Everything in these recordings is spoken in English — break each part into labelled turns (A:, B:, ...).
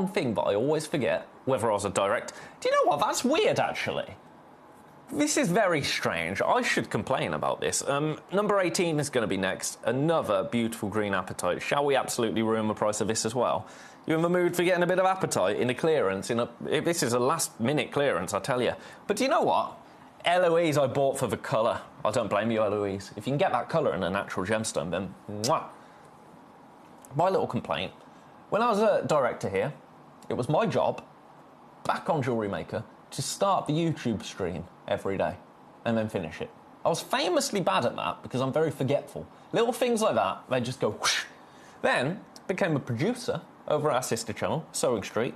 A: one thing that I always forget, whether I was a direct. Do you know what? That's weird, actually. This is very strange. I should complain about this. Number 18 is going to be next. Another beautiful green apatite. Shall we absolutely ruin the price of this as well? You in the mood for getting a bit of apatite in a clearance? This is a last-minute clearance, I tell you. But do you know what? Eloise I bought for the colour. I don't blame you, Eloise. If you can get that colour in a natural gemstone, then mwah. My little complaint. When I was a director here, it was my job, back on Jewellery Maker, to start the YouTube stream every day and then finish it. I was famously bad at that because I'm very forgetful. Little things like that, they just go whoosh. Then became a producer over at our sister channel, Sewing Street.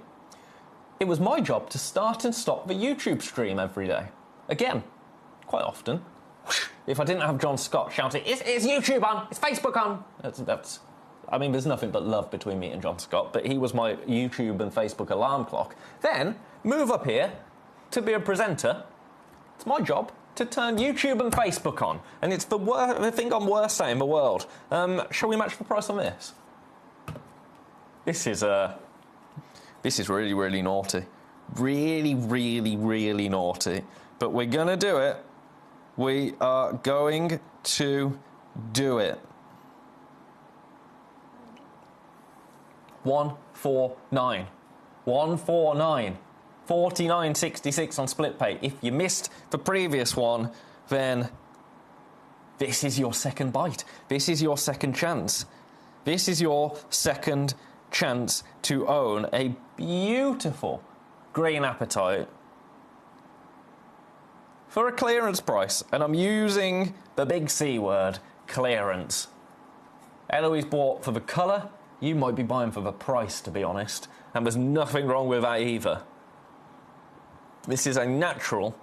A: It was my job to start and stop the YouTube stream every day. Again, quite often, whoosh, if I didn't have John Scott shouting, it's YouTube on, it's Facebook on. I mean, there's nothing but love between me and John Scott, but he was my YouTube and Facebook alarm clock. Then, move up here to be a presenter. It's my job to turn YouTube and Facebook on, and it's the thing I'm worst at in the world. Shall we match the price on this? This is really, really naughty. Really, really, really naughty. But we're gonna do it. We are going to do it. 149. 149. 49.66 on split pay. If you missed the previous one, then this is your second bite. This is your second chance. This is your second chance to own a beautiful green apatite for a clearance price. And I'm using the big C word, clearance. Eloise bought for the colour. You might be buying for the price, to be honest. And there's nothing wrong with that either. This is a natural,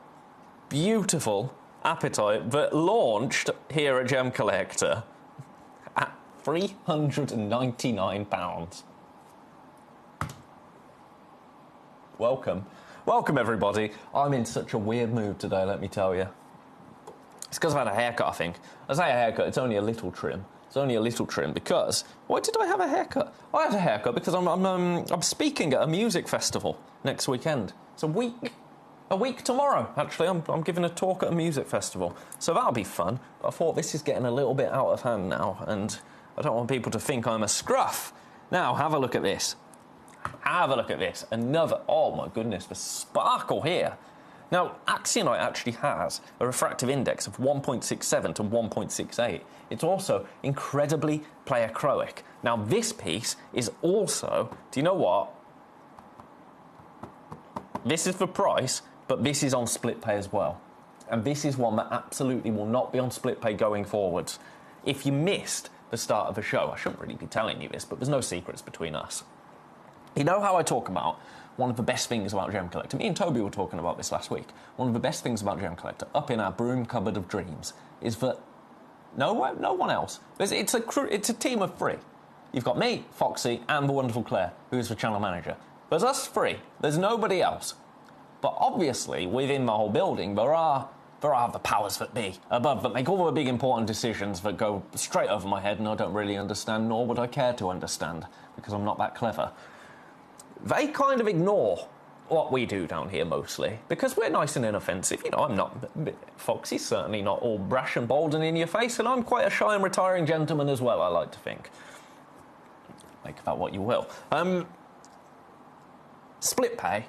A: beautiful apatite that launched here at Gemcollector at £399. Welcome. Welcome, everybody. I'm in such a weird mood today, let me tell you. It's because I've had a haircut, I think. I say a haircut, it's only a little trim. It's only a little trim because... Why did I have a haircut? I had a haircut because I'm speaking at a music festival next weekend. It's a week tomorrow, actually. I'm giving a talk at a music festival. So that'll be fun. But I thought this is getting a little bit out of hand now, and I don't want people to think I'm a scruff. Now, have a look at this. Have a look at this. Another... Oh, my goodness, the sparkle here. Now, Axionite actually has a refractive index of 1.67 to 1.68. It's also incredibly pleochroic. Now, this piece is also... Do you know what? This is for price, but this is on split pay as well. And this is one that absolutely will not be on split pay going forwards. If you missed the start of the show, I shouldn't really be telling you this, but there's no secrets between us. You know how I talk about one of the best things about Gemcollector? Me and Toby were talking about this last week. One of the best things about Gemcollector, up in our broom cupboard of dreams, is that no one else. It's a team of three. You've got me, Foxy, and the wonderful Claire, who is the channel manager. There's us three. There's nobody else. But obviously, within the whole building, there are the powers that be above that make all the big important decisions that go straight over my head and I don't really understand, nor would I care to understand, because I'm not that clever. They kind of ignore what we do down here mostly, because we're nice and inoffensive. You know, I'm not... Foxy's certainly not all brash and bold and in your face, and I'm quite a shy and retiring gentleman as well, I like to think. Make of that what you will. Split pay,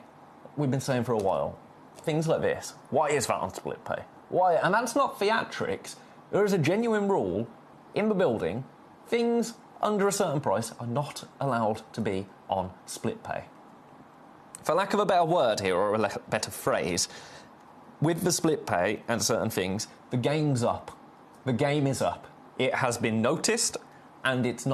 A: we've been saying for a while. Things like this. Why is that on split pay? Why? And that's not theatrics. There is a genuine rule in the building. Things under a certain price are not allowed to be on split pay. For lack of a better word here, or a better phrase, with the split pay and certain things, the game's up. The game is up. It has been noticed, and it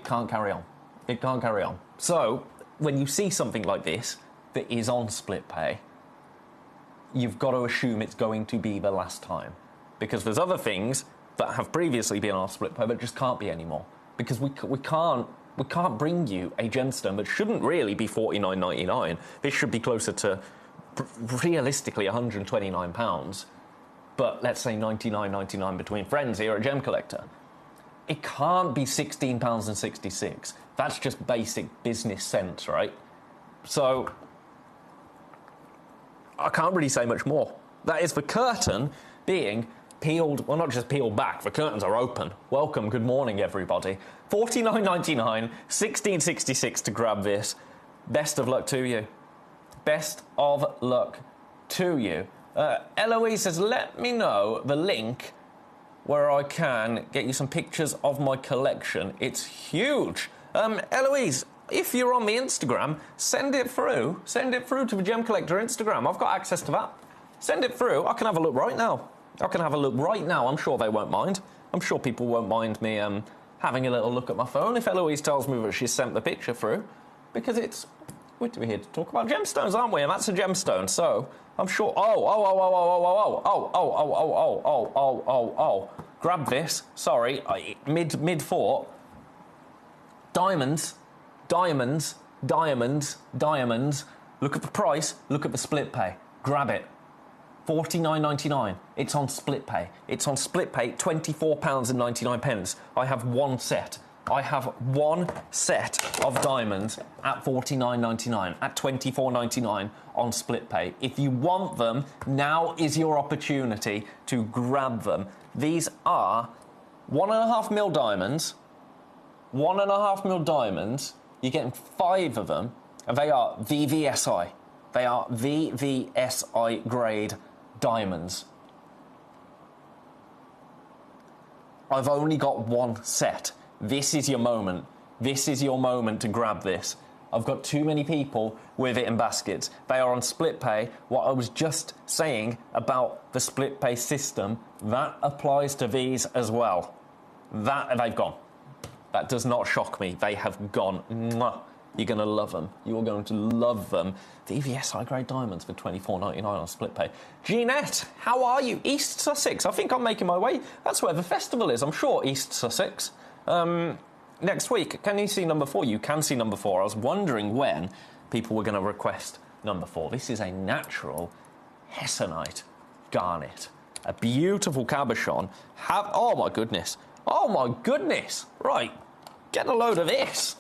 A: can't carry on. It can't carry on. So, when you see something like this that is on split pay, you've got to assume it's going to be the last time. Because there's other things that have previously been on split pay that just can't be anymore. Because we can't bring you a gemstone that shouldn't really be $49.99. This should be closer to, realistically, £129. But let's say $99.99 between friends here at Gemcollector. It can't be £16.66. That's just basic business sense, right? So I can't really say much more. That is the curtain being peeled, well, not just peeled back, the curtains are open. Welcome, good morning, everybody. $49.99, $16.66 to grab this. Best of luck to you. Best of luck to you. Eloise says, let me know the link where I can get you some pictures of my collection. It's huge. Eloise, if you're on the Instagram, send it through. Send it through to the Gemcollector Instagram. I've got access to that. Send it through. I can have a look right now. I'm sure they won't mind. I'm sure people won't mind me having a little look at my phone if Eloise tells me that she's sent the picture through. Because we're here to talk about gemstones, aren't we? And that's a gemstone, so I'm sure... Grab this. Sorry, mid-thought. Diamonds. Look at the price. Look at the split pay. Grab it. $49.99. It's on split pay. £24.99. I have one set. Of diamonds at $49.99, at $24.99 on split pay. If you want them, now is your opportunity to grab them. These are 1.5 mil diamonds. 1.5 mil diamonds. You're getting 5 of them, and they are VVSI. They are VVSI grade diamonds. I've only got one set. This is your moment. This is your moment to grab this. I've got too many people with it in baskets. They are on split pay. What I was just saying about the split pay system, that applies to these as well. They've gone. That does not shock me. They have gone. Mwah. You're going to love them. You are going to love them. The EVSI grade diamonds for $24.99 on split pay. Jeanette, how are you? East Sussex. I think I'm making my way. That's where the festival is. I'm sure East Sussex. Next week, can you see number 4? You can see number 4. I was wondering when people were going to request number 4. This is a natural hessonite garnet. A beautiful cabochon. Oh, my goodness. Oh, my goodness. Right. Get a load of this.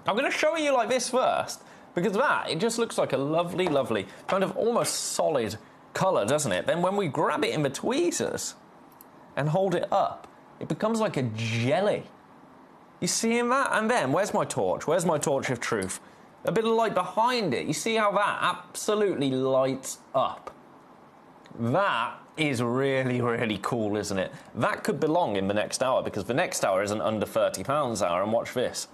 A: I'm going to show you like this first, because it just looks like a lovely, lovely, kind of almost solid colour, doesn't it? Then when we grab it in the tweezers and hold it up, it becomes like a jelly. You seeing that? And then, where's my torch? Where's my torch of truth? A bit of light behind it. You see how that absolutely lights up? That is really, really cool, isn't it? That could belong in the next hour, because the next hour is an under £30 hour, and watch this.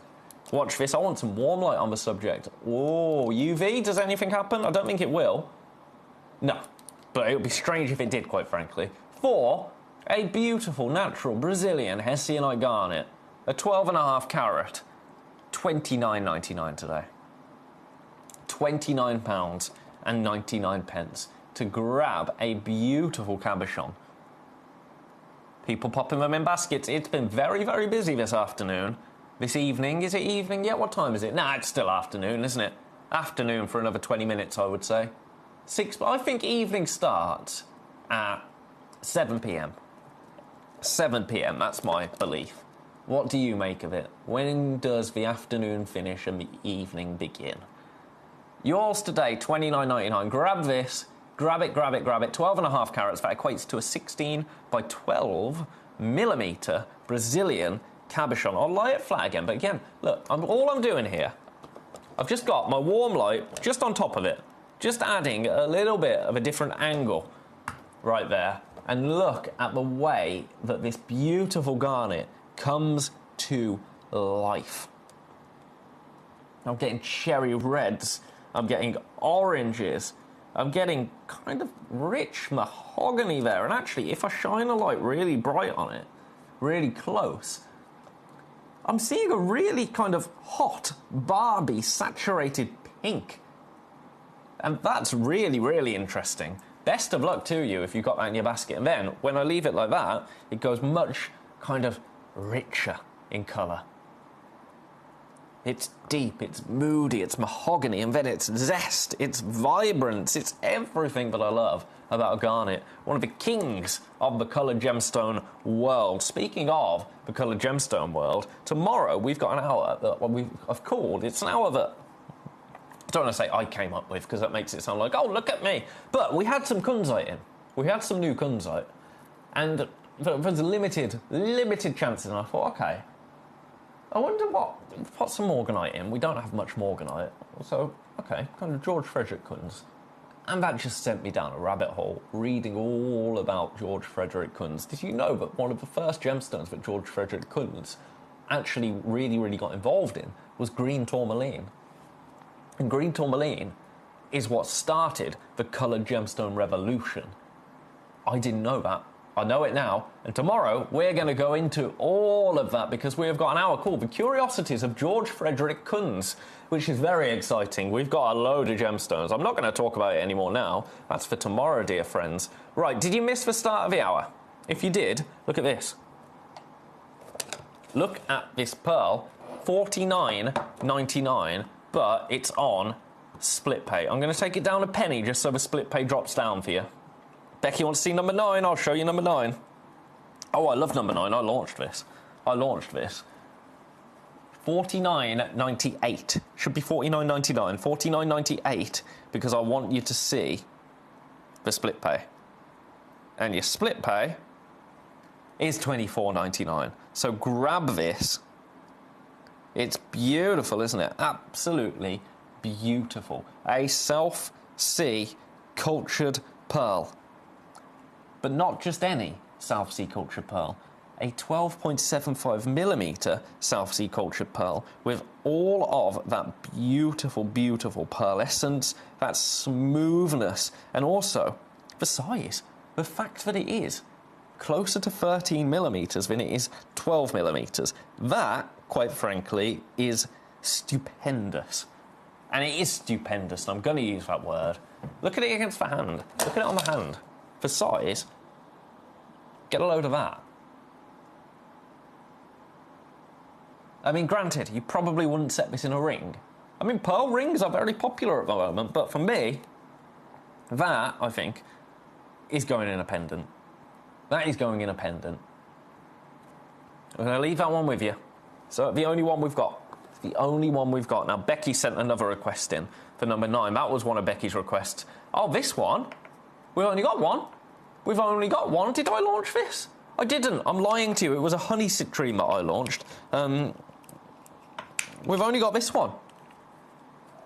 A: Watch this. I want some warm light on the subject. Oh, UV, does anything happen? I don't think it will. No, but it would be strange if it did, quite frankly. For a beautiful, natural Brazilian hessonite garnet, a 12.5 carat, £29.99 today. £29.99 to grab a beautiful cabochon. People popping them in baskets. It's been very, very busy this afternoon. This evening. Is it evening yet? What time is it? Nah, it's still afternoon, isn't it? Afternoon for another 20 minutes, I would say. I think evening starts at 7 p.m. 7 p.m, that's my belief. What do you make of it? When does the afternoon finish and the evening begin? Yours today, $29.99. Grab this. Grab it. 12.5 carats. That equates to a 16 by 12 millimetre Brazilian cabochon. I'll lie it flat again, but again, look, all I'm doing here, I've just got my warm light just on top of it, just adding a little bit of a different angle right there, and look at the way that this beautiful garnet comes to life. I'm getting cherry reds, I'm getting oranges, I'm getting kind of rich mahogany there, and actually, if I shine a light really bright on it, really close, I'm seeing a really kind of hot, Barbie, saturated pink. And that's really, really interesting. Best of luck to you if you've got that in your basket. And then, when I leave it like that, it goes much kind of richer in colour. It's deep, it's moody, it's mahogany, and then it's zest, it's vibrance, it's everything that I love about a garnet. One of the kings of the coloured gemstone world. Speaking of the coloured gemstone world, tomorrow we've got an hour that I've called, it's an hour that don't want to say I came up with, because that makes it sound like, oh, look at me. But we had some kunzite in. We had some new kunzite. And there's limited chances, and I thought, okay, I wonder what's some morganite in. We don't have much morganite. So, okay, kind of George Frederick Kunz. And that just sent me down a rabbit hole, reading all about George Frederick Kunz. Did you know that one of the first gemstones that George Frederick Kunz actually really got involved in was green tourmaline? And green tourmaline is what started the coloured gemstone revolution. I didn't know that. I know it now, and tomorrow we're going to go into all of that because we have got an hour called The Curiosities of George Frederick Kunz, which is very exciting. We've got a load of gemstones. I'm not going to talk about it anymore now. That's for tomorrow, dear friends. Right, did you miss the start of the hour? If you did, look at this. Look at this pearl, $49.99, but it's on split pay. I'm going to take it down a penny just so the split pay drops down for you. Becky wants to see number 9. I'll show you number 9. Oh, I love number 9. I launched this. $49.98. Should be $49.99. $49.98 because I want you to see the split pay. And your split pay is $24.99. So grab this. It's beautiful, isn't it? Absolutely beautiful. A South Sea cultured pearl. But not just any South Sea cultured pearl. A 12.75mm South Sea cultured pearl with all of that beautiful pearlescence, that smoothness, and also the size. The fact that it is closer to 13mm than it is 12mm. That, quite frankly, is stupendous. And it is stupendous, and I'm going to use that word. Look at it against the hand. Look at it on the hand. For size, get a load of that. I mean, granted, you probably wouldn't set this in a ring. I mean, pearl rings are very popular at the moment, but for me, that, I think, is going in a pendant. That is going in a pendant. I'm going to leave that one with you. So, the only one we've got. It's the only one we've got. Now, Becky sent another request in for number 9. That was one of Becky's requests. Oh, this one? We've only got one. We've only got one. Did I launch this? I didn't. I'm lying to you. It was a honey citrine that I launched. We've only got this one.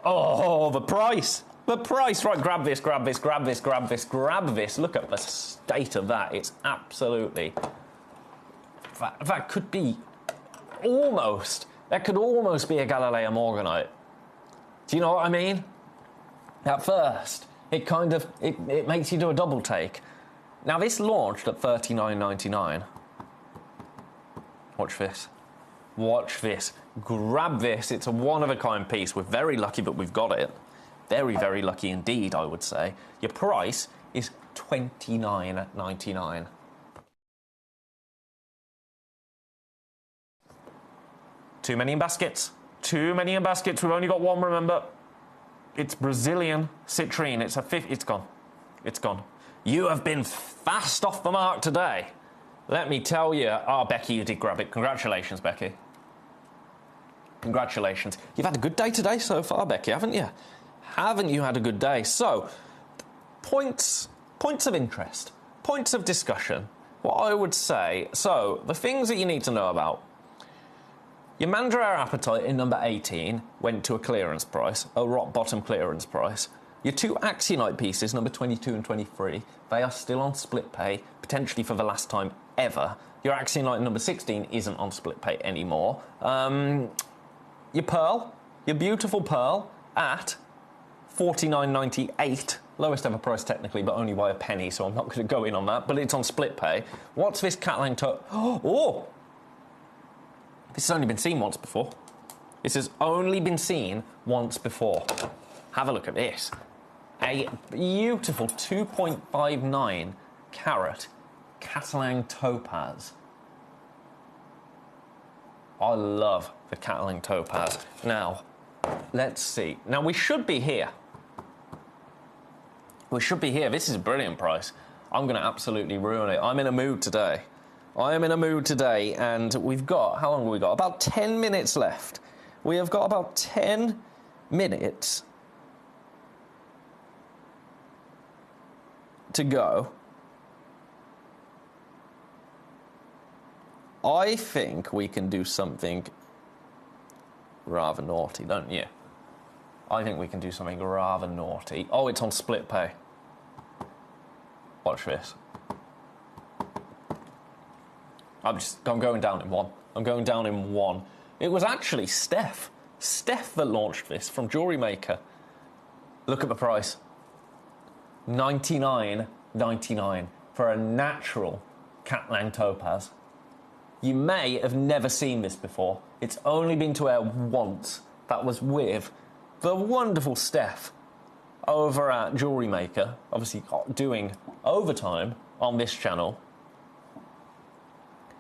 A: Oh, the price. The price. Right, grab this, grab this, grab this, grab this, grab this. Look at the state of that. It's absolutely... That could be almost... That could almost be a Galileo Morganite. Do you know what I mean? At first... It kind of, it makes you do a double take. Now, this launched at $39.99. Watch this. Watch this. Grab this. It's a one-of-a-kind piece. We're very lucky that we've got it. Very lucky indeed, I would say. Your price is $29.99. Too many in baskets. Too many in baskets. We've only got one, remember. It's Brazilian citrine. It's a fifth. It's gone. It's gone. You have been fast off the mark today. Let me tell you. Oh, Becky, you did grab it. Congratulations, Becky. Congratulations. You've had a good day today so far, Becky, haven't you? Haven't you had a good day? So, points of interest, points of discussion. What I would say, so, the things that you need to know about. Your Mandrel Apatite in number 18 went to a clearance price, a rock bottom clearance price. Your 2 Axionite pieces, number 22 and 23, they are still on split pay, potentially for the last time ever. Your Axionite number 16 isn't on split pay anymore. Your pearl, your beautiful pearl, at $49.98. Lowest ever price technically, but only by a penny, so I'm not going to go in on that, but it's on split pay. What's this Catalan toe? Oh! This has only been seen once before. This has only been seen once before. Have a look at this. A beautiful 2.59 carat Catalan topaz. I love the Catalan topaz. Now, let's see. Now, we should be here. We should be here. This is a brilliant price. I'm going to absolutely ruin it. I'm in a mood today. I am in a mood today, and we've got, how long have we got? About 10 minutes left. We have got about 10 minutes to go. I think we can do something rather naughty, don't you? I think we can do something rather naughty. Oh, it's on split pay. Watch this. I'm going down in one. I'm going down in one. It was actually Steph that launched this from Jewelry Maker. Look at the price. $99.99 for a natural Catlang topaz. You may have never seen this before. It's only been to air once. That was with the wonderful Steph over at Jewelry Maker, obviously doing overtime on this channel.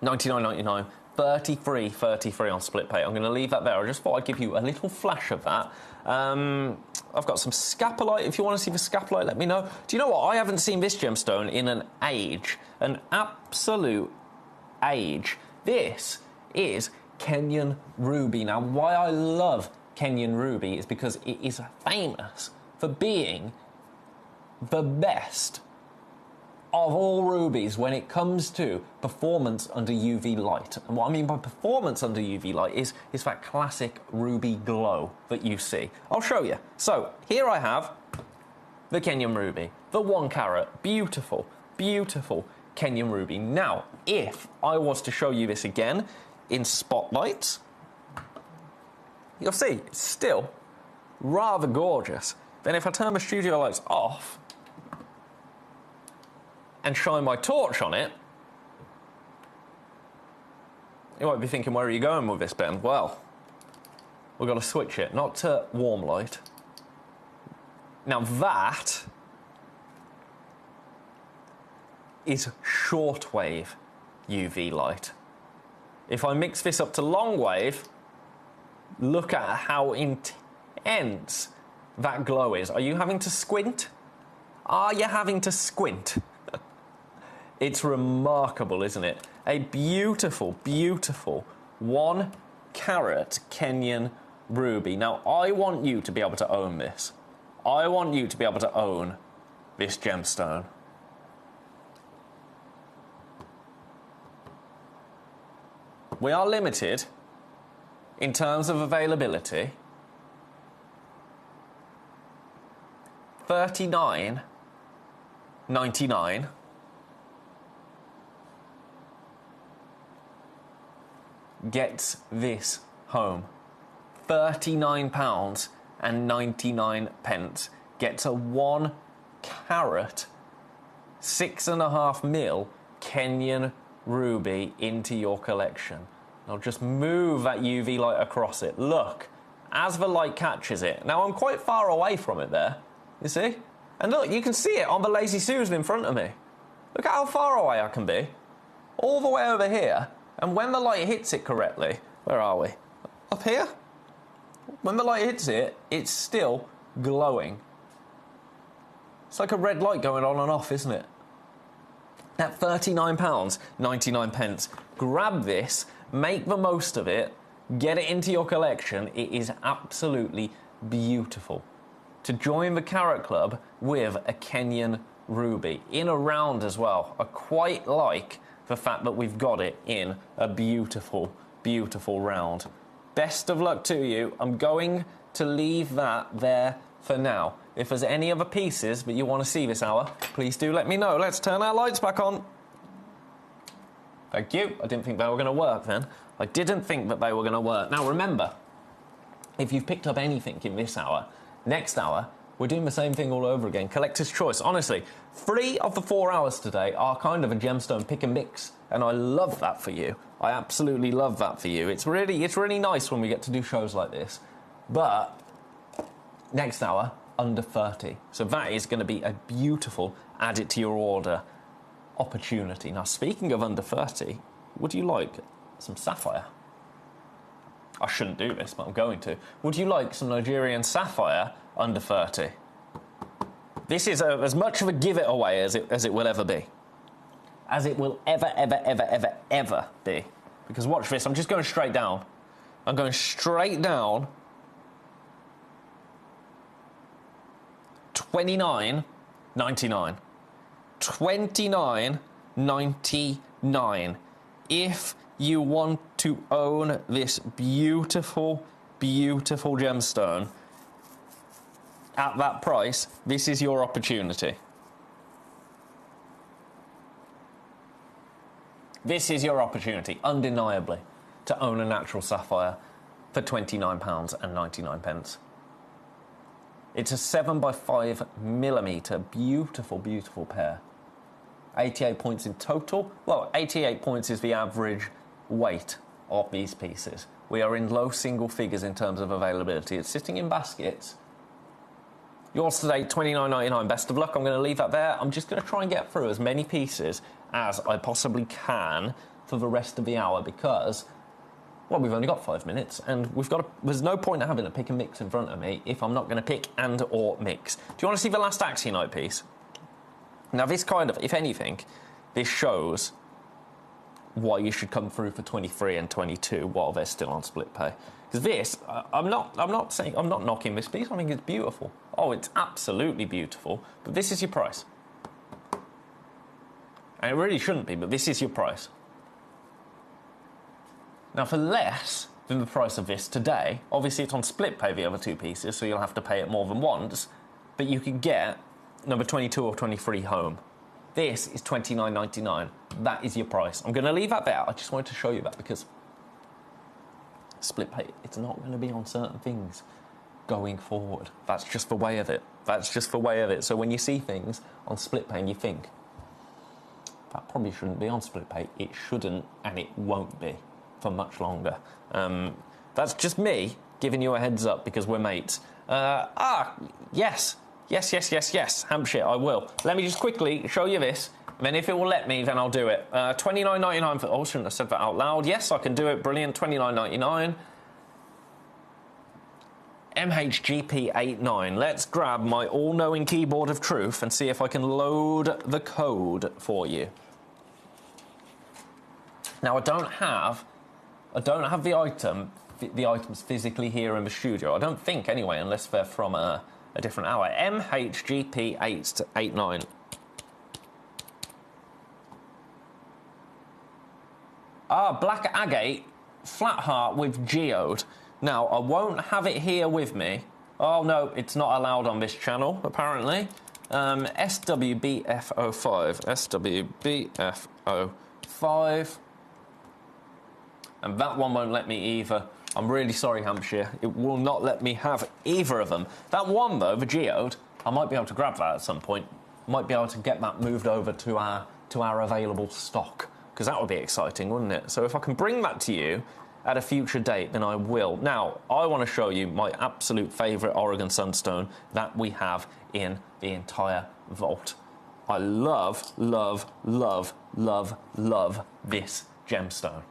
A: $99.99, $33 on split pay. I'm going to leave that there. I just thought I'd give you a little flash of that. I've got some scapolite. If you want to see the scapolite, let me know. Do you know what? I haven't seen this gemstone in an age, an absolute age. This is Kenyan Ruby. Now, why I love Kenyan Ruby is because it is famous for being the best of all rubies when it comes to performance under UV light. And what I mean by performance under UV light is that classic ruby glow that you see. I'll show you. So here I have the Kenyan Ruby, the 1 carat, beautiful, beautiful Kenyan Ruby. Now, if I was to show you this again in spotlights, you'll see it's still rather gorgeous. Then if I turn the studio lights off and shine my torch on it, you might be thinking, where are you going with this, Ben? Well, we've got to switch it, not to warm light. Now that is shortwave UV light. If I mix this up to long wave, look at how intense that glow is. Are you having to squint? Are you having to squint? It's remarkable, isn't it? A beautiful, beautiful 1 carat Kenyan Ruby. Now, I want you to be able to own this. I want you to be able to own this gemstone. We are limited in terms of availability. $39.99. Gets this home. £39.99 gets a 1 carat, 6.5 mil Kenyan Ruby into your collection. I'll just move that UV light across it. Look, as the light catches it. Now I'm quite far away from it there, you see? And look, you can see it on the Lazy Susan in front of me. Look at how far away I can be. All the way over here. And when the light hits it correctly, where are we? Up here? When the light hits it, it's still glowing. It's like a red light going on and off, isn't it? At £39.99, grab this, make the most of it, get it into your collection. It is absolutely beautiful. To join the Carat Club with a Kenyan Ruby in a round as well. I quite like the fact that we've got it in a beautiful, beautiful round. Best of luck to you. I'm going to leave that there for now. If there's any other pieces that you want to see this hour, please do let me know. Let's turn our lights back on. Thank you. I didn't think they were going to work then. I didn't think that they were going to work. Now remember, if you've picked up anything in this hour, next hour, we're doing the same thing all over again. Collector's choice. Honestly, 3 of the 4 hours today are kind of a gemstone pick and mix, and I love that for you. I absolutely love that for you. It's really nice when we get to do shows like this. But next hour, under 30. So that is going to be a beautiful add it to your order opportunity. Now, speaking of under 30, would you like some sapphire? I shouldn't do this, but I'm going to. Would you like some Nigerian sapphire under 30? This is as much of a give it away as it will ever be. As it will ever be. Because watch this, I'm just going straight down. I'm going straight down. $29.99. $29.99. If you want to own this beautiful, beautiful gemstone at that price, this is your opportunity. This is your opportunity, undeniably, to own a natural sapphire for £29.99. It's a 7x5mm, beautiful, beautiful pair. 88 points in total. Well, 88 points is the average weight of these pieces. We are in low single figures in terms of availability. It's sitting in baskets. Yours today, $29.99. Best of luck. I'm going to leave that there. I'm just going to try and get through as many pieces as I possibly can for the rest of the hour because, well, we've only got 5 minutes and there's no point in having a pick and mix in front of me if I'm not going to pick and or mix. Do you want to see the last Axionite piece? Now, this kind of, if anything, this shows why you should come through for 23 and 22 while they're still on split pay. Because this, I'm not knocking this piece. I think it's beautiful. Oh, it's absolutely beautiful. But this is your price. And it really shouldn't be, but this is your price. Now, for less than the price of this today, obviously it's on split pay, the other two pieces, so you'll have to pay it more than once, but you can get number 22 or 23 home. This is $29.99. That is your price. I'm going to leave that there. I just wanted to show you that because split pay, it's not going to be on certain things going forward. That's just the way of it. That's just the way of it. So when you see things on split pay and you think, that probably shouldn't be on split pay, it shouldn't and it won't be for much longer. That's just me giving you a heads up because we're mates. Yes. Hampshire, I will. Let me just quickly show you this. And then if it will let me, then I'll do it. $29.99 for... Oh, I shouldn't have said that out loud. Yes, I can do it. Brilliant. $29.99. MHGP89. Let's grab my all-knowing keyboard of truth and see if I can load the code for you. Now, I don't have the items physically here in the studio. I don't think, anyway, unless they're from a different hour. MHGP889. Black Agate, Flat Heart with Geode. Now, I won't have it here with me. Oh, no, it's not allowed on this channel, apparently. SWBF05. SWBF05. And that one won't let me either. I'm really sorry, Hampshire. It will not let me have either of them. That one, though, the Geode, I might be able to grab that at some point. Might be able to get that moved over to our available stock, because that would be exciting, wouldn't it? So if I can bring that to you at a future date, then I will. Now, I want to show you my absolute favourite Oregon Sunstone that we have in the entire vault. I love, love, love, love, love this gemstone.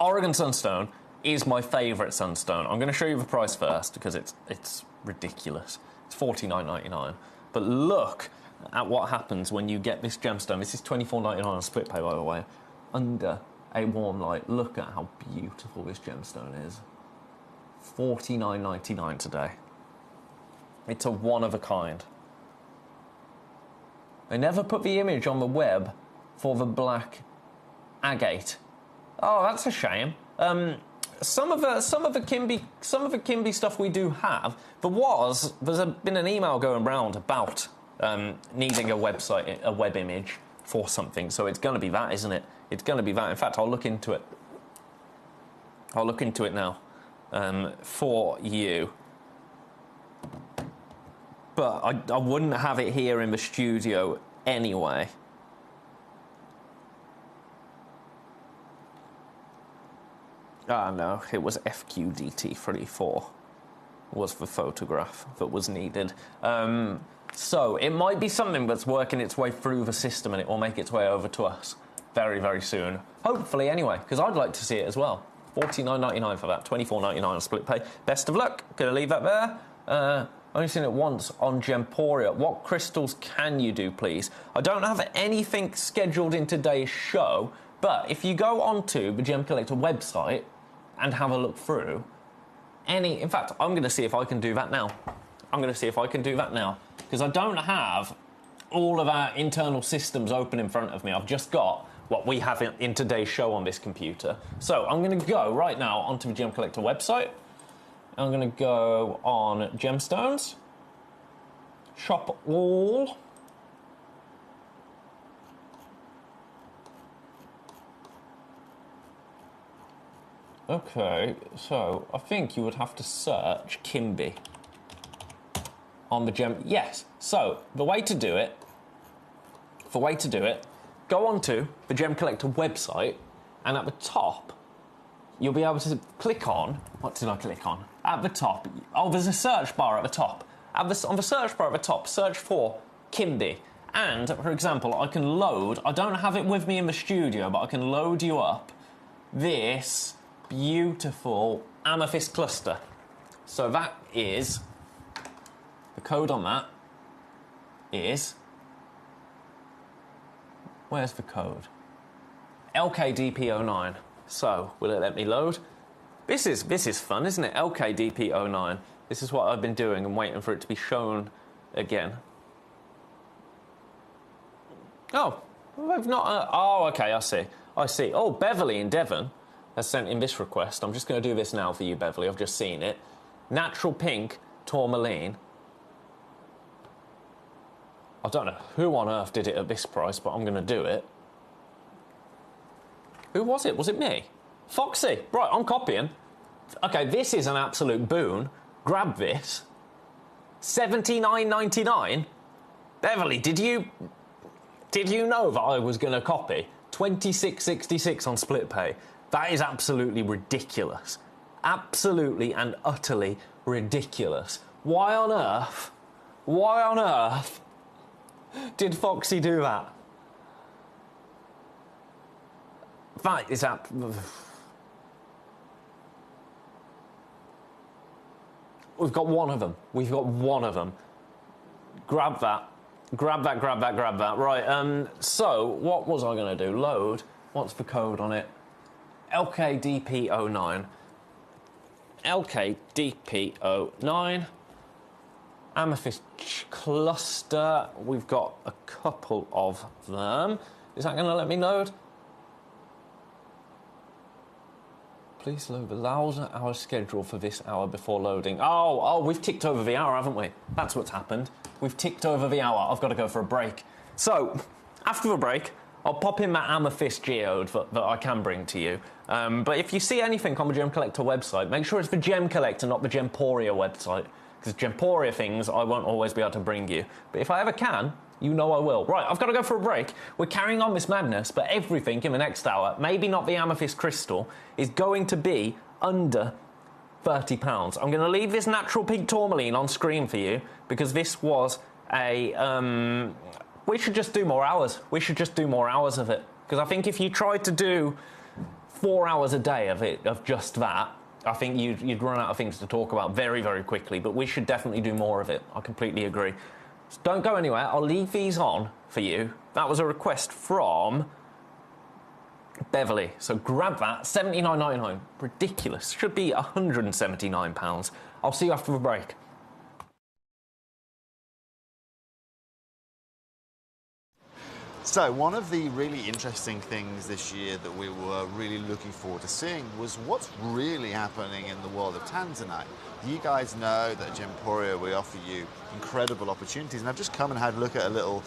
A: Oregon Sunstone is my favourite sunstone. I'm going to show you the price first because it's ridiculous. It's $49.99. But look at what happens when you get this gemstone. This is $24.99 on split pay, by the way. Under a warm light. Look at how beautiful this gemstone is. $49.99 today. It's a one of a kind. They never put the image on the web for the black agate. Oh, that's a shame. Some of the Kimby stuff we do have. There's been an email going round about needing a web image for something. So it's going to be that, isn't it? It's going to be that. In fact, I'll look into it. I'll look into it now for you. But I wouldn't have it here in the studio anyway. No, it was FQDT34 was the photograph that was needed. So it might be something that's working its way through the system and it will make its way over to us very, very soon. Hopefully, anyway, because I'd like to see it as well. $49.99 for that, $24.99 on split pay. Best of luck. Gonna leave that there. Only seen it once on Gemporia. What crystals can you do, please? I don't have anything scheduled in today's show, but if you go onto the Gemcollector website and have a look through, in fact, I'm going to see if I can do that now. Because I don't have all of our internal systems open in front of me. I've just got what we have in today's show on this computer. So I'm going to go right now onto the Gemcollector website. I'm going to go on gemstones, shop all. Okay, so I think you would have to search Kimby on the gem. Yes. So the way to do it, go onto the Gemcollector website, and at the top, you'll be able to click on. What did I click on? At the top. Oh, there's a search bar at the top. On the search bar at the top, search for Kimby. And, for example, I can load. I don't have it with me in the studio, but I can load you up this beautiful amethyst cluster. So that is, the code on that is, where's the code? LKDP09. So, will it let me load? This is fun, isn't it? LKDP09. This is what I've been doing and waiting for it to be shown again. Oh, they've not. Oh, okay, I see. Oh, Beverly in Devon has sent in this request. I'm just going to do this now for you, Beverly. I've just seen it. Natural pink tourmaline. I don't know who on earth did it at this price, but I'm going to do it. Who was it? Was it me? Foxy. Right, I'm copying. Okay, this is an absolute boon. Grab this. $79.99. Beverly, did you know that I was going to copy? $26.66 on split pay. That is absolutely ridiculous. Absolutely and utterly ridiculous. Why on earth did Foxy do that? That is We've got one of them. Grab that. Right, so what was I going to do? Load. What's the code on it? LKDP09. LKDP09. Amethyst cluster. We've got a couple of them. Is that going to let me load? Please load. Allows our schedule for this hour before loading. Oh, we've ticked over the hour, haven't we? That's what's happened. We've ticked over the hour. I've got to go for a break. So, after the break, I'll pop in that amethyst geode that I can bring to you. But if you see anything on the Gemcollector website, make sure it's the Gemcollector, not the Gemporia website. Because Gemporia things I won't always be able to bring you. But if I ever can, you know I will. Right, I've got to go for a break. We're carrying on this madness, but everything in the next hour, maybe not the amethyst crystal, is going to be under £30. I'm going to leave this natural pink tourmaline on screen for you, because this was a... we should just do more hours. We should just do more hours of it. Because I think if you tried to do 4 hours a day of just that, I think you'd run out of things to talk about very, very quickly. But we should definitely do more of it. I completely agree. So don't go anywhere. I'll leave these on for you. That was a request from Beverly. So grab that. $79.99. Ridiculous. Should be £179. I'll see you after the break.
B: So one of the really interesting things this year that we were really looking forward to seeing was what's really happening in the world of Tanzanite. You guys know that at Gemporia we offer you incredible opportunities, and I've just come and had a look at a little,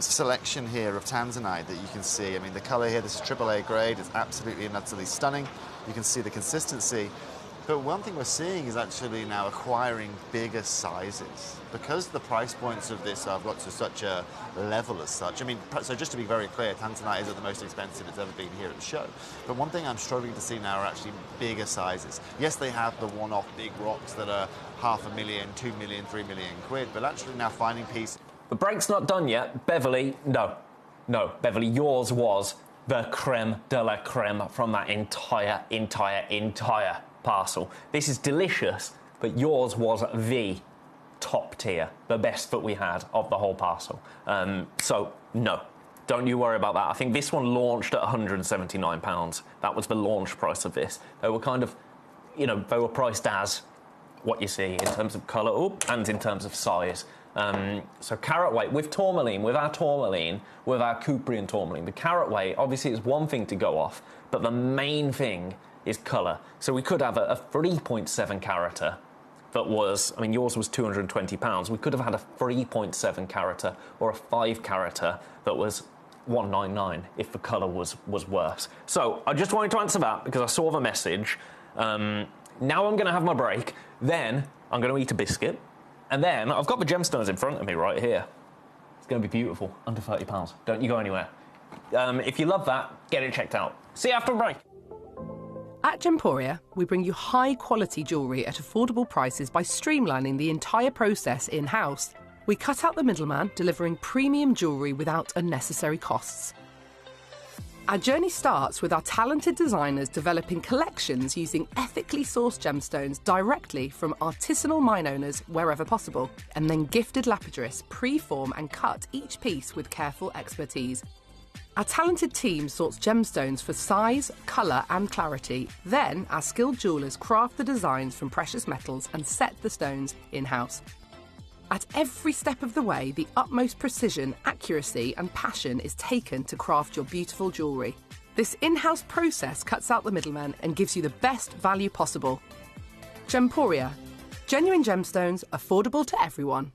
B: selection here of Tanzanite that you can see. I mean, the colour here, this is AAA grade, it's absolutely and utterly stunning. You can see the consistency. But one thing we're seeing is actually now acquiring bigger sizes. Because the price points of this have got to such a level as such. I mean, so just to be very clear, Tanzanite isn't the most expensive it's ever been here at the show. But one thing I'm struggling to see now are actually bigger sizes. Yes, they have the one-off big rocks that are £500,000, 2 million, 3 million quid, but actually now finding pieces.
A: The break's not done yet. Beverly, no, Beverly, yours was the creme de la creme from that entire parcel. This is delicious, but yours was the top tier, the best that we had of the whole parcel. So, no, don't you worry about that. I think this one launched at £179. That was the launch price of this. They were kind of, they were priced as what you see in terms of colour and in terms of size. So carat weight with tourmaline, with our Cuprian tourmaline. The carat weight, obviously, is one thing to go off, but the main thing is colour. So we could have a 3.7 carater that was, I mean, yours was £220. We could have had a 3.7 carater or a 5 carater that was £199 if the colour was worse. So I just wanted to answer that because I saw the message. Now I'm going to have my break. Then I'm going to eat a biscuit. And then I've got the gemstones in front of me right here. It's going to be beautiful. Under £30. Don't you go anywhere. If you love that, get it checked out. See you after the break.
C: At Gemporia, we bring you high-quality jewellery at affordable prices by streamlining the entire process in-house. We cut out the middleman, delivering premium jewellery without unnecessary costs. Our journey starts with our talented designers developing collections using ethically sourced gemstones directly from artisanal mine owners wherever possible, and then gifted lapidarists pre-form and cut each piece with careful expertise. Our talented team sorts gemstones for size, colour and clarity. Then our skilled jewellers craft the designs from precious metals and set the stones in-house. At every step of the way, the utmost precision, accuracy and passion is taken to craft your beautiful jewellery. This in-house process cuts out the middleman and gives you the best value possible. Gemporia. Genuine gemstones, affordable to everyone.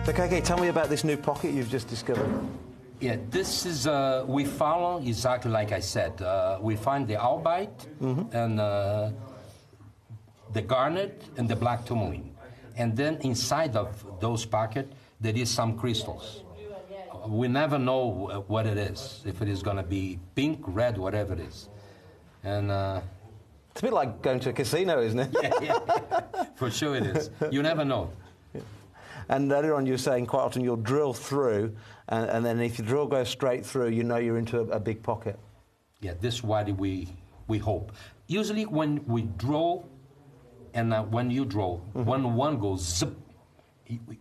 D: So, KK, tell me about this new pocket you've just discovered.
E: Yeah, this is, we follow exactly like I said. We find the albite and the garnet and the black tourmaline. And then inside of those pockets, there is some crystals. We never know what it is, if it is going to be pink, red, whatever it is. And
D: it's a bit like going to a casino, isn't it?
E: Yeah, for sure it is. You never know.
D: And earlier on you were saying quite often you'll drill through, and then if your drill goes straight through, you know you're into a big pocket.
E: Yeah, this is what we hope. Usually when we draw, and when you draw, when one goes zip,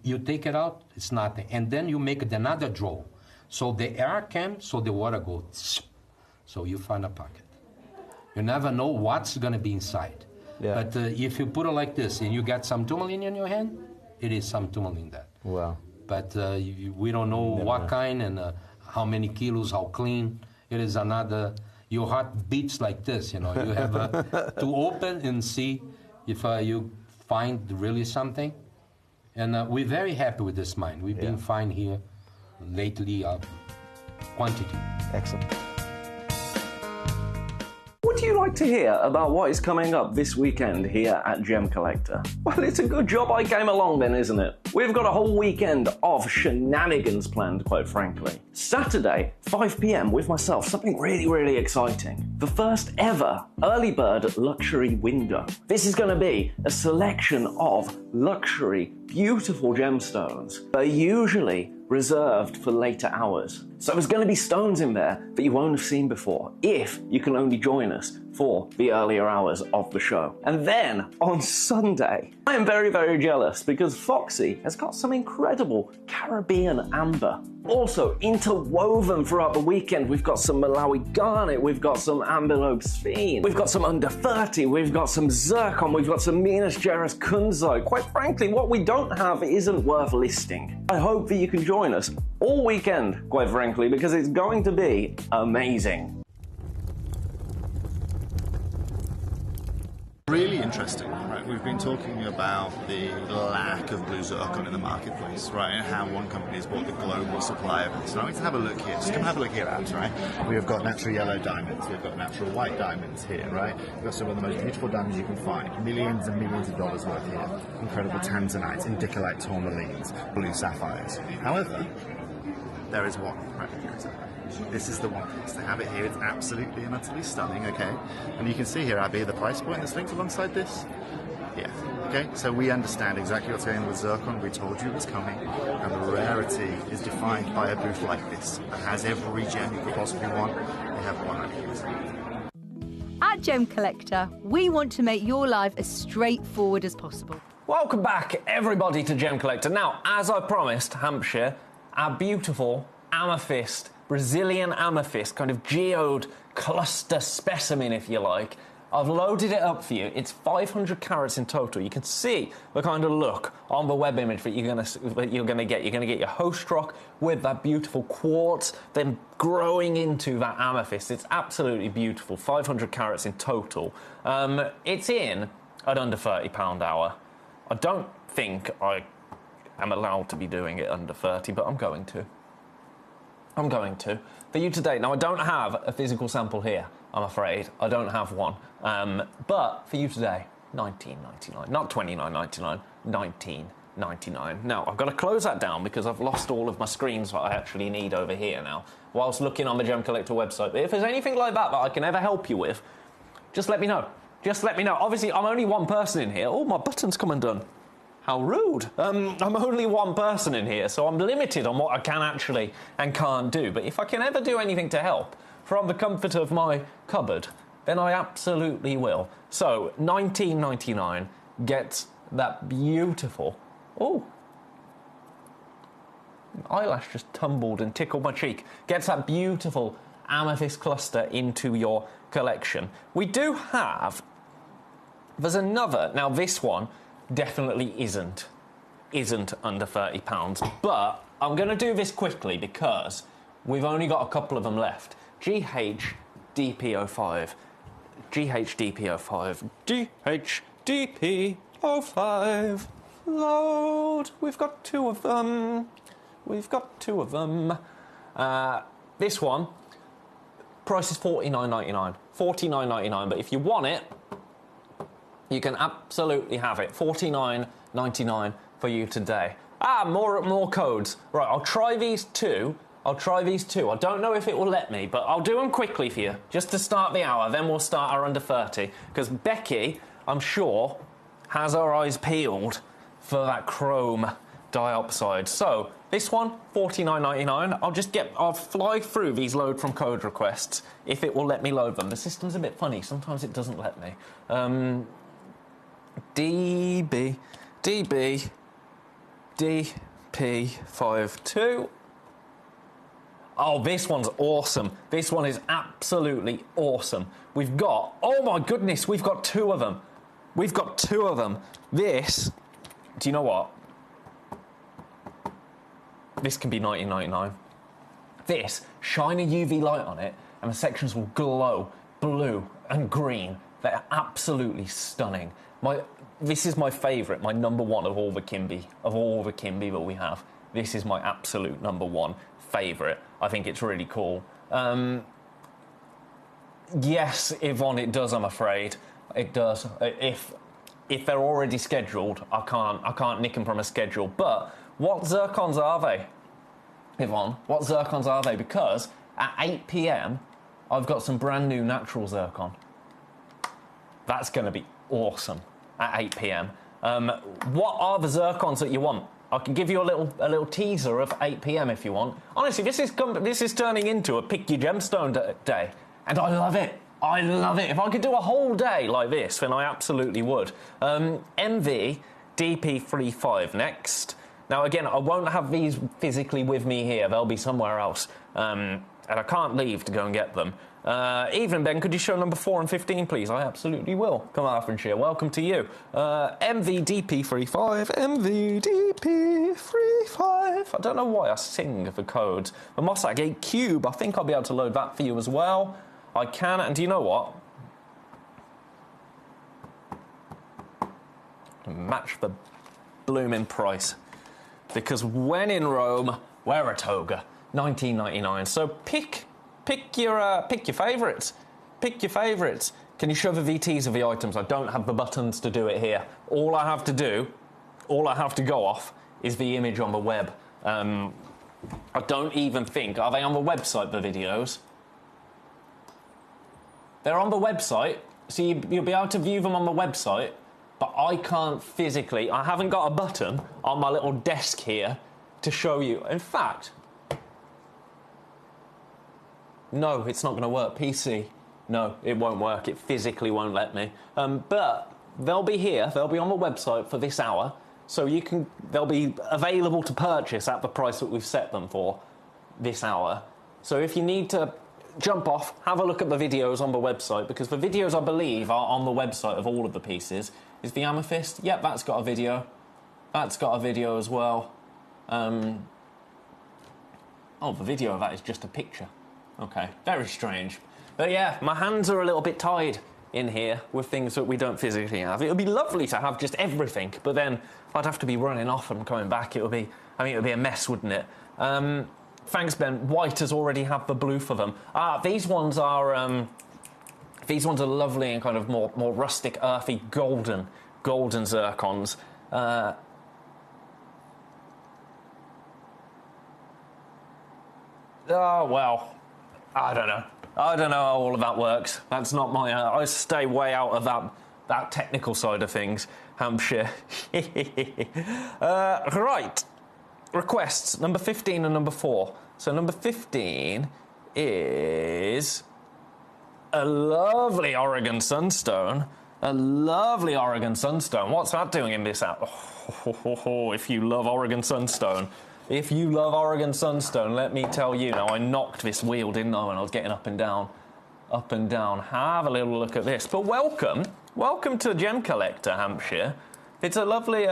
E: you take it out, it's nothing. And then you make another draw. So the air comes, so the water goes zip. So you find a pocket. You never know what's going to be inside. Yeah. But if you put it like this and you got some tourmaline in your hand, it is some tourmaline that.
D: Wow.
E: But we don't know what kind and how many kilos, how clean. It is another, your heart beats like this, you know. You have to open and see if you find really something. And we're very happy with this mine. We've been fine here lately, quantity.
D: Excellent.
A: Would you like to hear about what is coming up this weekend here at Gemcollector? Well, it's a good job I came along then, isn't it? We've got a whole weekend of shenanigans planned, quite frankly. Saturday, 5 p.m. with myself, something really, really exciting. The first ever early bird luxury window. This is going to be a selection of luxury, beautiful gemstones that are usually reserved for later hours. So there's going to be stones in there that you won't have seen before if you can only join us for the earlier hours of the show. And then on Sunday, I am very, very jealous because Foxy has got some incredible Caribbean amber. Also interwoven throughout the weekend, we've got some Malawi garnet, we've got some amberlobe sphene, we've got some under 30, we've got some zircon, we've got some Minas Gerais kunzite. Quite frankly, what we don't have isn't worth listing. I hope that you can join us all weekend, quite frankly, because it's going to be amazing.
B: Really interesting, right? We've been talking about the lack of blue zircon in the marketplace, right? And how one company has bought the global supply of it. So now we can have a look here. Just come have a look here, Abs, right? We've got natural yellow diamonds. We've got natural white diamonds here, right? We've got some of the most beautiful diamonds you can find. Millions and millions of dollars worth here. Incredible tanzanites, indicolite tourmalines, blue sapphires. However, there is one right here. This is the one piece. To have it here, it's absolutely and utterly stunning, okay? And you can see here, Abby, the price point that's linked alongside this. Yeah, okay? So we understand exactly what's going on with zircon. We told you it was coming. And the rarity is defined by a booth like this that has every gem you could possibly want. We have one right here.
F: At Gemcollector, we want to make your life as straightforward as possible.
A: Welcome back, everybody, to Gemcollector. Now, as I promised, Hampshire, our beautiful amethyst Brazilian amethyst, kind of geode cluster specimen, if you like. I've loaded it up for you. It's 500 carats in total. You can see the kind of look on the web image that you're gonna get. You're gonna get your host rock with that beautiful quartz, then growing into that amethyst. It's absolutely beautiful. 500 carats in total. It's in at under £30 hour. I don't think I am allowed to be doing it under 30, but I'm going to. For you today. Now, I don't have a physical sample here, I'm afraid. I don't have one. But for you today, $19.99. Not $29.99, $19.99. Now, I've got to close that down because I've lost all of my screens that I actually need over here now, whilst looking on the Gemcollector website. But if there's anything like that I can ever help you with, just let me know. Just let me know. Obviously, I'm only one person in here. Oh, my button's come undone. How rude. I'm only one person in here, so I'm limited on what I can actually and can't do. But if I can ever do anything to help from the comfort of my cupboard, then I absolutely will. So, $19.99 gets that beautiful... Oh, eyelash just tumbled and tickled my cheek. Gets that beautiful amethyst cluster into your collection. We do have... There's another... Now, this one... definitely isn't under £30, but I'm going to do this quickly because we've only got a couple of them left. GHDP05, GHDP05, load. We've got two of them. This one, price is $49.99. $49.99, but if you want it, you can absolutely have it. $49.99 for you today. More codes. Right, I'll try these two. I don't know if it will let me, but I'll do them quickly for you, just to start the hour. Then we'll start our under 30. Because Becky, I'm sure, has her eyes peeled for that chrome diopside. So, this one, $49.99. I'll fly through these load from code requests, if it will let me load them. The system's a bit funny. Sometimes it doesn't let me. DP52. Oh, this one's awesome. This one is absolutely awesome. We've got, oh my goodness, we've got two of them. This, do you know what? This can be $19.99. This, shine a UV light on it, and the sections will glow blue and green. They're absolutely stunning. This is my favourite, my number one of all the Kimby that we have. This is my absolute number one favourite. I think it's really cool. Yes, Yvonne, it does, I'm afraid. It does. If they're already scheduled, I can't nick them from a schedule. But what zircons are they, Yvonne? What zircons are they? Because at 8 p.m, I've got some brand new natural zircon. That's going to be awesome at 8 p.m. What are the zircons that you want? I can give you a little teaser of 8 p.m. if you want. Honestly, this is turning into a pick your gemstone day, and I love it. If I could do a whole day like this, then I absolutely would. MV DP35 next. Now again, I won't have these physically with me here. They'll be somewhere else, and I can't leave to go and get them. Evening, Ben, could you show number 4 and 15, please? I absolutely will. Come on, Afrinshire, welcome to you. MVDP35, MVDP35. I don't know why I sing the codes. The Mossack 8 Cube, I think I'll be able to load that for you as well. I can, and do you know what? Match the blooming price. Because when in Rome, wear a toga. $19.99. So pick your favourites. Pick your favourites. Can you show the VTs of the items? I don't have the buttons to do it here. All I have to go off is the image on the web. I don't even think... Are they on the website, the videos? They're on the website, so you'll be able to view them on the website, but I can't physically... I haven't got a button on my little desk here to show you. In fact... No, it's not going to work. PC. No, it won't work. It physically won't let me. But they'll be here. They'll be on the website for this hour. So they'll be available to purchase at the price that we've set them for this hour. So if you need to jump off, have a look at the videos on the website, because the videos, I believe, are on the website of all of the pieces. Is the amethyst? Yep, that's got a video. That's got a video as well. Oh, the video of that is just a picture. Okay, very strange. But yeah, my hands are a little bit tied in here with things that we don't physically have. It would be lovely to have just everything, but then I'd have to be running off and coming back. It would be a mess, wouldn't it? Thanks, Ben. White has already had the blue for them. These ones are lovely and kind of more rustic, earthy, golden zircons. Oh, well, I don't know. I don't know how all of that works. That's not my... I stay way out of that technical side of things, Hampshire. Right. Requests, number 15 and number 4. So number 15 is a lovely Oregon Sunstone. A lovely Oregon Sunstone. What's that doing in this app? Oh, if you love Oregon Sunstone... If you love Oregon Sunstone, let me tell you. Now, I knocked this wheel, didn't I, when I was getting up and down? Up and down. Have a little look at this. But welcome to Gemcollector, Hampshire. It's a lovely...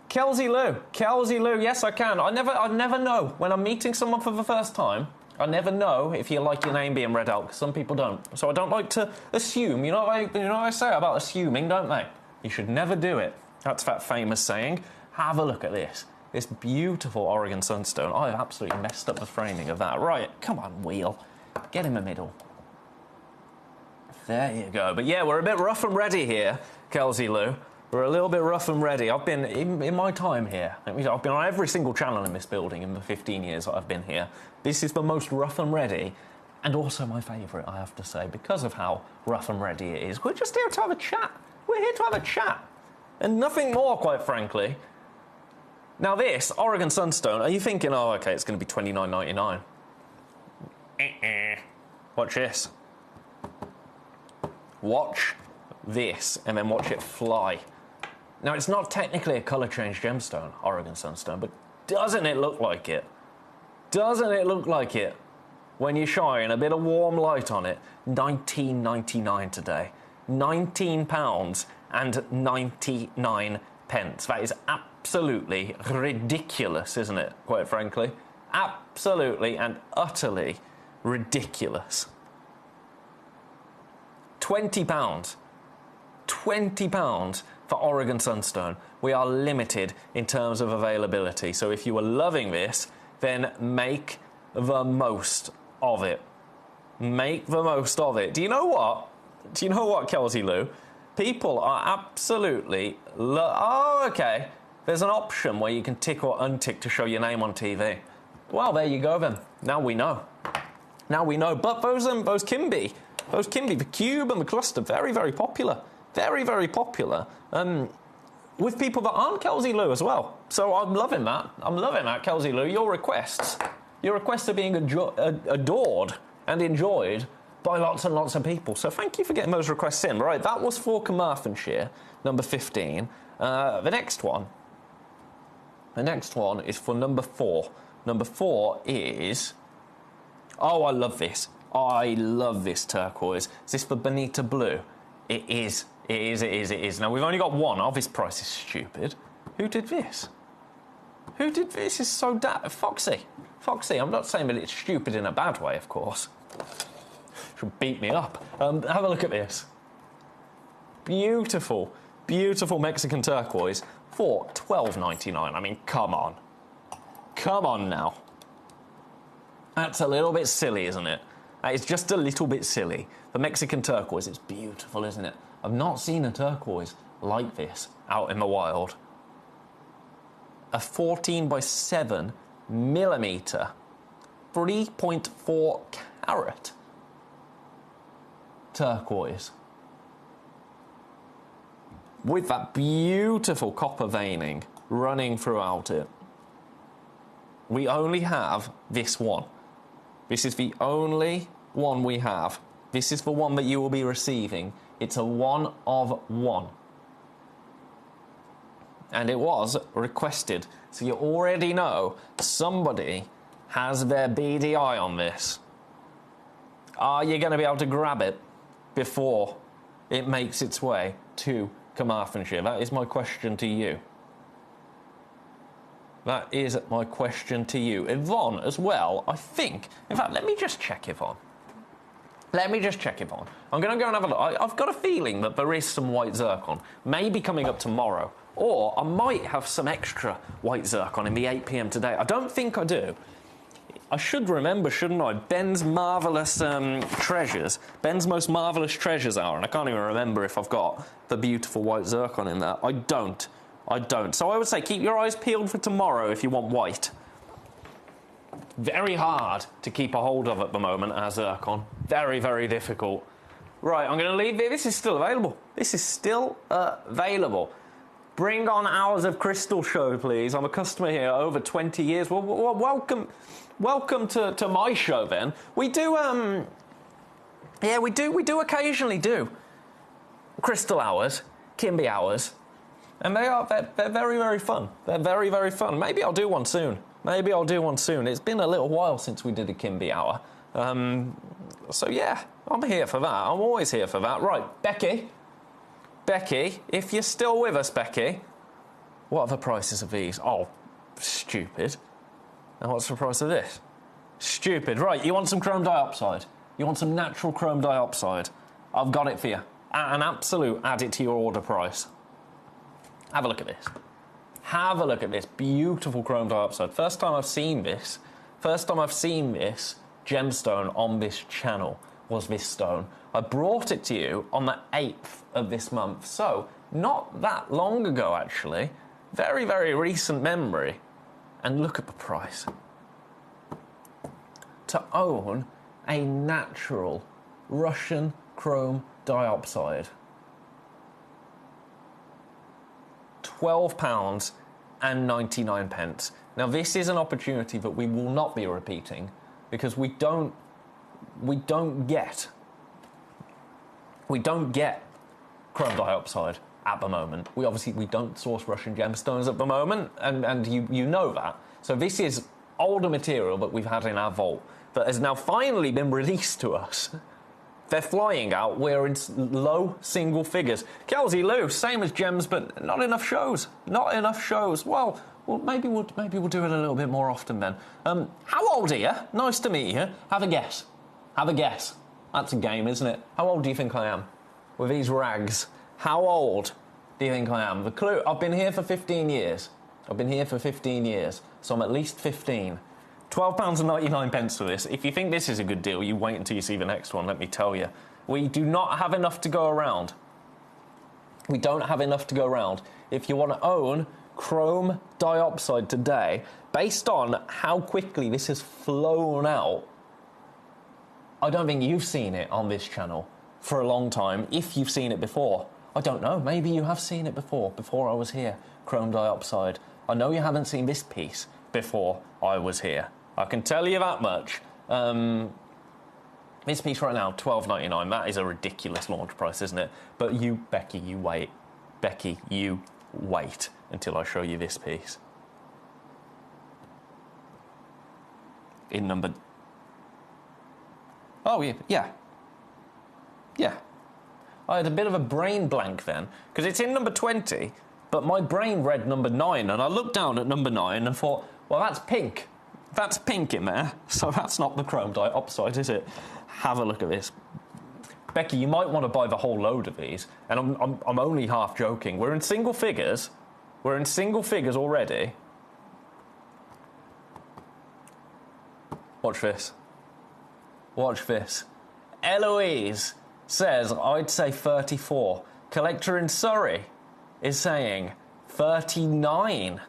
A: Kelsey Lou, yes, I can. I never know. When I'm meeting someone for the first time, I never know if you like your name being read out, because some people don't. So I don't like to assume. You know what I say about assuming, don't they? You should never do it. That's that famous saying. Have a look at this. This beautiful Oregon Sunstone. I absolutely messed up the framing of that. Right, come on, wheel. Get in the middle. There you go. But yeah, we're a bit rough and ready here, Kelsey Lou. We're a little bit rough and ready. I've been, in my time here, I've been on every single channel in this building in the 15 years that I've been here. This is the most rough and ready, and also my favourite, I have to say, because of how rough and ready it is. We're just here to have a chat. We're here to have a chat. And nothing more, quite frankly. Now this, Oregon Sunstone, are you thinking, oh, okay, it's going to be $29.99? Watch this. Watch this, and then watch it fly. Now, it's not technically a colour change gemstone, Oregon Sunstone, but doesn't it look like it? Doesn't it look like it? When you shine a bit of warm light on it. $19.99 today. £19.99. That is absolutely ridiculous, isn't it, quite frankly? Absolutely and utterly ridiculous. £20. £20 for Oregon Sunstone. We are limited in terms of availability. So if you are loving this, then make the most of it. Make the most of it. Do you know what? Kelsey Lou? People are absolutely... oh, okay. There's an option where you can tick or untick to show your name on TV. Well, there you go then. Now we know. Now we know. But those Kimby, the cube and the cluster, very, very popular. Very, very popular. With people that aren't Kelsey Lou as well. So I'm loving that. I'm loving that, Kelsey Lou. Your requests are being adored and enjoyed by lots and lots of people. So thank you for getting those requests in. Right, that was for Carmarthenshire, number 15. The next one is for number 4. Number 4 is... oh, I love this. I love this turquoise. Is this for Bonita Blue? It is. It is. Now, we've only got one. Oh, this price is stupid. Who did this? Who did this? Is so Foxy. Foxy. I'm not saying that it's stupid in a bad way, of course. Should beat me up. Have a look at this. Beautiful, beautiful Mexican turquoise for $12.99. I mean, come on. Come on now. That's a little bit silly, isn't it? It's just a little bit silly. The Mexican turquoise, it's beautiful, isn't it? I've not seen a turquoise like this out in the wild. A 14 by 7 millimetre, 3.4 carat turquoise. With that beautiful copper veining running throughout it. We only have this one. This is the only one we have. This is the one that you will be receiving. It's a 1 of 1. And it was requested. So you already know somebody Has their beady eye on this? Are you going to be able to grab it before it makes its way to Carmarthenshire? That is my question to you. That is my question to you. Yvonne, as well, I think... In fact, let me just check Yvonne. I'm going to go and have a look. I've got a feeling that there is some white zircon, maybe coming up tomorrow. Or I might have some extra white zircon in the 8 p.m. today. I don't think I do. I should remember, shouldn't I? Ben's marvellous treasures. Ben's most marvellous treasures hour. And I can't even remember if I've got the beautiful white zircon in there. I don't. So I would say keep your eyes peeled for tomorrow if you want white. Very hard to keep a hold of at the moment as zircon. Very, very difficult. Right, I'm going to leave it. This is still available. Bring on Hours of Crystal show, please. I'm a customer here over 20 years. Well, welcome to my show, then. We do, we do occasionally do Crystal Hours, Kimby Hours, and they're very, very fun. They're very, very fun. Maybe I'll do one soon. It's been a little while since we did a Kimby Hour. So, yeah, I'm here for that. I'm always here for that. Right, Becky, if you're still with us, Becky, what are the prices of these? Oh, stupid. And what's the price of this? Stupid. Right, you want some chrome dioxide? You want some natural chrome dioxide? I've got it for you. At an absolute, add it to your order price. Have a look at this. Have a look at this beautiful chrome dioxide. First time I've seen this gemstone on this channel was this stone. I brought it to you on the 8th of this month, so not that long ago, actually. Very, very recent memory. And look at the price. To own a natural Russian chrome dioxide, £12.99. Now, this is an opportunity that we will not be repeating because we don't get chrome dioxide at the moment. We don't source Russian gemstones at the moment, and you know that. So this is older material that we've had in our vault that has now finally been released to us. They're flying out. We're in low single figures. Kelsey Lou, same as gems, but not enough shows. Well, maybe we'll do it a little bit more often then. How old are you? Nice to meet you. Have a guess. That's a game, isn't it? How old do you think I am? With these rags. How old do you think I am? The clue, I've been here for 15 years. So I'm at least 15. £12.99 for this. If you think this is a good deal, you wait until you see the next one, let me tell you. We do not have enough to go around. If you want to own chrome dioxide today, based on how quickly this has flown out, I don't think you've seen it on this channel for a long time. If you've seen it before, I don't know. Maybe you have seen it before I was here. Chrome dioxide. I know you haven't seen this piece before I was here. I can tell you that much. This piece right now, $12.99. That is a ridiculous launch price, isn't it? But you, Becky, you wait. Until I show you this piece. In number... Oh, yeah. I had a bit of a brain blank then, because it's in number 20, but my brain read number 9, and I looked down at number 9 and thought, well, that's pink. That's pink in there, so that's not the chrome dioxide, is it? Have a look at this. Becky, you might want to buy the whole load of these, and I'm only half joking. We're in single figures. Already. Watch this. Eloise says, I'd say 34. Collector in Surrey is saying 39.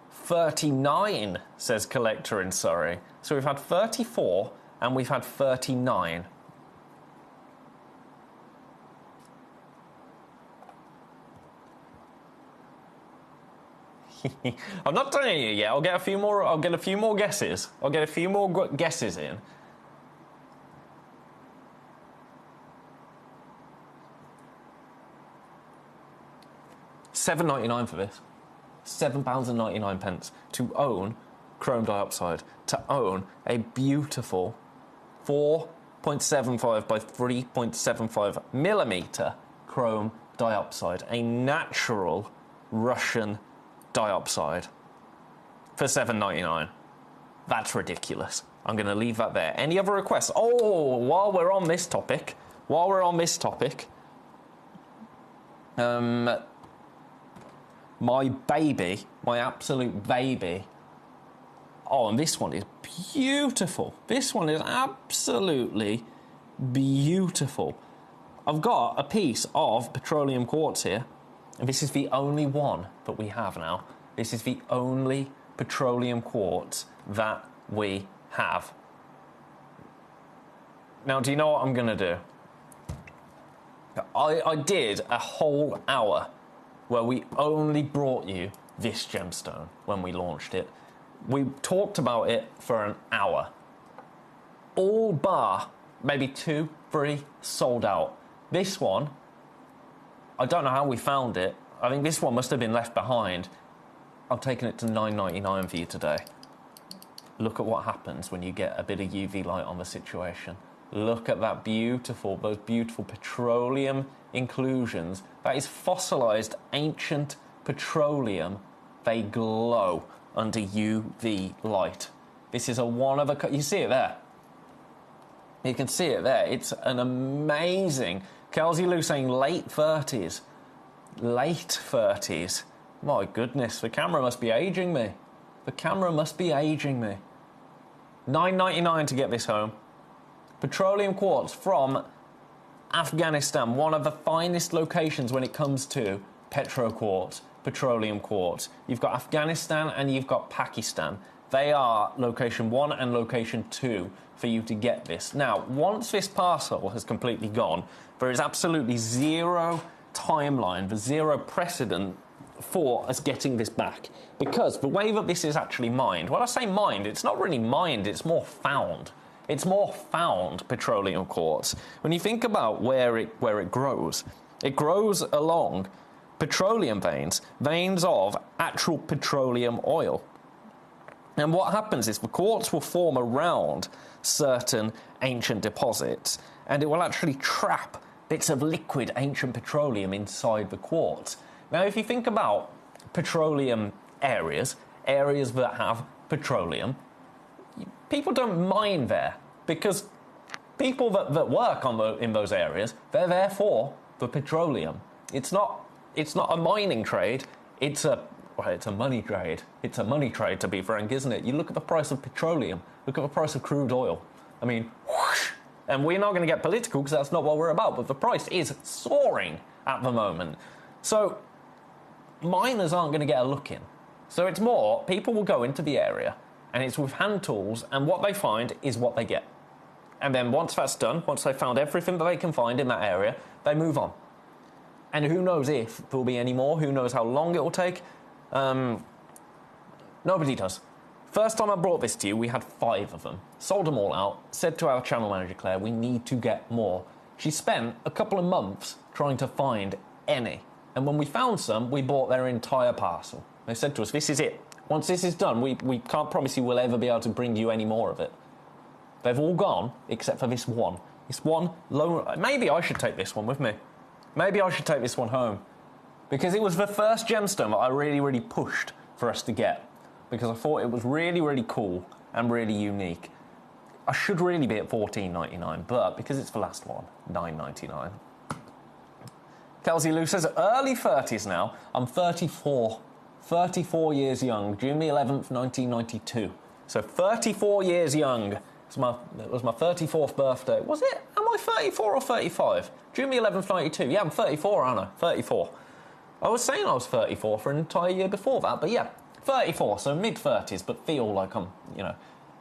A: 39, says Collector in Surrey. So we've had 34 and we've had 39. I'm not telling you yet. I'll get a few more guesses. In. £7.99 for this. £7.99 to own chrome dioxide to own a beautiful 4.75 by 3.75 millimeter chrome dioxide, a natural Russian dioxide for $7.99. That's ridiculous. I'm going to leave that there. Any other requests? Oh, while we're on this topic, my baby, my absolute baby. Oh, and this one is beautiful. This one is absolutely beautiful. I've got a piece of petroleum quartz here, and this is the only one that we have now. This is the only petroleum quartz that we have. Now, do you know what I'm going to do? I did a whole hour where we only brought you this gemstone when we launched it. We talked about it for an hour. All bar maybe 2, 3 sold out. This one, I don't know how we found it. I think this one must have been left behind. I'm taking it to $9.99 for you today. Look at what happens when you get a bit of UV light on the situation. Look at that those beautiful petroleum inclusions. That is fossilized ancient petroleum. They glow under UV light. This is a one of a... You see it there? You can see it there. It's an amazing... Kelsey Lou saying late 30s. Late 30s. My goodness, the camera must be aging me. The camera must be aging me. $9.99 to get this home. Petroleum quartz from Afghanistan, one of the finest locations when it comes to petroquartz, petroleum quartz. You've got Afghanistan and you've got Pakistan. They are location 1 and location 2 for you to get this. Now, once this parcel has completely gone, there is absolutely zero timeline, there's zero precedent for us getting this back. Because the way that this is actually mined, when I say mined, it's not really mined, it's more found. It's more found petroleum quartz. When you think about where it grows along petroleum veins of actual petroleum oil. And what happens is the quartz will form around certain ancient deposits, and it will actually trap bits of liquid ancient petroleum inside the quartz. Now, if you think about petroleum areas that have petroleum, people don't mine there because people that work in those areas, they're there for the petroleum. It's not a mining trade. It's a money trade. It's a money trade, to be frank, isn't it? You look at the price of petroleum. Look at the price of crude oil. I mean, whoosh, and we're not going to get political because that's not what we're about, but the price is soaring at the moment. So miners aren't going to get a look in. So it's more, people will go into the area, and it's with hand tools, and what they find is what they get. And then once that's done, once they've found everything that they can find in that area, they move on. And who knows if there'll be any more, who knows how long it will take. Nobody does. First time I brought this to you, we had 5 of them. Sold them all out, said to our channel manager, Claire, we need to get more. She spent a couple of months trying to find any. And when we found some, we bought their entire parcel. They said to us, this is it. Once this is done, we can't promise you we'll ever be able to bring you any more of it. They've all gone, except for this one. This one, maybe I should take this one with me. Maybe I should take this one home. Because it was the first gemstone that I really, really pushed for us to get. Because I thought it was really, really cool and really unique. I should really be at $14.99, but because it's the last one, $9.99. Kelsey Lou says, early 30s now. I'm 34. 34 years young. June the 11th, 1992. So 34 years young. It was my 34th birthday. Was it? Am I 34 or 35? June the 11th, 92. Yeah, I'm 34, aren't I? 34. I was saying I was 34 for an entire year before that, but yeah, 34, so mid-30s, but feel like I'm,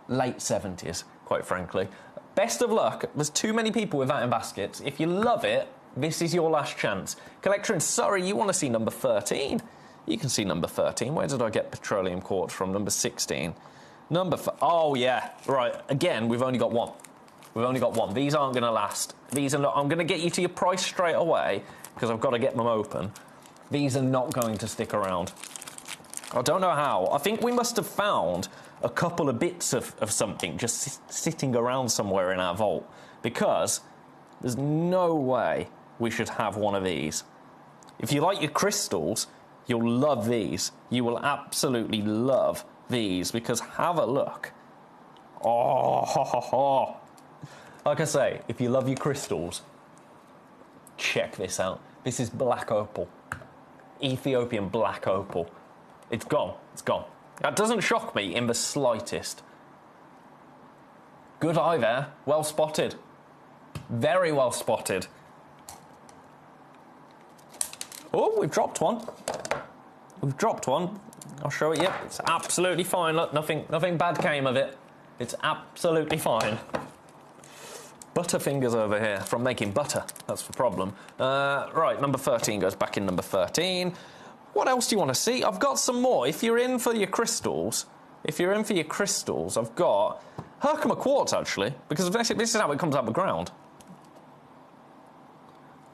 A: late 70s, quite frankly. Best of luck. There's too many people with that in baskets. If you love it, this is your last chance. Collector in Surrey, you want to see number 13? You can see number 13. Where did I get petroleum quartz from? Number 16. Oh, yeah. Right. Again, we've only got one. We've only got one. These aren't going to last. These are not... I'm going to get you to your price straight away because I've got to get them open. These are not going to stick around. I don't know how. I think we must have found a couple of bits of something just sitting around somewhere in our vault, because there's no way we should have one of these. If you like your crystals, you'll love these. You will absolutely love these, because have a look. Oh, ho, ho, ho. Like I say, if you love your crystals, check this out. This is black opal. Ethiopian black opal. It's gone. It's gone. That doesn't shock me in the slightest. Good eye there. Well spotted. Very well spotted. Oh, we've dropped one. We've dropped one. I'll show it you. It's absolutely fine. Look, nothing bad came of it. It's absolutely fine. Butterfingers over here from making butter. That's the problem. Right, number 13 goes back in number 13. What else do you want to see? I've got some more. If you're in for your crystals, I've got Herkimer quartz, actually, because this is how it comes out of the ground.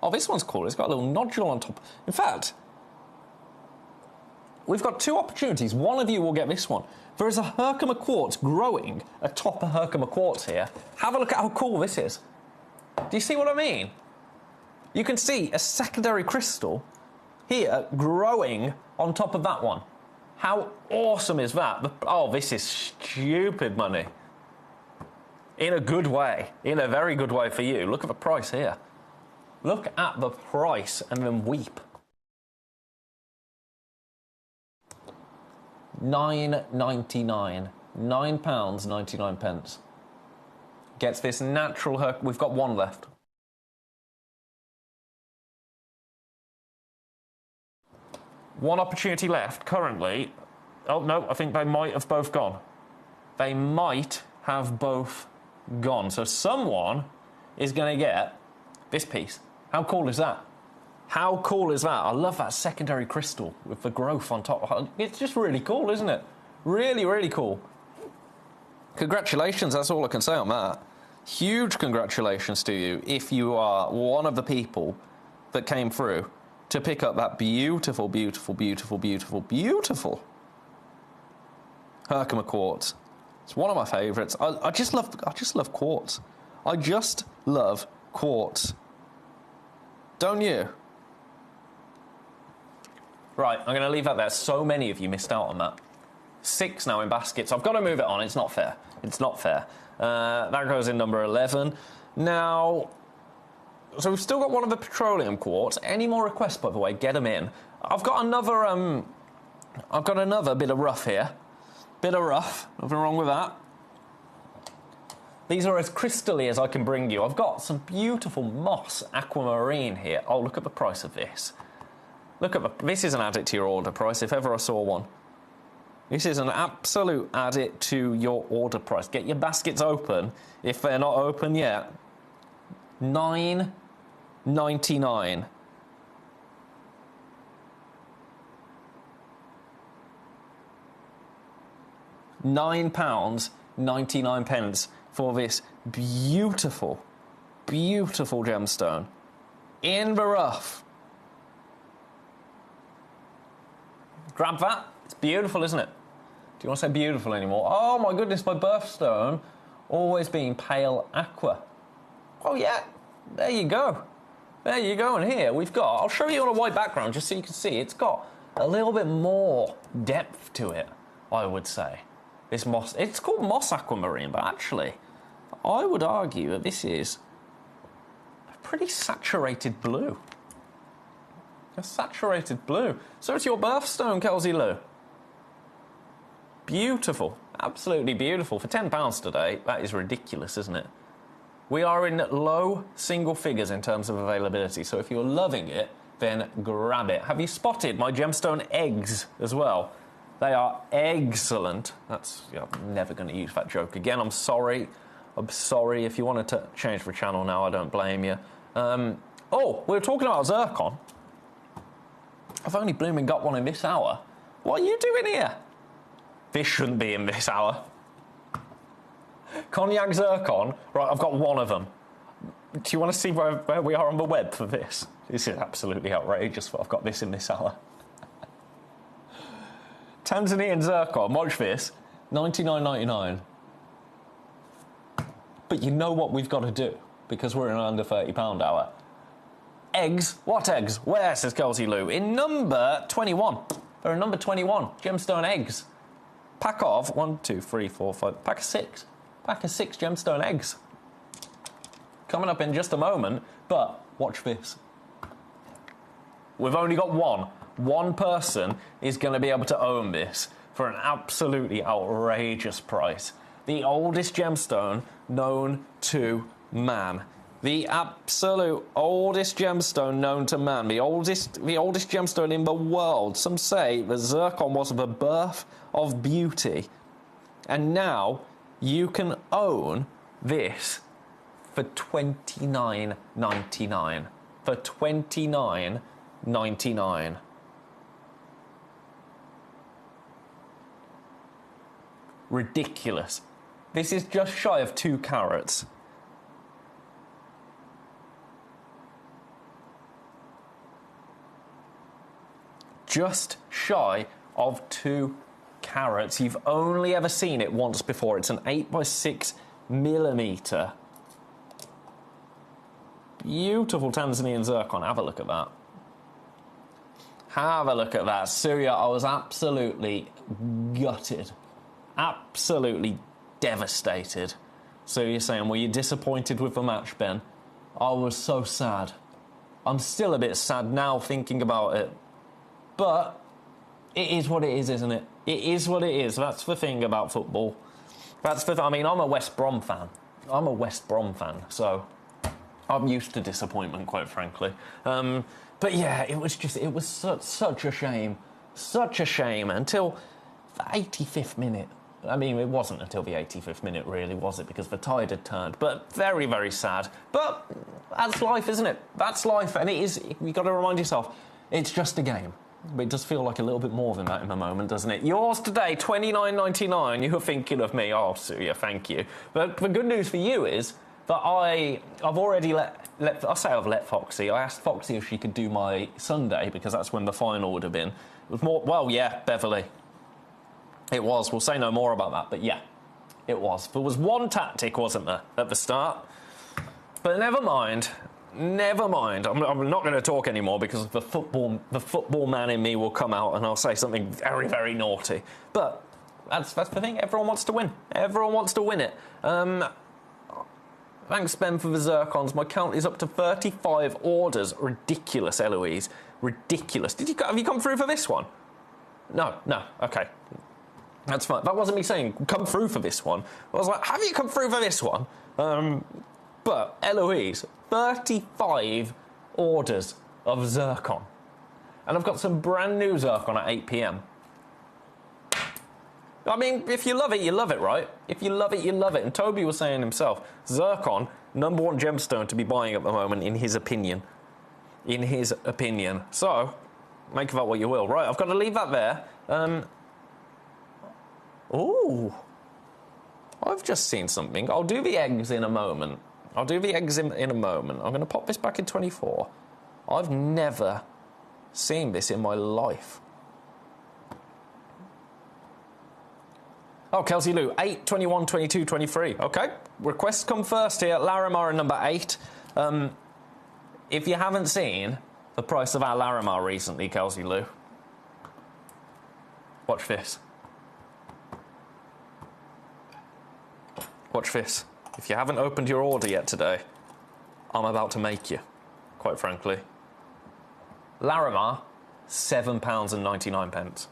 A: Oh, this one's cool. It's got a little nodule on top. In fact, we've got two opportunities. One of you will get this one. There is a Herkimer quartz growing atop a Herkimer quartz here. Have a look at how cool this is. Do you see what I mean? You can see a secondary crystal here growing on top of that one. How awesome is that? Oh, this is stupid money. In a good way. In a very good way for you. Look at the price here. Look at the price and then weep. £9.99. £9.99. Gets this natural we've got one left. One opportunity left currently. Oh no, I think they might have both gone. They might have both gone. So someone is going to get this piece. How cool is that? How cool is that? I love that secondary crystal with the growth on top. It's just really cool, isn't it? Really, really cool. Congratulations, that's all I can say on that. Huge congratulations to you if you are one of the people that came through to pick up that beautiful, beautiful, beautiful, beautiful, beautiful Herkimer quartz. It's one of my favourites. I just love quartz. I just love quartz. Don't you? Right, I'm going to leave that there. So many of you missed out on that. 6 now in baskets. I've got to move it on. It's not fair. It's not fair. That goes in number 11. Now, so we've still got one of the petroleum quartz. Any more requests, by the way, get them in. I've got another bit of rough here. Bit of rough. Nothing wrong with that. These are as crystally as I can bring you. I've got some beautiful moss aquamarine here. Oh, look at the price of this. This is an add it to your order price, if ever I saw one. This is an absolute add it to your order price. Get your baskets open, if they're not open yet. £9.99. £9.99 for this beautiful, beautiful gemstone in the rough. Grab that. It's beautiful, isn't it? Do you want to say beautiful anymore? Oh my goodness, my birthstone always being pale aqua. Oh yeah, there you go. There you go, and here we've got, I'll show you on a white background just so you can see, it's got a little bit more depth to it, I would say. This moss, it's called moss aquamarine, but actually, I would argue that this is a pretty saturated blue. A saturated blue. So it's your birthstone, Kelsey Lou. Beautiful. Absolutely beautiful. For £10 today, that is ridiculous, isn't it? We are in low single figures in terms of availability, so if you're loving it, then grab it. Have you spotted my gemstone eggs as well? They are excellent. I'm never going to use that joke again. I'm sorry. I'm sorry. If you wanted to change the channel now, I don't blame you. Oh, we were talking about zircon. I've only blooming got one in this hour. What are you doing here? This shouldn't be in this hour. Cognac zircon. Right, I've got one of them. Do you want to see where we are on the web for this? This is absolutely outrageous that I've got this in this hour. Tanzanian zircon, watch this. $99.99. But you know what we've got to do, because we're in an under £30 hour. Eggs? What eggs? Where, says Kelsey Lou? In number 21. They're in number 21. Gemstone eggs. Pack of 1, 2, 3, 4, 5. Pack of 6. Pack of 6 gemstone eggs. Coming up in just a moment, but watch this. We've only got one. One person is going to be able to own this for an absolutely outrageous price. The oldest gemstone known to man. The absolute oldest gemstone known to man. The oldest gemstone in the world. Some say the zircon was the birth of beauty. And now you can own this for $29.99. For $29.99. Ridiculous. This is just shy of 2 carats. Just shy of 2 carats. You've only ever seen it once before. It's an 8x6 millimetre. Beautiful Tanzanian zircon. Have a look at that. Have a look at that. Surya, I was absolutely gutted. Absolutely devastated. So you're saying, were you disappointed with the match, Ben? I was so sad. I'm still a bit sad now thinking about it. But it is what it is, isn't it? It is what it is. That's the thing about football. I mean, I'm a West Brom fan. So I'm used to disappointment, quite frankly. But yeah, it was such a shame. Such a shame until the 85th minute. I mean, it wasn't until the 85th minute, really, was it? Because the tide had turned. But very, very sad. But that's life, isn't it? That's life. And it is, you've got to remind yourself, it's just a game. But it does feel like a little bit more than that in the moment, doesn't it? Yours today, $29.99. You were thinking of me. Oh, Surya, thank you. But the good news for you is that I've already I've let Foxy. I asked Foxy if she could do my Sunday, because that's when the final would have been. It was more, well, yeah, Beverly. It was. We'll say no more about that, but yeah, it was. There was one tactic, wasn't there, at the start? But never mind. Never mind. I'm not going to talk anymore, because the football man in me will come out and I'll say something very, very naughty. But that's the thing. Everyone wants to win. Everyone wants to win it. Thanks, Ben, for the zircons. My count is up to 35 orders. Ridiculous, Eloise. Ridiculous. Have you come through for this one? No. Okay. That's fine. That wasn't me saying come through for this one. I was like, have you come through for this one? But Eloise, 35 orders of zircon. And I've got some brand new zircon at 8 p.m. I mean, if you love it, you love it, right? If you love it, you love it. And Toby was saying himself, zircon, #1 gemstone to be buying at the moment, in his opinion. In his opinion. So, make of that what you will. Right, I've got to leave that there. Ooh. I've just seen something. I'll do the eggs in a moment. in a moment. I'm going to pop this back in 24. I've never seen this in my life. Oh, Kelsey Lou, 8, 21, 22, 23. Okay, requests come first here. Larimar at number 8. If you haven't seen the price of our Larimar recently, Kelsey Lou, watch this. Watch this. If you haven't opened your order yet today, I'm about to make you, quite frankly. Larimar, £7.99.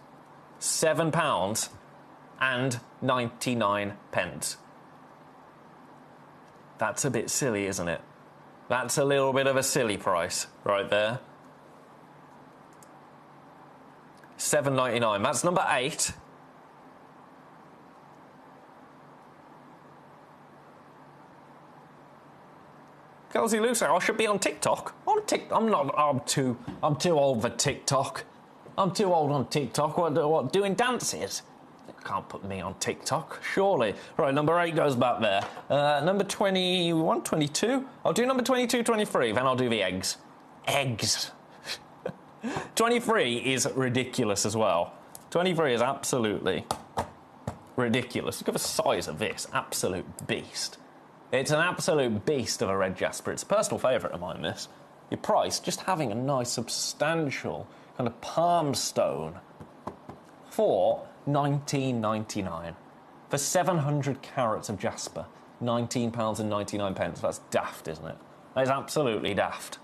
A: £7.99. That's a bit silly, isn't it? That's a little bit of a silly price right there. £7.99. That's number 8. Kelsey Lou saying I should be on TikTok. I'm too old for TikTok. I'm too old on TikTok. What doing dances? You can't put me on TikTok, surely. Right, number 8 goes back there. Number 21, 22. I'll do number 22, 23, then I'll do the eggs. Eggs. 23 is ridiculous as well. 23 is absolutely ridiculous. Look at the size of this. Absolute beast. It's an absolute beast of a red jasper. It's a personal favourite of mine, this. Your price, just having a nice, substantial kind of palm stone for £19.99. For 700 carats of jasper, £19.99. That's daft, isn't it? That is absolutely daft.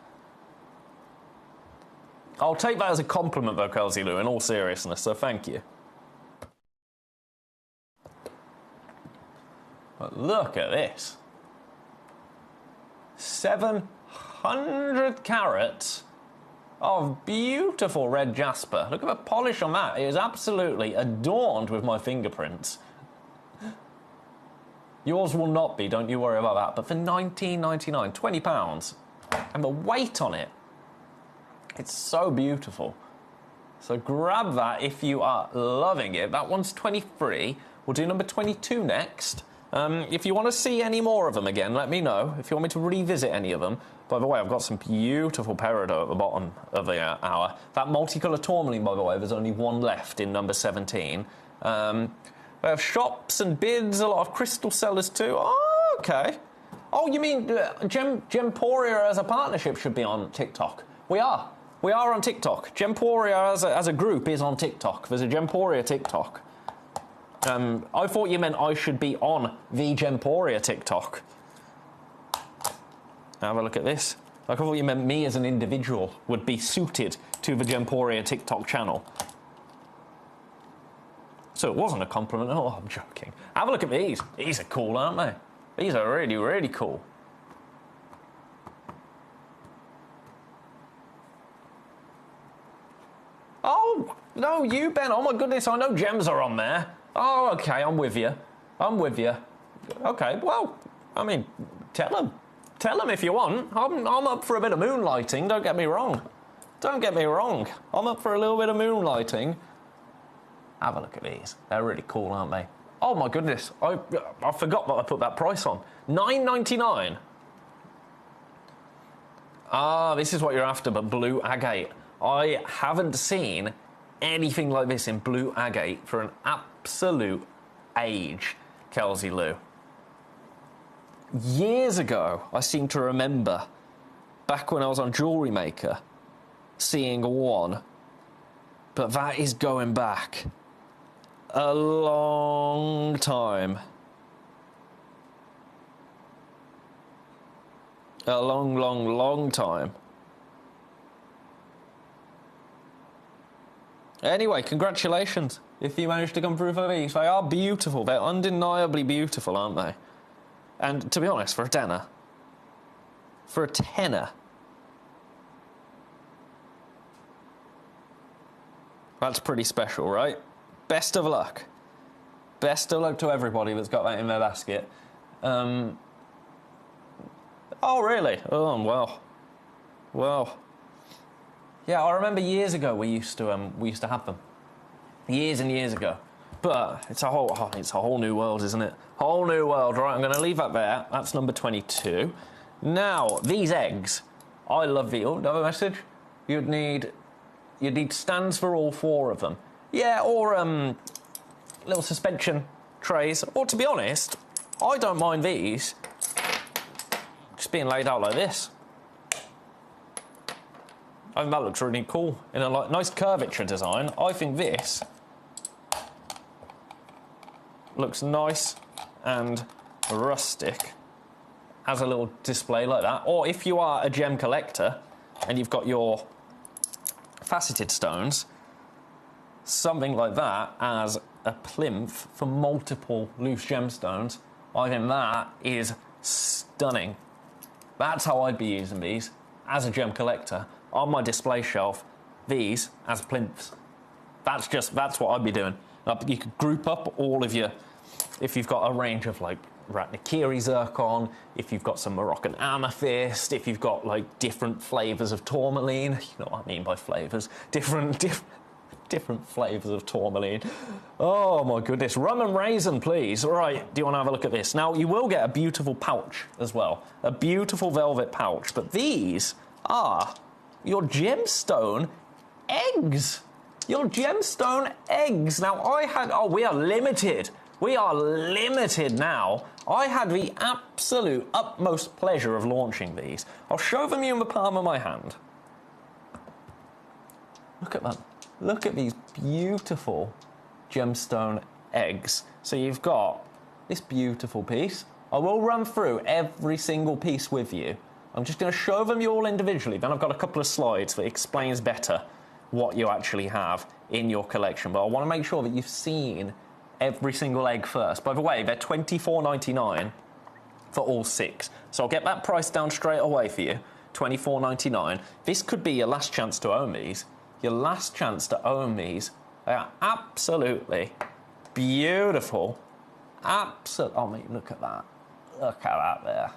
A: I'll take that as a compliment, though, Kelsey Lou, in all seriousness, so thank you. But look at this. 700 carats of beautiful red jasper. Look at the polish on that. It is absolutely adorned with my fingerprints. Yours will not be, don't you worry about that. But for £19.99, £20, and the weight on it, it's so beautiful. So grab that if you are loving it. That one's 23. We'll do number 22 next. If you want to see any more of them again, let me know. If you want me to revisit any of them. By the way, I've got some beautiful peridot at the bottom of the hour. That multicolour tourmaline, by the way, there's only one left in number 17. We have shops and bids, a lot of crystal sellers too. Oh, okay. Oh, you mean Gemporia as a partnership should be on TikTok? We are. We are on TikTok. Gemporia as a group is on TikTok. There's a Gemporia TikTok. I thought you meant I should be on the Gemporia TikTok. Have a look at this. Like I thought you meant me as an individual would be suited to the Gemporia TikTok channel. So it wasn't a compliment. Oh, I'm joking. Have a look at these. These are cool, aren't they? These are really, really cool. Oh, no, you, Ben. Oh, my goodness, I know gems are on there. Oh, okay, I'm with you. I'm with you. Okay, well, I mean, tell them. Tell them if you want. I'm up for a bit of moonlighting, don't get me wrong. Don't get me wrong. I'm up for a little bit of moonlighting. Have a look at these. They're really cool, aren't they? Oh, my goodness. I forgot that I put that price on. $9.99. Ah, this is what you're after, but blue agate. I haven't seen anything like this in blue agate for an absolute age, Kelsey Lou. Years ago, I seem to remember, back when I was on Jewellery Maker, seeing one. But that is going back a long time. A long, long, long time. Anyway, congratulations if you managed to come through for these. They are beautiful. They're undeniably beautiful, aren't they? And to be honest, for a tenner, that's pretty special, right? Best of luck. Best of luck to everybody that's got that in their basket. Oh, really? Oh, well. Well. Yeah, I remember years ago we used to have them. Years and years ago. But it's a whole new world, isn't it? Whole new world. Right, I'm going to leave that there. That's number 22. Now, these eggs. I love the... Oh, another message? You'd need stands for all four of them. Yeah, or little suspension trays. Or, to be honest, I don't mind these just being laid out like this. I think that looks really cool. In a nice curvature design, I think this looks nice and rustic as a little display like that. Or if you are a gem collector and you've got your faceted stones, something like that as a plinth for multiple loose gemstones, I think that is stunning. That's how I'd be using these as a gem collector on my display shelf. These as plinths. That's what I'd be doing. You could group up all of your, if you've got a range of like Ratnakiri zircon, if you've got some Moroccan amethyst, if you've got like different flavours of tourmaline, you know what I mean by flavours, different flavours of tourmaline. Oh my goodness, rum and raisin, please. All right, do you want to have a look at this? Now, you will get a beautiful pouch as well, a beautiful velvet pouch, but these are your gemstone eggs. Your gemstone eggs. Now, we are limited. We are limited now. I had the absolute utmost pleasure of launching these. I'll show them you in the palm of my hand. Look at them. Look at these beautiful gemstone eggs. So you've got this beautiful piece. I will run through every single piece with you. I'm just going to show them you all individually. Then I've got a couple of slides that explains better what you actually have in your collection. But I want to make sure that you've seen every single egg first. By the way, they're $24.99 for all 6. So I'll get that price down straight away for you. $24.99. This could be your last chance to own these. Your last chance to own these. They are absolutely beautiful. Oh, mate, look at that. Look at that there.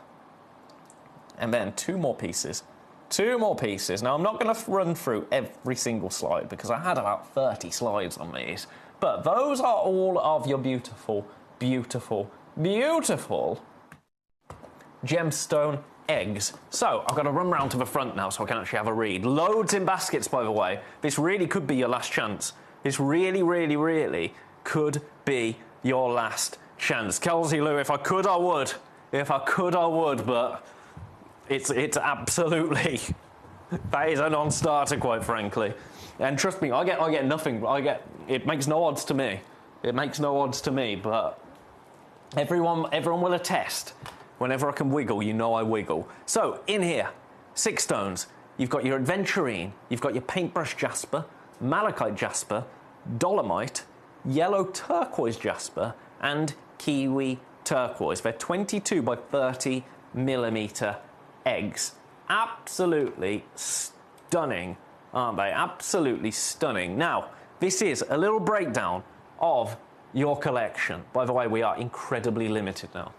A: And then 2 more pieces. 2 more pieces. Now, I'm not going to run through every single slide because I had about 30 slides on these. But those are all of your beautiful, beautiful, beautiful gemstone eggs. So, I've got to run round to the front now so I can actually have a read. Loads in baskets, by the way. This really could be your last chance. This really, really, really could be your last chance. Kelsey Lou, if I could, I would. If I could, I would, but it's absolutely... That is a non-starter, quite frankly. And trust me, I get nothing. It makes no odds to me. It makes no odds to me, but everyone will attest. Whenever I can wiggle, you know I wiggle. So, in here, 6 stones. You've got your Adventurine, you've got your Paintbrush Jasper, Malachite Jasper, Dolomite, Yellow Turquoise Jasper, and Kiwi Turquoise. They're 22 by 30 millimeter eggs. Absolutely stunning, aren't they? Absolutely stunning. Now, this is a little breakdown of your collection. By the way, we are incredibly limited now.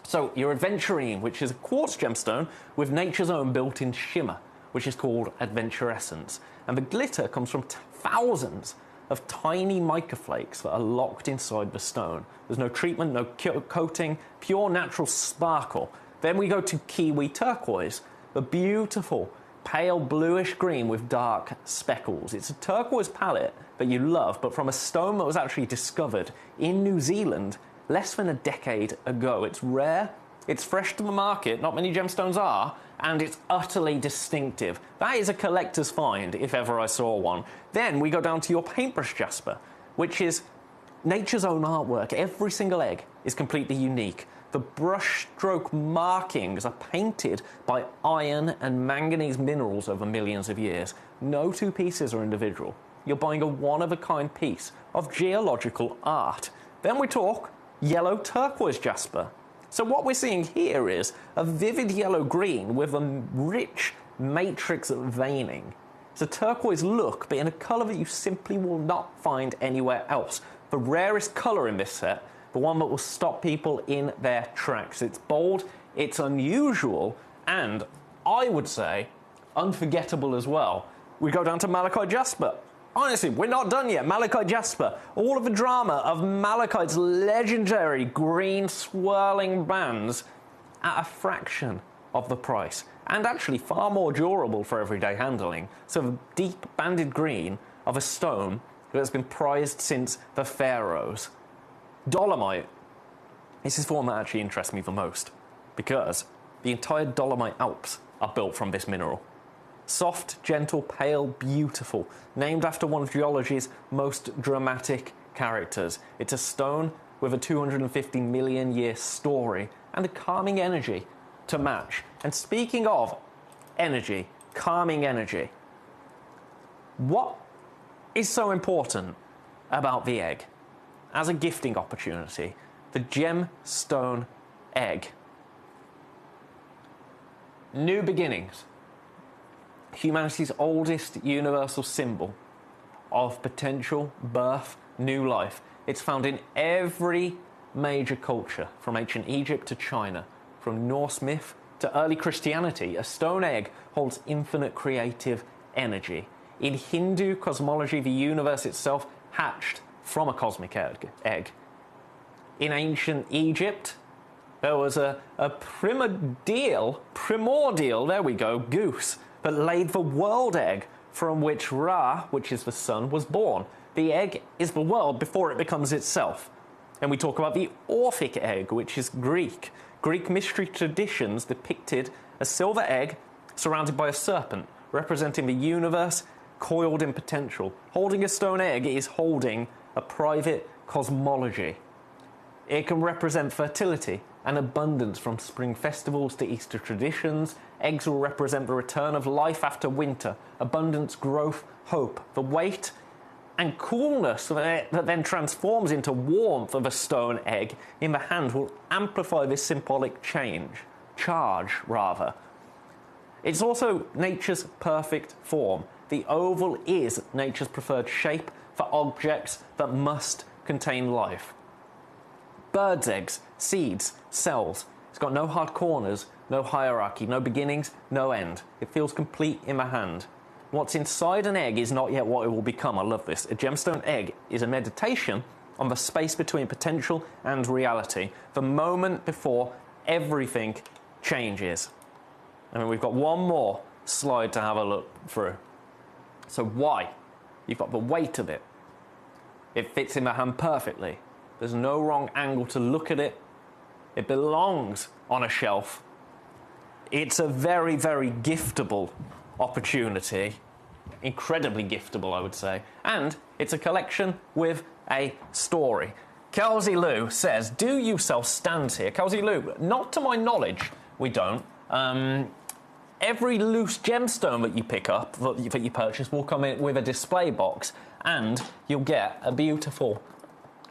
A: So, your Adventurine, which is a quartz gemstone with nature's own built-in shimmer, which is called Adventurescence. And the glitter comes from thousands of tiny mica flakes that are locked inside the stone. There's no treatment, no coating, pure natural sparkle. Then we go to Kiwi Turquoise, the beautiful pale bluish green with dark speckles. It's a turquoise palette that you love, but from a stone that was actually discovered in New Zealand less than a decade ago. It's rare, it's fresh to the market, not many gemstones are, and it's utterly distinctive. That is a collector's find, if ever I saw one. Then we go down to your Paintbrush Jasper, which is nature's own artwork. Every single egg is completely unique. The brushstroke markings are painted by iron and manganese minerals over millions of years. No 2 pieces are individual. You're buying a one-of-a-kind piece of geological art. Then we talk Yellow Turquoise Jasper. So what we're seeing here is a vivid yellow-green with a rich matrix veining. It's a turquoise look, but in a colour that you simply will not find anywhere else. The rarest colour in this set, the one that will stop people in their tracks. It's bold, it's unusual, and I would say unforgettable as well. We go down to Malachite Jasper. Honestly, we're not done yet. Malachite Jasper. All of the drama of Malachite's legendary green swirling bands at a fraction of the price. And actually far more durable for everyday handling. So the deep banded green of a stone that has been prized since the pharaohs. Dolomite. This is the one that actually interests me the most, because the entire Dolomite Alps are built from this mineral. Soft, gentle, pale, beautiful, named after one of geology's most dramatic characters. It's a stone with a 250 million year story and a calming energy to match. And speaking of energy, calming energy, what is so important about the egg as a gifting opportunity? The gemstone egg. New beginnings. Humanity's oldest universal symbol of potential birth, new life. It's found in every major culture, from ancient Egypt to China, from Norse myth to early Christianity. A stone egg holds infinite creative energy. In Hindu cosmology, the universe itself hatched from a cosmic egg. In ancient Egypt, there was a primordial, there we go, goose, that laid the world egg from which Ra, which is the sun, was born. The egg is the world before it becomes itself. And we talk about the Orphic egg, which is Greek. Greek mystery traditions depicted a silver egg surrounded by a serpent, representing the universe coiled in potential. Holding a stone egg is holding a private cosmology. It can represent fertility and abundance, from spring festivals to Easter traditions. Eggs will represent the return of life after winter, abundance, growth, hope. The weight and coolness that then transforms into warmth of a stone egg in the hand will amplify this symbolic charge. It's also nature's perfect form. The oval is nature's preferred shape for objects that must contain life. Birds' eggs, seeds, cells. It's got no hard corners, no hierarchy, no beginnings, no end. It feels complete in the hand. What's inside an egg is not yet what it will become. I love this. A gemstone egg is a meditation on the space between potential and reality, the moment before everything changes. I mean, we've got one more slide to have a look through. So why? You've got the weight of it. It fits in the hand perfectly. There's no wrong angle to look at it. It belongs on a shelf. It's a very, very giftable opportunity. Incredibly giftable, I would say. And it's a collection with a story. Kelsey Lou says, do you sell stands here? Kelsey Lou, not to my knowledge, we don't. Every loose gemstone that you pick up, that you purchase, will come in with a display box, and you'll get a beautiful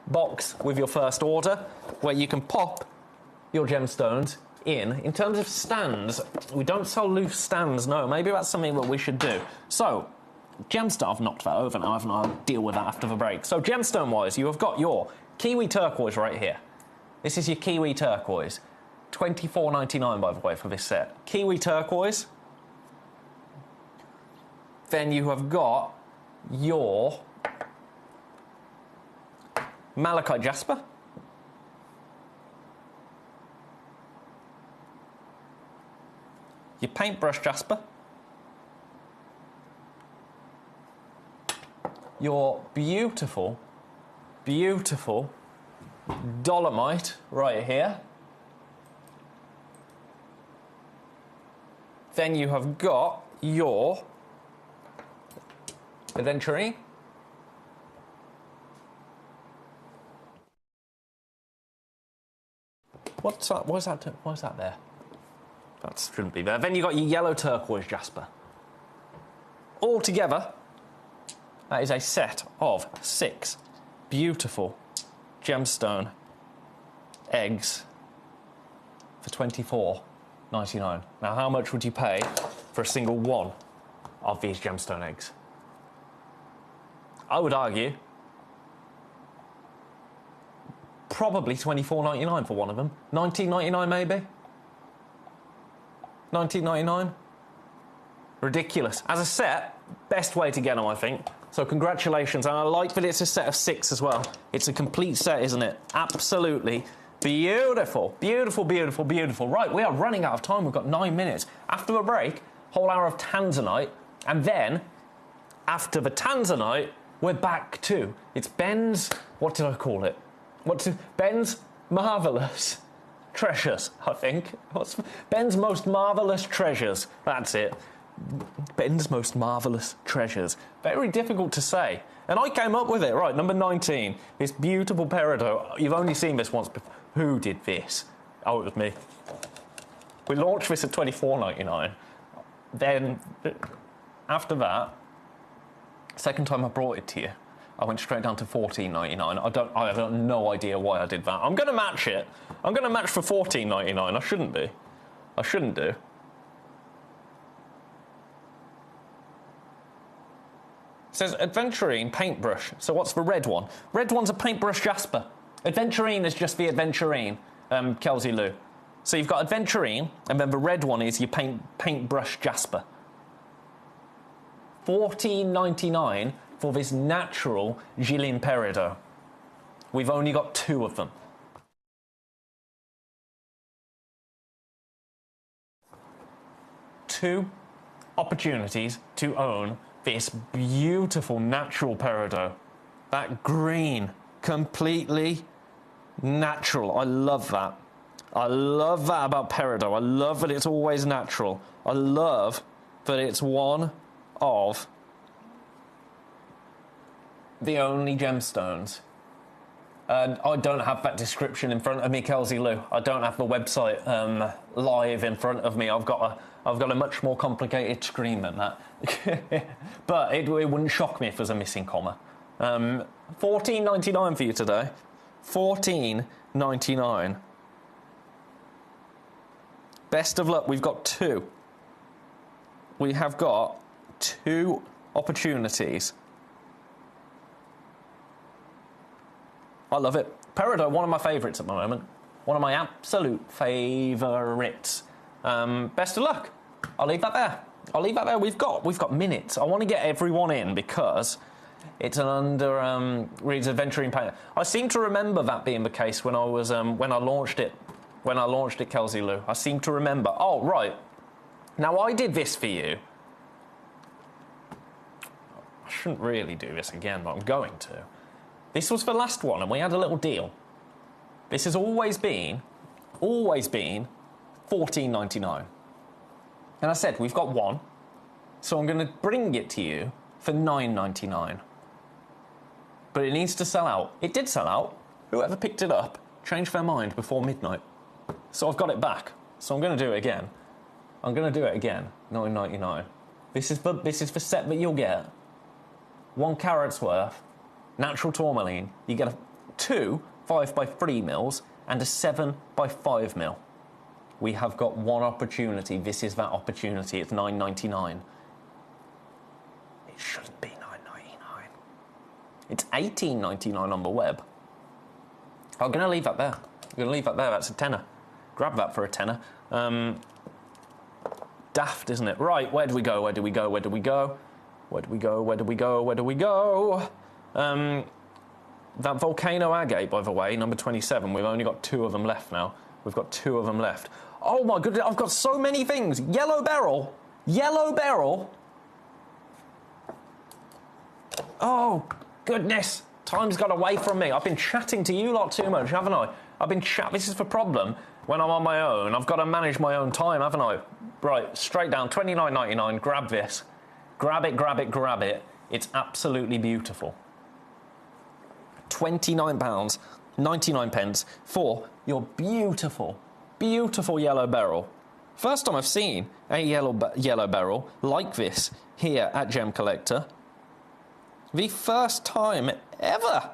A: box with your first order where you can pop your gemstones in. In terms of stands, we don't sell loose stands, no. Maybe that's something that we should do. So, gemstone, I've knocked that over now, haven't I? I'll deal with that after the break. So, gemstone-wise, you have got your Kiwi turquoise right here. This is your Kiwi turquoise. $24.99, by the way, for this set. Kiwi turquoise. Then you have got your malachite jasper. Your paintbrush jasper. Your beautiful, beautiful dolomite right here. Then you have got your aventurine. What's that? Why is that there? That shouldn't be there. Then you got your yellow turquoise jasper. All together, that is a set of 6 beautiful gemstone eggs for $24.99. Now, how much would you pay for a single one of these gemstone eggs? I would argue probably $24.99 for one of them. $19.99 maybe? $19.99? Ridiculous. As a set, best way to get them, I think. So congratulations, and I like that it's a set of 6 as well. It's a complete set, isn't it? Absolutely beautiful. Beautiful, beautiful, beautiful. Right, we are running out of time. We've got 9 minutes. After a break, whole hour of Tanzanite, and then, after the Tanzanite, we're back to, it's Ben's, what did I call it? Ben's Marvellous Treasures, I think. What's Ben's Most Marvellous Treasures? That's it. Ben's Most Marvellous Treasures. Very difficult to say. And I came up with it. Right, number 19. This beautiful peridot. You've only seen this once before. Who did this? Oh, it was me. We launched this at $24.99. Then, after that, second time I brought it to you, I went straight down to $14.99. I have no idea why I did that. I'm going to match it. I'm going to match for $14.99. I shouldn't be. I shouldn't do. It says Adventurine Paintbrush. So what's the red one? Red one's a Paintbrush Jasper. Adventurine is just the Adventurine, Kelsey Lou. So you've got Adventurine, and then the red one is your Paintbrush Jasper. $14.99 for this natural Gilles Peridot. We've only got 2 of them. Two opportunities to own this beautiful natural peridot. That green, completely Natural. I love that. I love that about peridot. I love that it's always natural. I love that it's one of the only gemstones. I don't have that description in front of me, Kelsey Lou. I don't have the website live in front of me. I've got a much more complicated screen than that. But it wouldn't shock me if there's a missing comma. $14.99 for you today. $14.99. Best of luck. We've got two. We have got two opportunities. I love it. Peridot, one of my favourites at the moment. One of my absolute favourites. Best of luck. I'll leave that there. I'll leave that there. We've got minutes. I want to get everyone in because it's an under Reed's Adventuring Painter. I seem to remember that being the case when I was when I launched it, Kelsey Lou. I seem to remember. Oh right. Now I did this for you. I shouldn't really do this again, but I'm going to. This was the last one, and we had a little deal. This has always been $14.99. And I said, we've got one, so I'm going to bring it to you for $9.99. But it needs to sell out. It did sell out. Whoever picked it up changed their mind before midnight. So I've got it back. So I'm going to do it again. I'm going to do it again, $9.99. This is the set that you'll get. 1 carat's worth. Natural tourmaline, you get a 2 5x3 mils and a 7x5 mil. We have got one opportunity. This is that opportunity. It's $9.99. It shouldn't be $9.99. It's $18.99 on the web. I'm going to leave that there. I'm going to leave that there. That's a tenner. Grab that for a tenner. Daft, isn't it? Right, where do we go? Where do we go? Where do we go? Where do we go? Where do we go? Where do we go? That volcano agate, by the way, number 27, we've only got 2 of them left now. We've got 2 of them left. Oh my goodness, I've got so many things. Yellow beryl. Yellow beryl. Oh, goodness. Time's got away from me. I've been chatting to you lot too much, haven't I? This is the problem. When I'm on my own, I've got to manage my own time, haven't I? Right, straight down, $29.99. Grab this. Grab it, grab it, grab it. It's absolutely beautiful. £29, 99 pence for your beautiful, beautiful yellow beryl. First time I've seen a yellow beryl like this here at Gemcollector. The first time ever.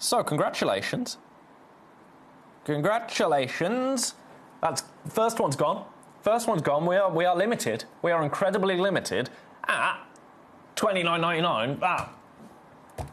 A: So, congratulations. Congratulations. That's first one's gone. First one's gone. We are limited. We are incredibly limited at $29.99.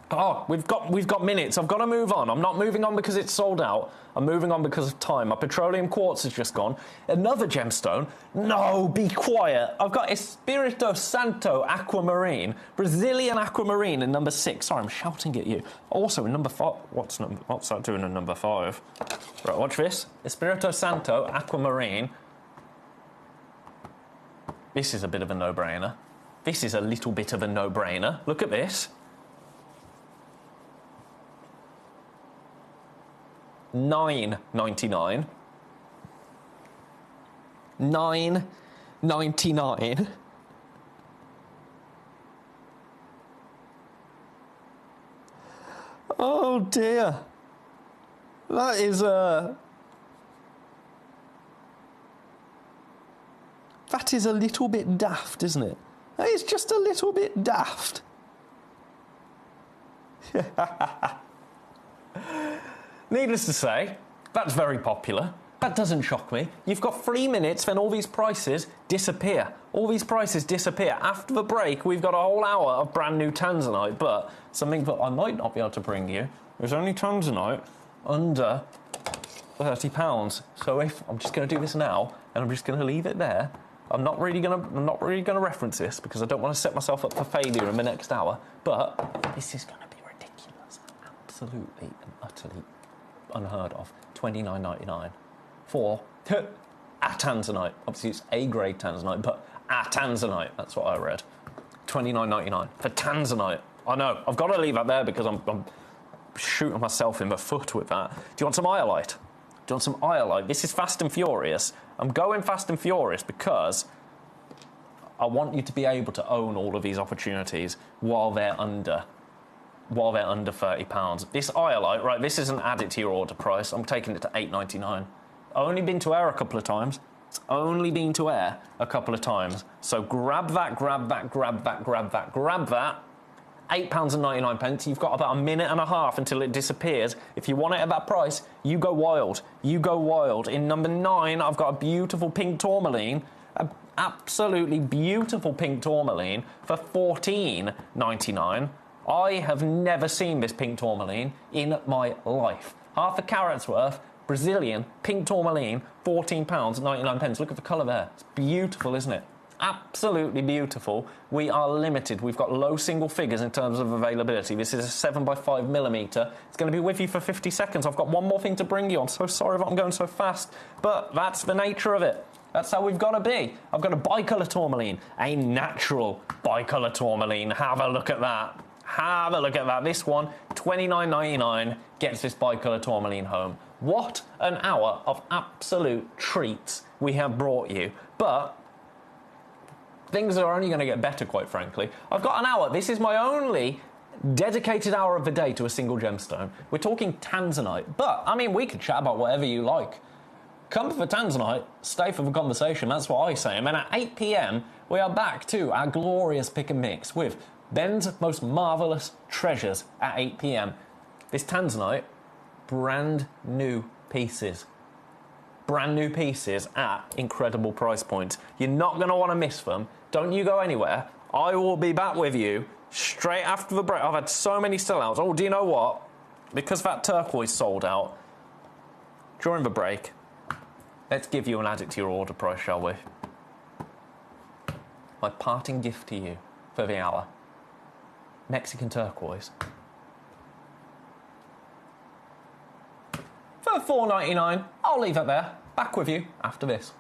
A: Oh, we've got minutes. I've got to move on. I'm not moving on because it's sold out. I'm moving on because of time. My petroleum quartz has just gone. Another gemstone. No, be quiet. I've got Espirito Santo Aquamarine, Brazilian Aquamarine in number 6. Sorry, I'm shouting at you. Also in number 5. What's that doing in number 5? Right, watch this. Espirito Santo Aquamarine. This is a bit of a no-brainer. This is a little bit of a no-brainer. Look at this. $9.99. $9.99. Oh dear. That is a little bit daft, isn't it? That is just a little bit daft. Needless to say, that's very popular. That doesn't shock me. You've got 3 minutes, then all these prices disappear. All these prices disappear. After the break, we've got a whole hour of brand new tanzanite, but something that I might not be able to bring you. There's only tanzanite under £30. So I'm just going to do this now, and I'm just going to leave it there. I'm not really going to reference this because I don't want to set myself up for failure in the next hour. But this is going to be ridiculous, absolutely and utterly unheard of. $29.99 for a tanzanite. Obviously, it's A-grade tanzanite, but a tanzanite. That's what I read. $29.99 for tanzanite. I know. I've got to leave that there because I'm shooting myself in the foot with that. Do you want some iolite? Do you want some iolite? This is Fast and Furious. I'm going Fast and Furious because I want you to be able to own all of these opportunities while they're under £30. This iolite, right, this isn't added to your order price. I'm taking it to $8.99. Only been to air a couple of times. It's only been to air a couple of times. So grab that, grab that, grab that, grab that, grab that. £8.99. You've got about a minute and a half until it disappears. If you want it at that price, you go wild. You go wild. In number 9, I've got a beautiful pink tourmaline. An absolutely beautiful pink tourmaline for $14.99. I have never seen this pink tourmaline in my life. Half a carat's worth, Brazilian pink tourmaline, £14.99. Look at the colour there. It's beautiful, isn't it? Absolutely beautiful. We are limited. We've got low single figures in terms of availability. This is a 7x5mm. It's going to be with you for 50 seconds. I've got one more thing to bring you. I'm so sorry that I'm going so fast, but that's the nature of it. That's how we've got to be. I've got a bicolour tourmaline, a natural bicolour tourmaline. Have a look at that. Have a look at that. This one, $29.99, gets this bicolour tourmaline home. What an hour of absolute treats we have brought you. But things are only going to get better, quite frankly. I've got an hour. This is my only dedicated hour of the day to a single gemstone. We're talking tanzanite. But, I mean, we could chat about whatever you like. Come for tanzanite, stay for the conversation. That's what I say. And then at 8 p.m, we are back to our glorious pick and mix with Ben's most marvellous treasures at 8 p.m. This tanzanite, brand new pieces. Brand new pieces at incredible price points. You're not going to want to miss them. Don't you go anywhere. I will be back with you straight after the break. I've had so many sellouts. Oh, do you know what? Because that turquoise sold out during the break, let's give you and add it to your order price, shall we? My parting gift to you for the hour. Mexican turquoise. For $4.99, I'll leave it there. Back with you after this.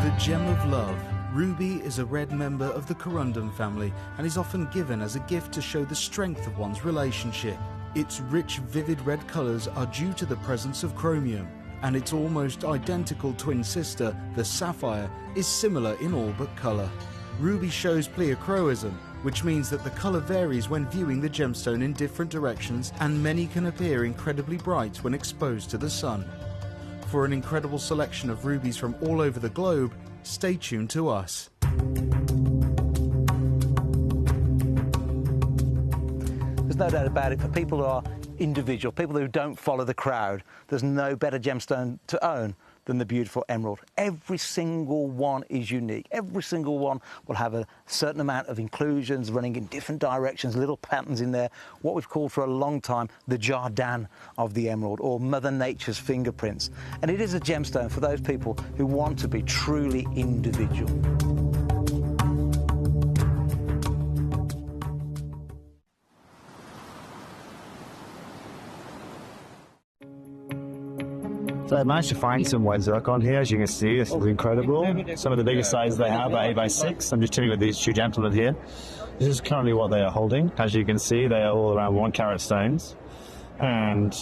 G: The gem of love. Ruby is a red member of the corundum family and is often given as a gift to show the strength of one's relationship. Its rich, vivid red colours are due to the presence of chromium, and its almost identical twin sister, the sapphire, is similar in all but colour. Ruby shows pleochroism, which means that the colour varies when viewing the gemstone in different directions, and many can appear incredibly bright when exposed to the sun. For an incredible selection of rubies from all over the globe, stay tuned to us.
D: There's no doubt about it, for people who are individual, people who don't follow the crowd, there's no better gemstone to own than the beautiful emerald. Every single one is unique. Every single one will have a certain amount of inclusions running in different directions, little patterns in there, what we've called for a long time the Jardin of the emerald, or Mother Nature's fingerprints. And it is a gemstone for those people who want to be truly individual.
H: So I managed to find some white zircon here, as you can see. This is incredible. Some of the biggest sizes they have are 8x6. I'm just chilling with these two gentlemen here. This is currently what they are holding. As you can see, they are all around 1 carat stones. And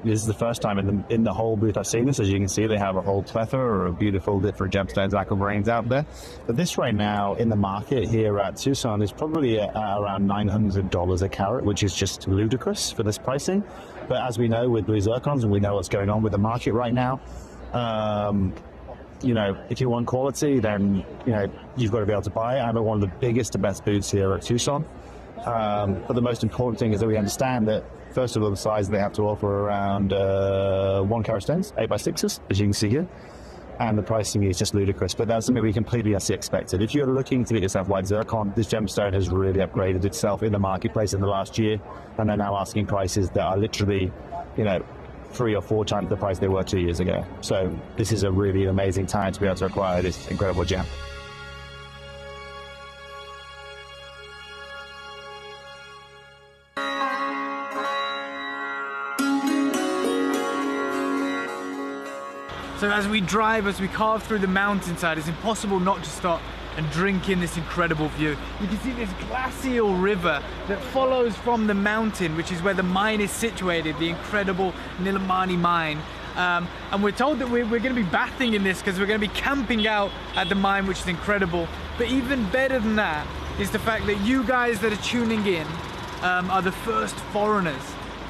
H: this is the first time in the whole booth I've seen this. As you can see, they have a whole plethora of beautiful different gemstones, aquamarines out there. But this right now in the market here at Tucson is probably around $900 a carat, which is just ludicrous for this pricing. But as we know with blue zircons, and we know what's going on with the market right now, you know, if you want quality, then, you know, you've got to be able to buy it. I'm at one of the biggest and best booths here at Tucson. But the most important thing is that we understand that, first of all, the size they have to offer around 1 carat stones, 8x6s, as you can see here. And the pricing is just ludicrous, but that's something we completely expected. If you're looking to get yourself white zircon, this gemstone has really upgraded itself in the marketplace in the last year, and they're now asking prices that are literally, you know, 3 or 4 times the price they were 2 years ago. So this is a really amazing time to be able to acquire this incredible gem.
I: So as we drive, as we carve through the mountainside, it's impossible not to stop and drink in this incredible view. You can see this glacial river that follows from the mountain, which is where the mine is situated, the incredible Nilamani mine. And we're told that we're going to be bathing in this because we're going to be camping out at the mine, which is incredible. But even better than that is the fact that you guys that are tuning in are the first foreigners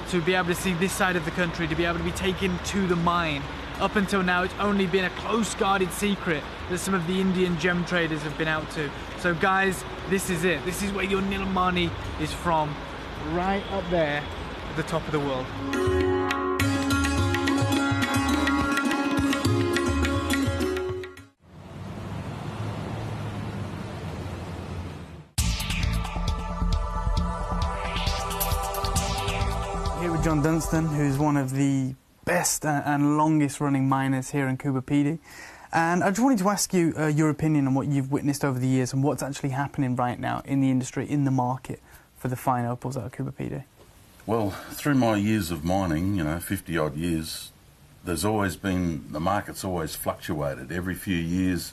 I: to be able to see this side of the country, to be able to be taken to the mine. Up until now, it's only been a close guarded secret that some of the Indian gem traders have been out to. So guys, this is it. This is where your Nilamani is from, right up there at the top of the world. Here with John Dunstan, who's one of the best and longest running miners here in Coober Pedy. And I just wanted to ask you your opinion on what you've witnessed over the years and what's actually happening right now in the industry, in the market for the fine opals out of Coober Pedy.
J: Well, through my years of mining, 50 odd years, there's always been, the market's always fluctuated. Every few years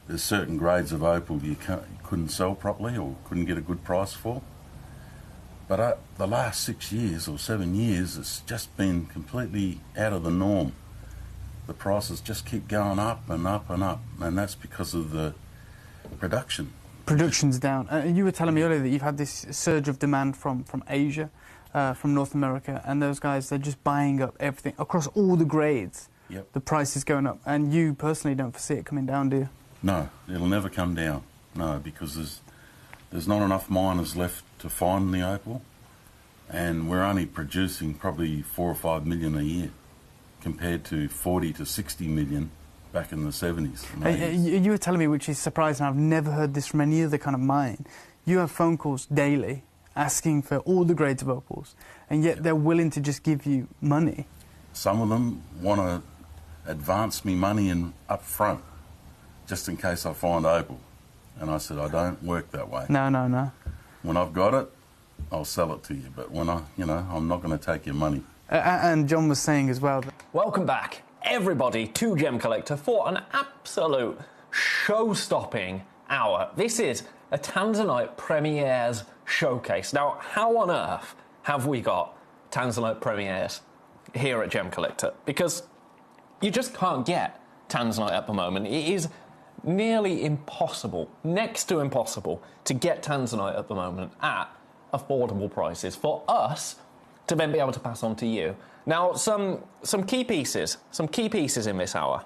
J: there's certain grades of opal you couldn't sell properly or couldn't get a good price for. But the last 6 years or 7 years, it's just been completely out of the norm. The prices just keep going up and up and up, and that's because of the production.
I: Production's down. You were telling me earlier that you've had this surge of demand from Asia, from North America, and those guys, they're just buying up everything across all the grades.
J: Yep.
I: The price is going up, and you personally don't foresee it coming down, do you?
J: No, it'll never come down. No, because there's not enough miners left to find the opal, and we're only producing probably 4 or 5 million a year compared to 40 to 60 million back in the 70s and 80s.
I: You were telling me, which is surprising, I've never heard this from any other kind of mine. You have phone calls daily asking for all the grades of opals, and yet they're willing to just give you money.
J: Some of them want to advance me money up front, just in case I find opal. And I said, I don't work that way.
I: No.
J: When I've got it, I'll sell it to you. But when I'm not going to take your money.
I: And John was saying as well.
A: Welcome back, everybody, to Gemcollector for an absolute show-stopping hour. This is a Tanzanite Premieres showcase. Now, how on earth have we got Tanzanite Premieres here at Gemcollector? Because you just can't get Tanzanite at the moment. It is nearly impossible, next to impossible, to get Tanzanite at the moment at affordable prices for us to then be able to pass on to you. Now, some key pieces in this hour.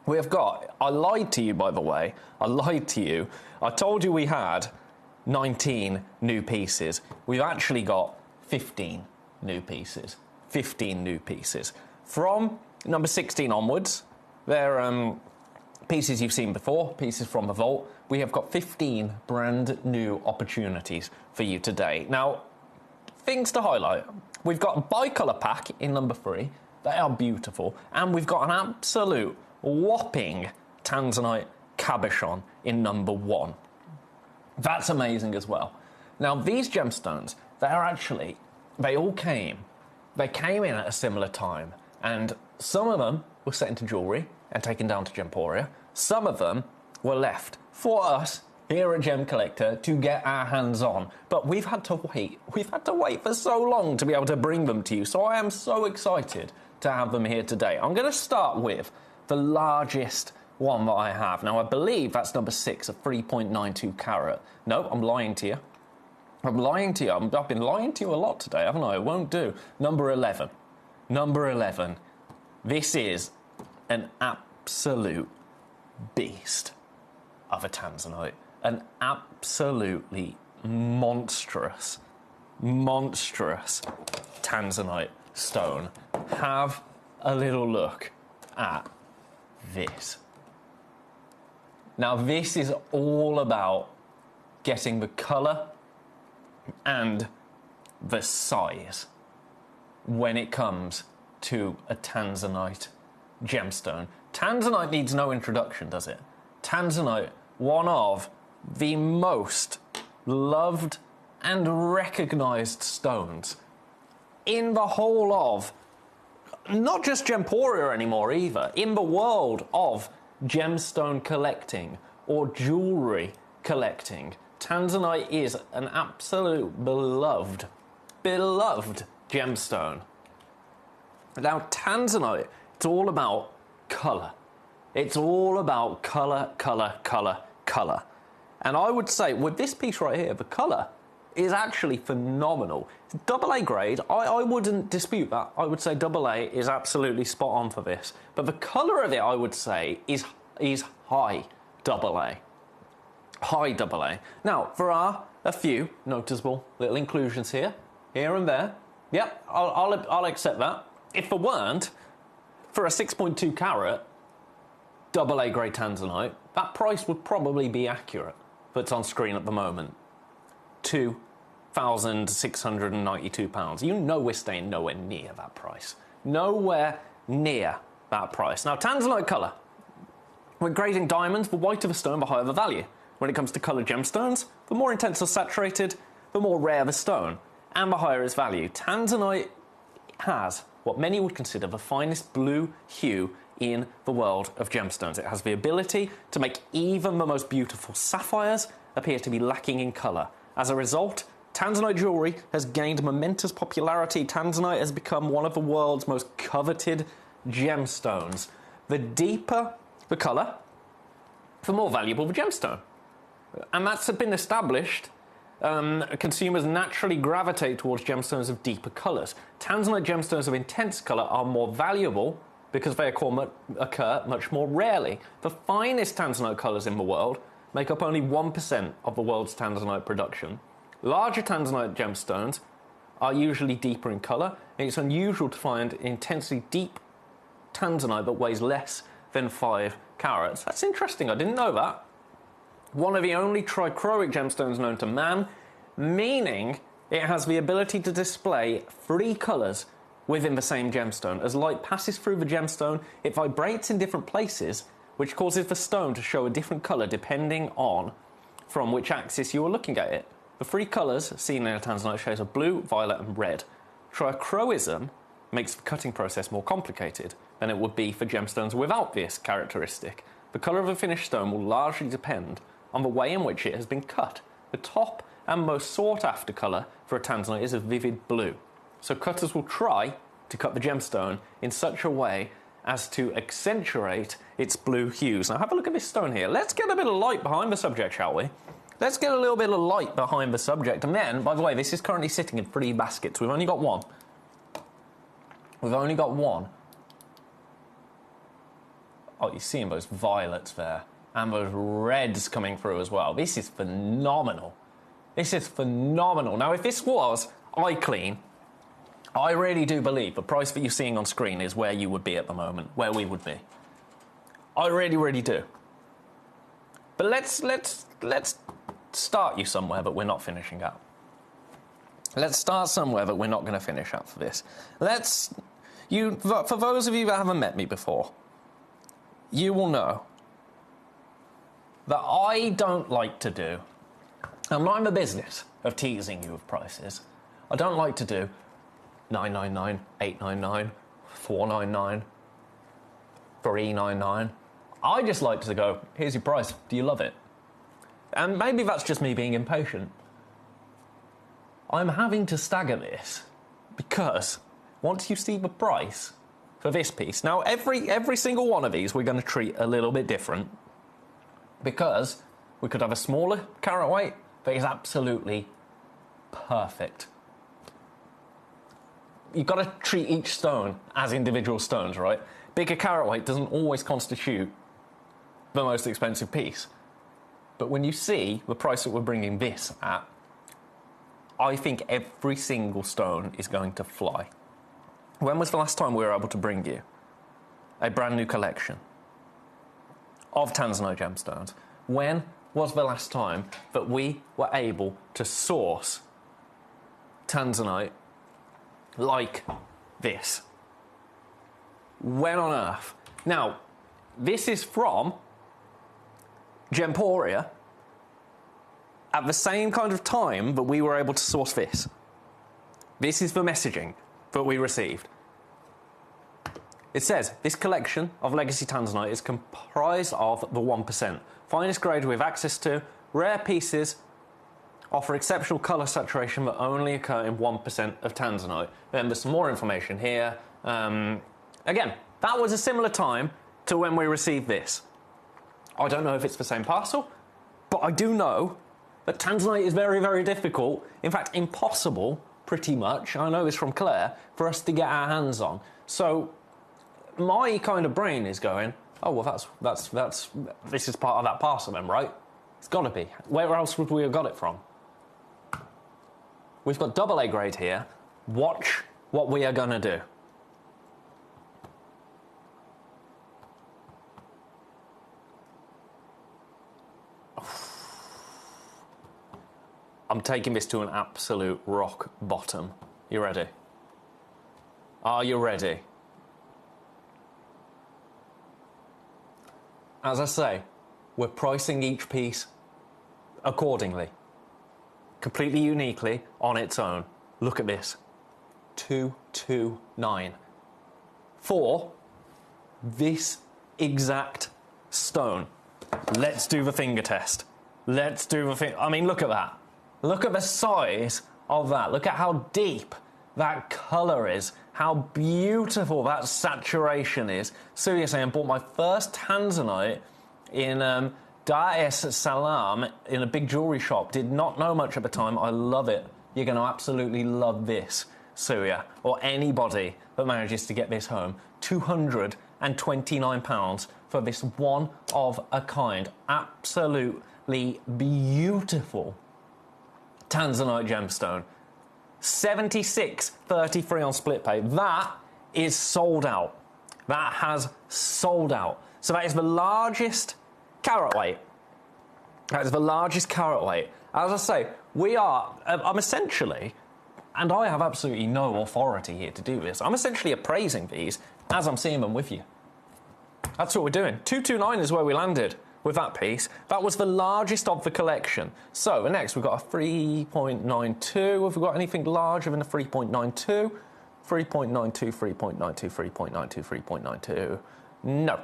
A: We have got, I lied to you, by the way, I told you we had 19 new pieces. We've actually got 15 new pieces. From number 16 onwards, they're pieces you've seen before, pieces from the vault. We have got 15 brand new opportunities for you today. Now, things to highlight. We've got a bicolour pack in number 3. They are beautiful. And we've got an absolute whopping Tanzanite cabochon in number 1. That's amazing as well. Now, these gemstones, they came in at a similar time. And some of them were set into jewellery and taken down to Gemporia. Some of them were left for us here at Gemcollector to get our hands on. But we've had to wait. We've had to wait for so long to be able to bring them to you. So I am so excited to have them here today. I'm going to start with the largest one that I have. Now, I believe that's number 6, a 3.92 carat. No, I'm lying to you. I've been lying to you a lot today, haven't I? It won't do. Number 11. This is an absolute beast of a Tanzanite. An absolutely monstrous Tanzanite stone. Have a little look at this. Now, this is all about getting the colour and the size when it comes to a Tanzanite gemstone. Tanzanite needs no introduction, does it? Tanzanite, one of the most loved and recognised stones in the whole of not just Gemporia anymore either. In the world of gemstone collecting or jewellery collecting, Tanzanite is an absolute beloved gemstone. Now, Tanzanite, it's all about colour. It's all about colour, colour, colour, colour. And I would say, with this piece right here, the colour is actually phenomenal. It's AA grade. I wouldn't dispute that. I would say AA is absolutely spot on for this. But the colour of it, I would say, is high AA. High AA. Now, there are a few noticeable little inclusions here and there. Yep, I'll accept that. If there weren't, for a 6.2 carat AA grade Tanzanite, that price would probably be accurate that's on screen at the moment. £2,692. You know we're staying nowhere near that price. Nowhere near that price. Now, Tanzanite colour. When grading diamonds, the whiter the stone, the higher the value. When it comes to coloured gemstones, the more intense or saturated, the more rare the stone, and the higher its value. Tanzanite has what many would consider the finest blue hue in the world of gemstones. It has the ability to make even the most beautiful sapphires appear to be lacking in colour. As a result, Tanzanite jewellery has gained momentous popularity. Tanzanite has become one of the world's most coveted gemstones. The deeper the colour, the more valuable the gemstone. And that's been established. Consumers naturally gravitate towards gemstones of deeper colours. Tanzanite gemstones of intense colour are more valuable because they occur much more rarely. The finest Tanzanite colours in the world make up only 1% of the world's Tanzanite production. Larger Tanzanite gemstones are usually deeper in colour, and it's unusual to find intensely deep Tanzanite that weighs less than 5 carats. That's interesting, I didn't know that. One of the only trichroic gemstones known to man, meaning it has the ability to display 3 colours within the same gemstone. As light passes through the gemstone, it vibrates in different places, which causes the stone to show a different colour depending on from which axis you are looking at it. The 3 colours seen in a Tanzanite shades of blue, violet and red. Trichroism makes the cutting process more complicated than it would be for gemstones without this characteristic. The colour of a finished stone will largely depend on the way in which it has been cut. The top and most sought-after colour for a Tanzanite is a vivid blue. So cutters will try to cut the gemstone in such a way as to accentuate its blue hues. Now have a look at this stone here. Let's get a bit of light behind the subject, shall we? Let's get a little bit of light behind the subject. And then, by the way, this is currently sitting in 3 baskets. We've only got one. We've only got one. Oh, you're seeing those violets there. And those reds coming through as well. This is phenomenal. This is phenomenal. Now, if this was eye clean, I really do believe the price that you're seeing on screen is where you would be at the moment, where we would be. I really, really do. But let's start you somewhere that we're not finishing up. Let's start somewhere that we're not going to finish up for this. For those of you that haven't met me before, you will know that I don't like to do, I'm not in the business of teasing you with prices. I don't like to do $9.99, $8.99, $4.99, $3.99. I just like to go, here's your price, do you love it? And maybe that's just me being impatient. I'm having to stagger this because once you see the price for this piece, now every single one of these we're going to treat a little bit different because we could have a smaller carat weight that is absolutely perfect. You've got to treat each stone as individual stones, right? Bigger carat weight doesn't always constitute the most expensive piece. But when you see the price that we're bringing this at, I think every single stone is going to fly. When was the last time we were able to bring you a brand new collection of Tanzanite gemstones? When was the last time that we were able to source Tanzanite like this? When on earth? Now, this is from Gemporia at the same kind of time that we were able to source this. This is the messaging that we received. It says, this collection of legacy tanzanite is comprised of the 1%. Finest grade we have access to, rare pieces offer exceptional colour saturation that only occur in 1% of tanzanite. Then there's some more information here. Again, that was a similar time to when we received this. I don't know if it's the same parcel, but I do know that tanzanite is very, very difficult, in fact impossible, pretty much, I know this from Claire, for us to get our hands on. So my kind of brain is going, oh, well, this is part of that parcel then, right? It's got to be. Where else would we have got it from? We've got AA grade here. Watch what we are going to do. I'm taking this to an absolute rock bottom. You ready? Are you ready? As I say, we're pricing each piece accordingly. Completely uniquely on its own. Look at this. 229. For this exact stone. Let's do the finger test. I mean, look at that. Look at the size of that. Look at how deep that colour is. How beautiful that saturation is. Seriously, I bought my first tanzanite in Dar es Salaam in a big jewellery shop. Did not know much at the time. I love it. You're going to absolutely love this, Suya, or anybody that manages to get this home. £229 for this one of a kind, absolutely beautiful tanzanite gemstone. 76.33 on split pay. That is sold out. That has sold out. So that is the largest carat weight. That is the largest carat weight. As I say, I'm essentially, and I have absolutely no authority here to do this, I'm essentially appraising these as I'm seeing them with you. That's what we're doing. 229 is where we landed with that piece. That was the largest of the collection. So next we've got a 3.92. Have we got anything larger than a 3.92? 3.92, 3.92, 3.92, 3.92. No.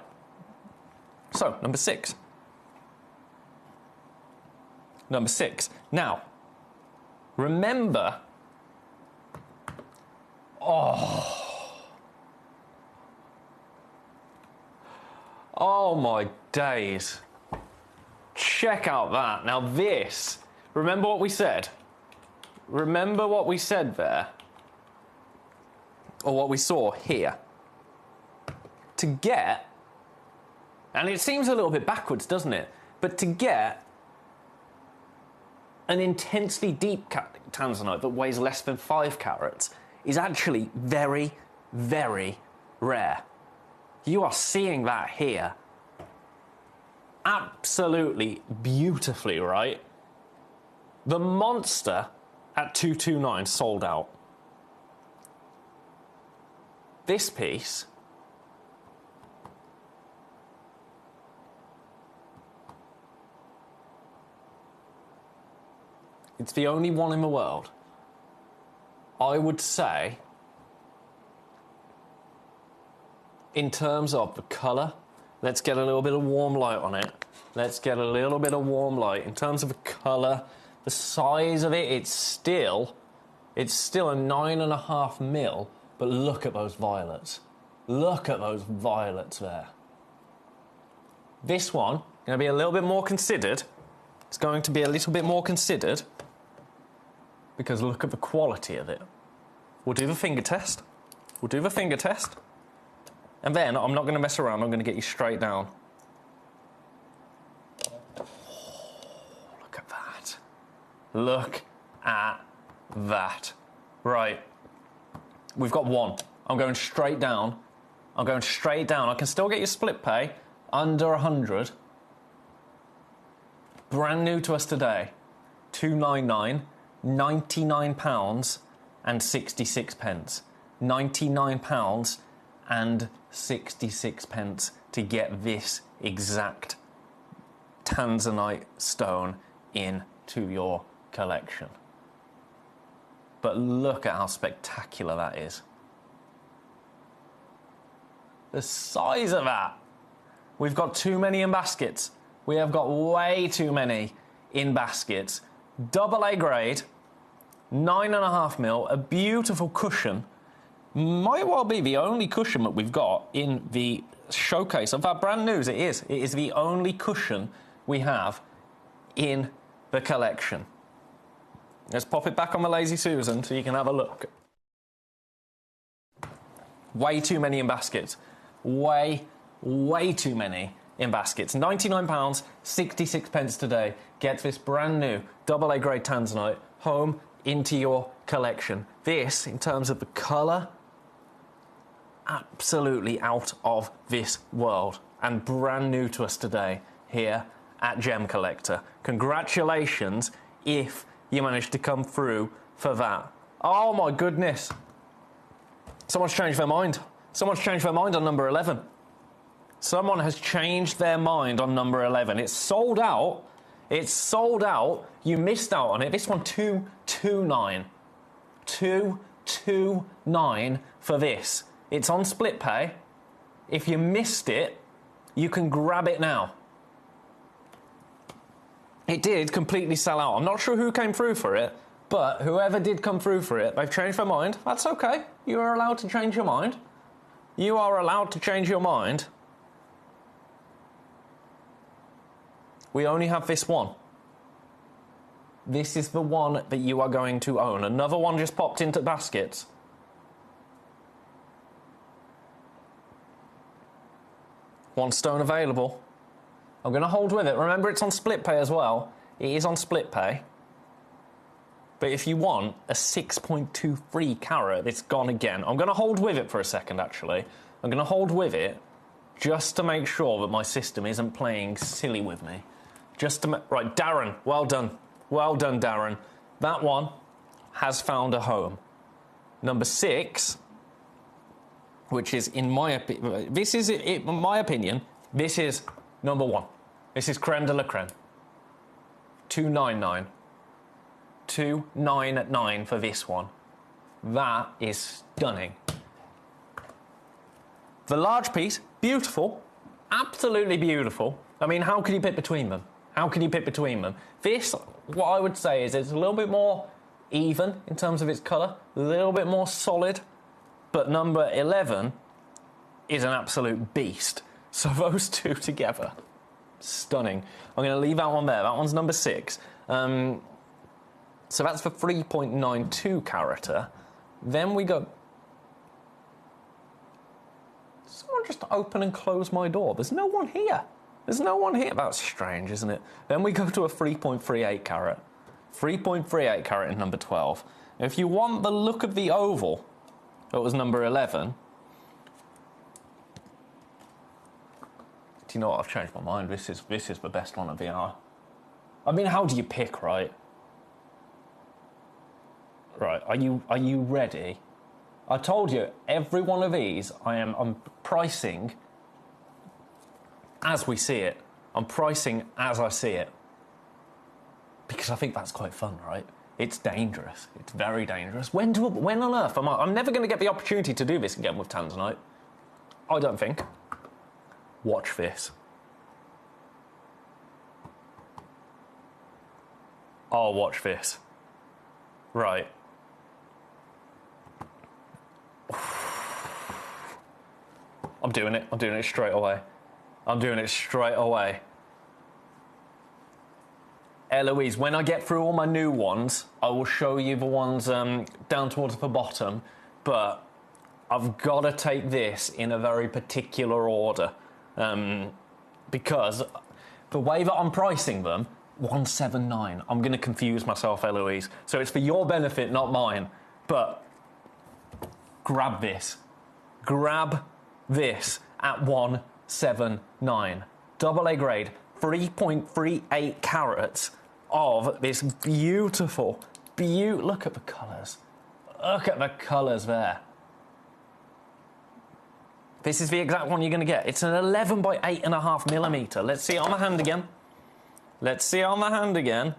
A: So, number 6. Number 6. Now, remember... Oh my days. Check out that. Now this, remember what we said? Remember what we said there? Or what we saw here? To get, and it seems a little bit backwards, doesn't it? But to get an intensely deep tanzanite that weighs less than 5 carats is actually very, very rare. You are seeing that here. Absolutely beautifully, right? The monster at 229 sold out. This piece it's the only one in the world. I would say, in terms of the colour, let's get a little bit of warm light on it. Let's get a little bit of warm light. In terms of the colour, the size of it, it's still a 9.5 mil, but look at those violets. Look at those violets there. This one, going to be a little bit more considered. It's going to be a little bit more considered because look at the quality of it. We'll do the finger test. We'll do the finger test. And then I'm not going to mess around. I'm going to get you straight down. Oh, look at that. Look at that. Right. We've got one. I'm going straight down. I'm going straight down. I can still get you split pay under 100. Brand new to us today. 299, £99 and 66 pence. £99 and 66 pence to get this exact tanzanite stone into your collection. But look at how spectacular that is. The size of that. We've got too many in baskets. We have got way too many in baskets. AA grade, 9.5 mil, a beautiful cushion. Might well be the only cushion that we've got in the showcase. In fact, brand new as it is. It is the only cushion we have in the collection. Let's pop it back on the Lazy Susan so you can have a look. Way too many in baskets. Way too many in baskets. £99, 66 pence today. Get this brand new AA grade tanzanite home into your collection. This, in terms of the colour, absolutely out of this world and brand new to us today here at Gemcollector. Congratulations if you managed to come through for that. Oh my goodness. Someone's changed their mind. Someone's changed their mind on number 11. Someone has changed their mind on number 11. It's sold out. It's sold out. You missed out on it. This one, 229. 229 for this. It's on split pay. If you missed it, you can grab it now. It did completely sell out. I'm not sure who came through for it, but whoever did come through for it, they've changed their mind. That's okay. You are allowed to change your mind. You are allowed to change your mind. We only have this one. This is the one that you are going to own. Another one just popped into baskets. One stone available. I'm going to hold with it. Remember, it's on split pay as well. It is on split pay. But if you want a 6.23 carat, it's gone again. I'm going to hold with it for a second, actually. I'm going to hold with it just to make sure that my system isn't playing silly with me. Right, Darren, well done. Well done, Darren. That one has found a home. Number 6, which is, in my opinion, this is number 1. This is creme de la creme. 299. 299 for this one. That is stunning. The large piece, beautiful. Absolutely beautiful. I mean, how can you pick between them? How can you pick between them? This, what I would say is it's a little bit more even in terms of its colour, a little bit more solid, but number 11 is an absolute beast. So those two together, stunning. I'm going to leave that one there. That one's number 6. So that's for 3.92 carata. Then we go... Someone just open and close my door. There's no one here. There's no one here. That's strange, isn't it? Then we go to a 3.38 carat. 3.38 carat in number 12. Now, if you want the look of the oval, that was number 11. Do you know what? I've changed my mind. This is the best one of the hour. I mean, how do you pick, right? Right, are you ready? I told you, every one of these I'm pricing as we see it. I'm pricing as I see it. Because I think that's quite fun, right? It's dangerous. It's very dangerous. When on earth am I? I'm never going to get the opportunity to do this again with Tanzanite. I don't think. Watch this. I'll watch this. Right. I'm doing it. I'm doing it straight away. I'm doing it straight away. Eloise, when I get through all my new ones, I will show you the ones down towards the bottom, but I've got to take this in a very particular order because the way that I'm pricing them, 179, I'm going to confuse myself, Eloise. So it's for your benefit, not mine. But grab this. Grab this at 179. AA grade, 3.38 carats of this beautiful, look at the colours. Look at the colours there. This is the exact one you're going to get. It's an 11 by 8.5 millimetre. Let's see it on the hand again. Let's see it on the hand again.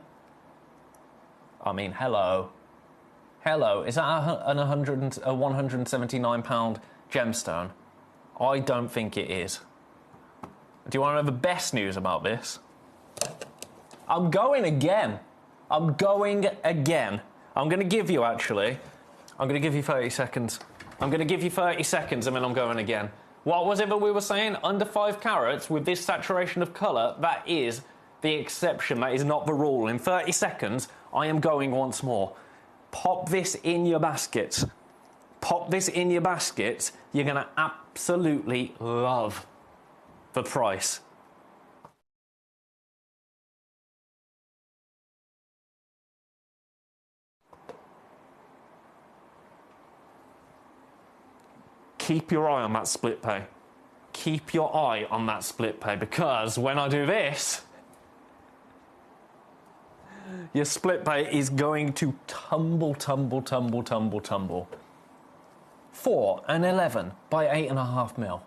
A: I mean, hello. Hello. Is that a 179 pound gemstone? I don't think it is. Do you want to know the best news about this? I'm going again. I'm going again. I'm going to give you, actually, I'm going to give you 30 seconds. I'm going to give you 30 seconds and then I'm going again. What was it that we were saying? Under 5 carats with this saturation of colour, that is the exception. That is not the rule. In 30 seconds, I am going once more. Pop this in your baskets. Pop this in your baskets. You're going to absolutely love the price. Keep your eye on that split pay. Keep your eye on that split pay, because when I do this, your split pay is going to tumble, tumble, tumble, tumble, tumble. 4 and 11 by 8.5 mil.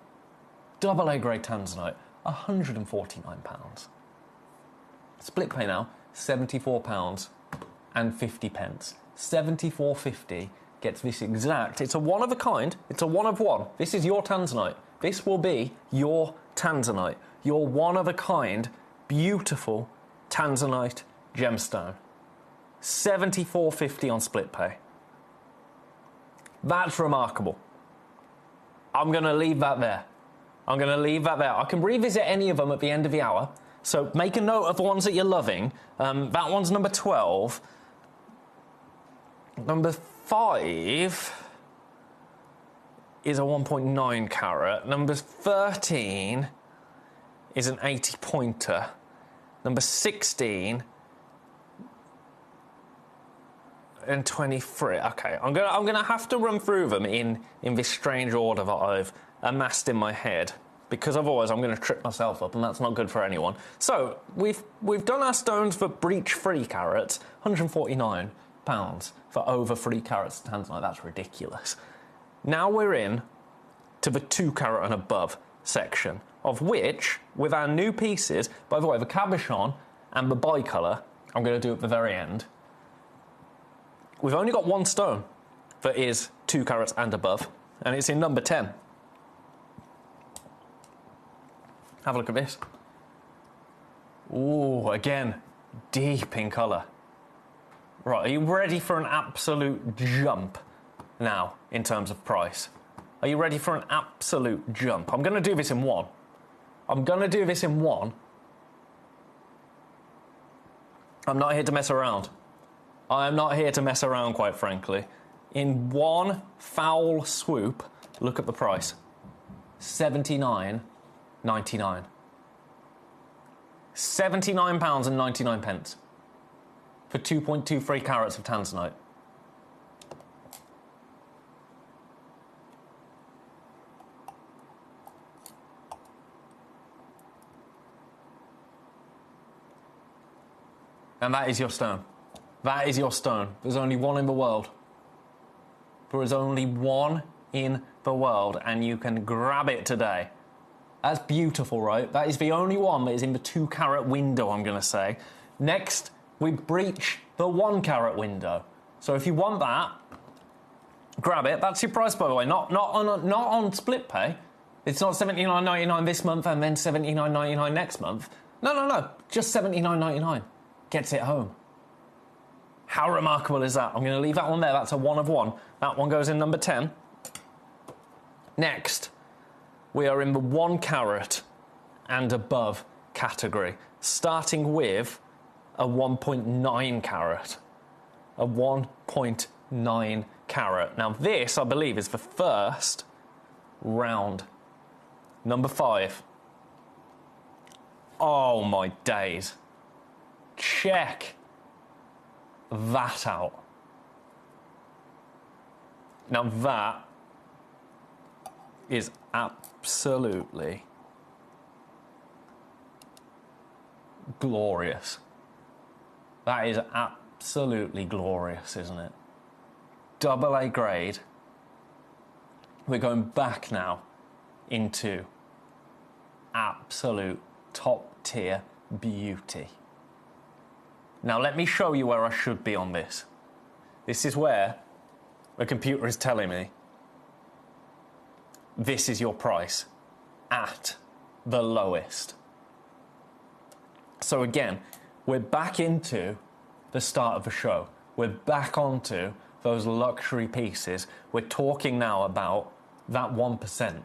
A: Double A grade tanzanite, £149. Split pay now, £74 and 50 pence. 74.50 gets this exact. It's a one of a kind. It's a one of one. This is your tanzanite. This will be your tanzanite. Your one of a kind, beautiful tanzanite gemstone. 74.50 on split pay. That's remarkable. I'm going to leave that there. I'm going to leave that there. I can revisit any of them at the end of the hour. So make a note of the ones that you're loving. That one's number 12. Number 5 is a 1.9 carat. Number 13 is an 80 pointer. Number 16 and 23. Okay, I'm gonna have to run through them in this strange order that I've amassed in my head, because otherwise I'm gonna trip myself up, and that's not good for anyone. So we've done our stones for breach 3 carats, £149 for over 3 carats of tanzanite. That's ridiculous. Now we're in to the 2 carat and above section, of which, with our new pieces, by the way, the cabochon and the bicolour, I'm going to do at the very end. We've only got one stone that is 2 carats and above, and it's in number 10. Have a look at this. Ooh, again, deep in colour. Right, are you ready for an absolute jump now in terms of price? Are you ready for an absolute jump? I'm going to do this in one. I'm going to do this in one. I'm not here to mess around. I am not here to mess around, quite frankly. In one foul swoop, look at the price. £79.99. £79.99 for 2.23 carats of tanzanite. And that is your stone. That is your stone. There's only one in the world. There is only one in the world, and you can grab it today. That's beautiful, right? That is the only one that is in the 2 carat window, I'm going to say. Next, we breach the 1 carat window. So if you want that, grab it. That's your price, by the way. Not on split pay. It's not $79.99 this month and then $79.99 next month. No. Just $79.99. Gets it home. How remarkable is that? I'm going to leave that one there. That's a one of one. That one goes in number 10. Next, we are in the 1 carat and above category, starting with a 1.9 carat. A 1.9 carat. Now this, I believe, is the first round. Number 5. Oh my days. Check that out. Now that is absolutely glorious. That is absolutely glorious, isn't it? Double A grade. We're going back now into absolute top tier beauty. Now let me show you where I should be on this. This is where the computer is telling me this is your price at the lowest. So again, we're back into the start of the show. We're back onto those luxury pieces. We're talking now about that 1%.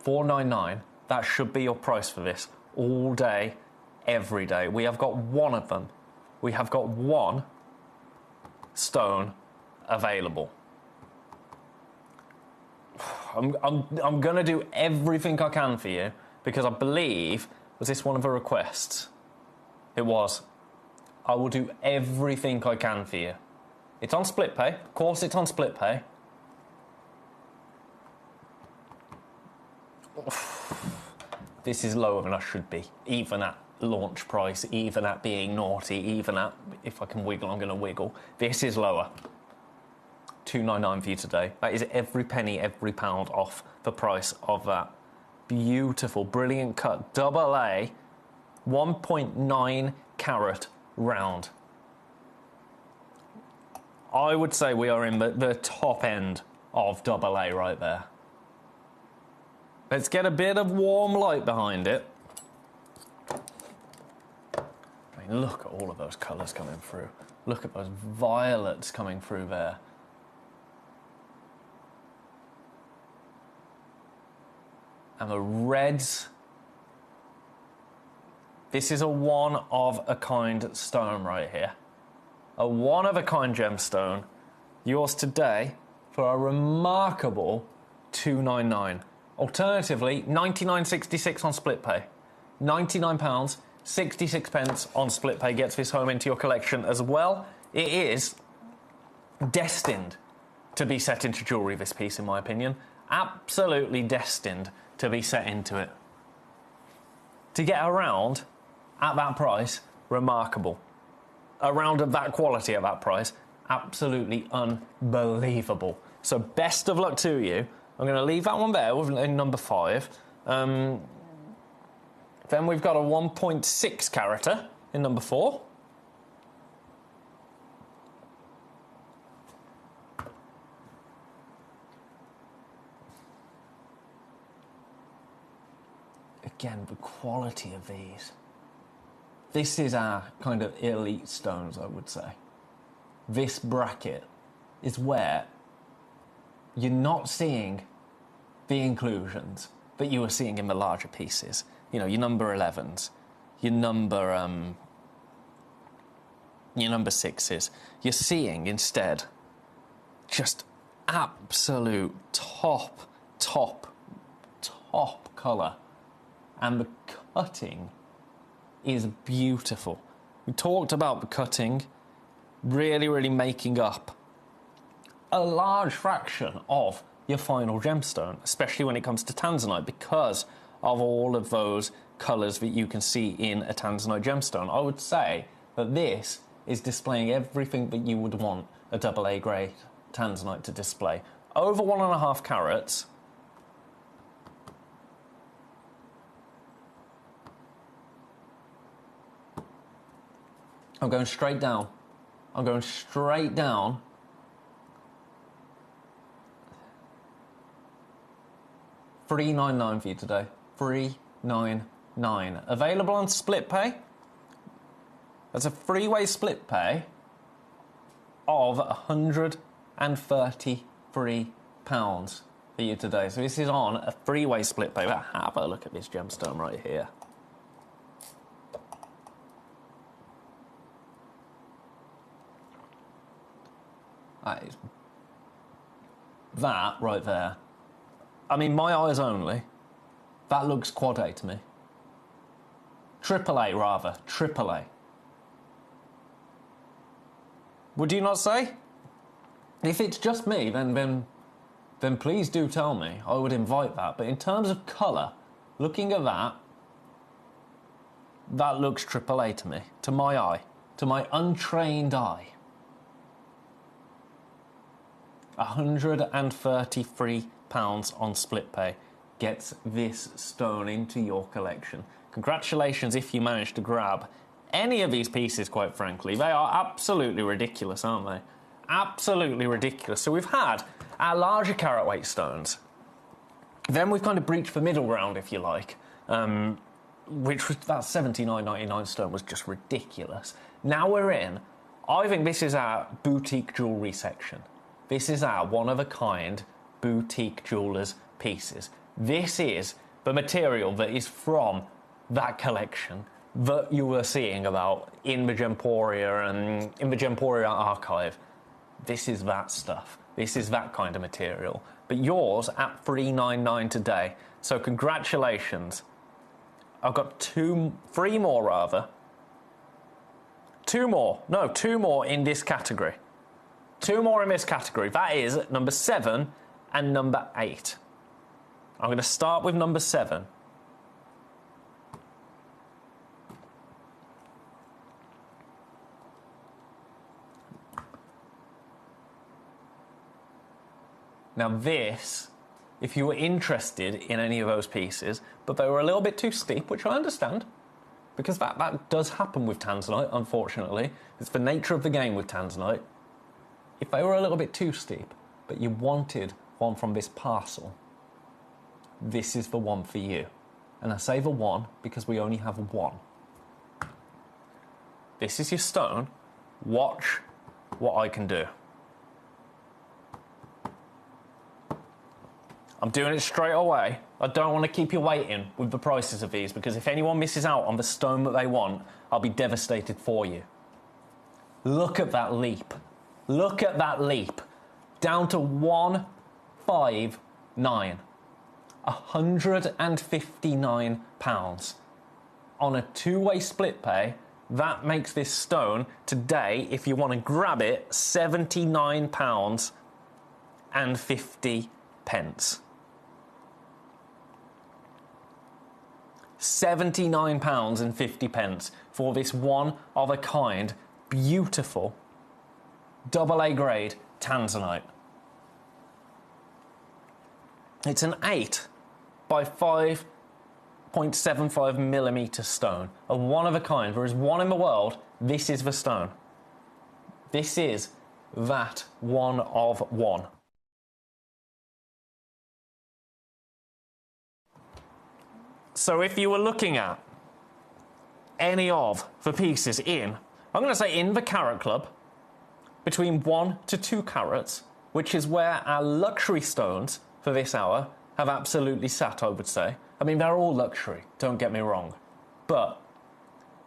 A: $4.99, that should be your price for this all day, every day. We have got one of them. We have got one stone available. I'm going to do everything I can for you because I believe, was this one of the requests? It was. I will do everything I can for you. It's on split pay. Of course it's on split pay. This is lower than I should be, even at launch price, even at being naughty, even at, if I can wiggle, I'm going to wiggle. This is lower. $2.99 for you today. That is every penny, every pound off the price of that beautiful, brilliant cut, double A, 1.9 carat round. I would say we are in the top end of double A right there. Let's get a bit of warm light behind it. I mean, look at all of those colours coming through. Look at those violets coming through there. And the reds. This is a one-of-a-kind stone right here. A one-of-a-kind gemstone. Yours today for a remarkable $2.99. Alternatively, $99.66 on split pay. £99, 66 pence on split pay gets this home into your collection as well. It is destined to be set into jewellery, this piece, in my opinion. Absolutely destined to be set into it. To get around at that price, remarkable. Around at that quality at that price, absolutely unbelievable. So best of luck to you. I'm going to leave that one there in number 5. Then we've got a 1.6 carat in number 4. Again, the quality of these. This is our kind of elite stones, I would say. This bracket is where you're not seeing the inclusions that you were seeing in the larger pieces. You know, your number 11s, your number 6s. You're seeing instead just absolute top colour. And the cutting is beautiful. We talked about the cutting really making up a large fraction of your final gemstone, especially when it comes to tanzanite, because of all of those colours that you can see in a tanzanite gemstone. I would say that this is displaying everything that you would want a double A grade tanzanite to display. Over 1.5 carats. I'm going straight down. I'm going straight down. $3.99 for you today. $3.99. Available on split pay. That's a three-way split pay of £133 for you today. So this is on a three-way split pay. But have a look at this gemstone right here. That right there. I mean, my eyes only. That looks quad A to me. Triple A, rather. Triple A. Would you not say? If it's just me, then please do tell me. I would invite that. But in terms of colour, looking at that looks triple A to me. To my eye. To my untrained eye. £133 on split pay gets this stone into your collection. Congratulations if you managed to grab any of these pieces, quite frankly. They are absolutely ridiculous, aren't they? Absolutely ridiculous. So we've had our larger carat weight stones. Then we've kind of breached the middle ground, if you like, which was that $79.99 stone was just ridiculous. Now we're in, I think this is our boutique jewellery section. This is our one-of-a-kind boutique jewellers' pieces. This is the material that is from that collection that you were seeing about in the Gemporia and in the Gemporia archive. This is that stuff. This is that kind of material. But yours at $399 today. So congratulations. I've got three more in this category. 2 more in this category. That is number 7 and number 8. I'm going to start with number 7. Now this, if you were interested in any of those pieces, but they were a little bit too steep, which I understand, because that does happen with tanzanite, unfortunately. It's the nature of the game with tanzanite. If they were a little bit too steep, but you wanted one from this parcel, this is the one for you. And I say the one because we only have one. This is your stone. Watch what I can do. I'm doing it straight away. I don't want to keep you waiting with the prices of these, because if anyone misses out on the stone that they want, I'll be devastated for you. Look at that leap. Look at that leap. Down to 159. £159. On a 2-way split pay, that makes this stone today, if you want to grab it, £79 and 50 pence. £79 and 50 pence for this one-of-a-kind, beautiful, AA grade tanzanite. It's an 8 by 5.75 millimetre stone. A one-of-a-kind. There is one in the world. This is the stone. This is that one of one. So if you were looking at any of the pieces in, I'm going to say in the carat club, between 1 to 2 carats, which is where our luxury stones for this hour have absolutely sat, I would say. I mean, they're all luxury, don't get me wrong. But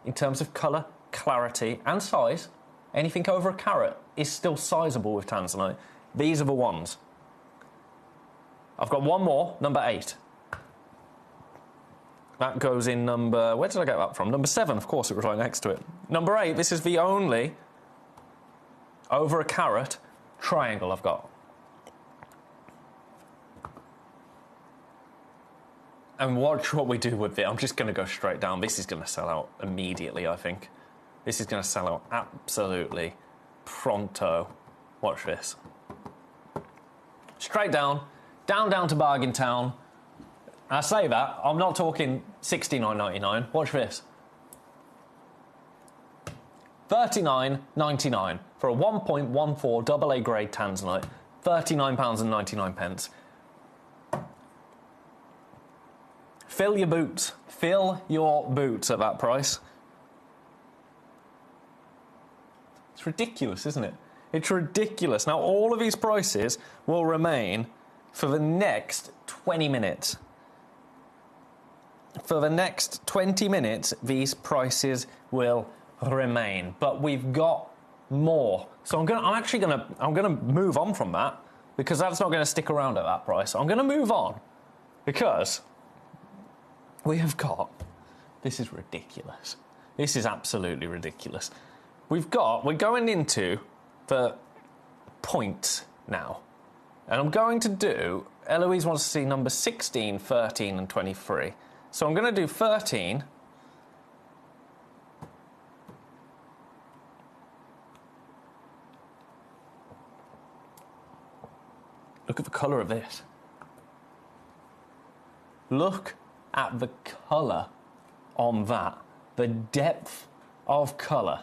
A: in terms of colour, clarity and size, anything over a carat is still sizable with tanzanite. These are the ones. I've got one more, number 8. That goes in number... Where did I get that from? Number 7, of course, it was right next to it. Number 8, this is the only over a carat triangle I've got. And watch what we do with it. I'm just going to go straight down. This is going to sell out immediately, I think. This is going to sell out absolutely pronto. Watch this. Straight down. Down to Bargain Town. I say that, I'm not talking $69.99. Watch this. $39.99 for a 1.14 AA grade tanzanite. £39.99. Fill your boots. Fill your boots at that price. It's ridiculous, isn't it? It's ridiculous. Now, all of these prices will remain for the next 20 minutes. For the next 20 minutes, these prices will remain. But we've got more. So I'm gonna move on from that, because that's not going to stick around at that price. I'm going to move on because we have got... This is ridiculous. This is absolutely ridiculous. We're going into the points now. And I'm going to do... Eloise wants to see number 16, 13 and 23. So I'm going to do 13. Look at the colour of this. Look at the colour on that. The depth of colour.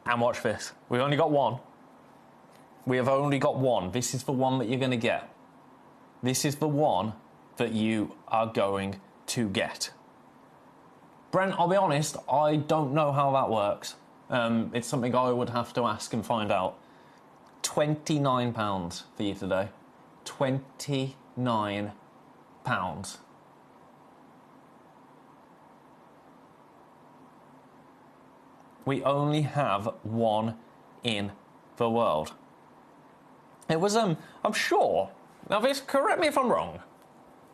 A: And watch this. We've only got one. We have only got one. This is the one that you're going to get. This is the one that you are going to get. Brent, I'll be honest, I don't know how that works. It's something I would have to ask and find out. £29 for you today. £29. We only have one in the world. It was, I'm sure, now this, correct me if I'm wrong,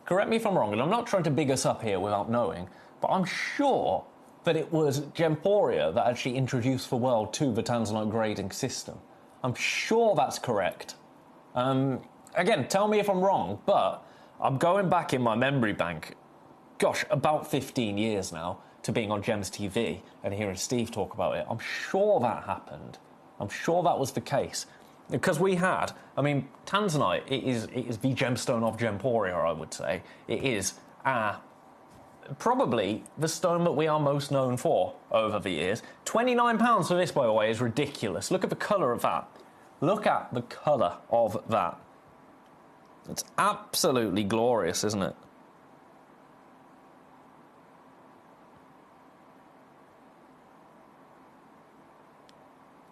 A: and I'm not trying to big us up here without knowing, but I'm sure that it was Gemporia that actually introduced the world to the Tanzanite grading system. I'm sure that's correct. Again, tell me if I'm wrong, but I'm going back in my memory bank, gosh, about 15 years now, to being on Gems TV and hearing Steve talk about it. I'm sure that happened. I'm sure that was the case. Because we had, I mean, Tanzanite, it is the gemstone of Gemporia, I would say. It is probably the stone that we are most known for over the years. £29 for this, by the way, is ridiculous. Look at the colour of that. Look at the colour of that. It's absolutely glorious, isn't it?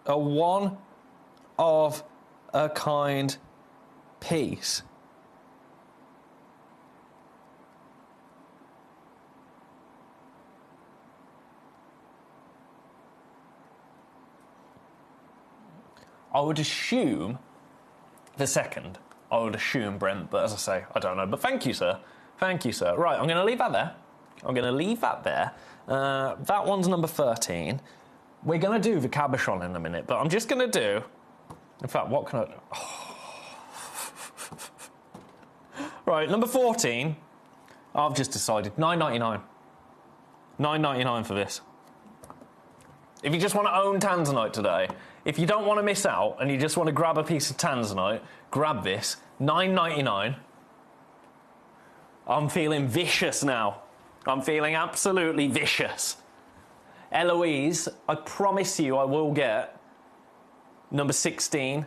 A: A one-of-a-kind piece. I would assume the second. I would assume Brent, but as I say, I don't know. But thank you, sir. Thank you, sir. Right, I'm going to leave that there. That one's number 13. We're going to do the cabochon in a minute, but I'm just going to do... In fact, what can I... Oh. Right, number 14. I've just decided. $9.99. $9.99 for this. If you just want to own Tanzanite today, if you don't want to miss out and you just want to grab a piece of Tanzanite, grab this. $9.99. I'm feeling vicious now. I'm feeling absolutely vicious. Eloise, I promise you I will get number 16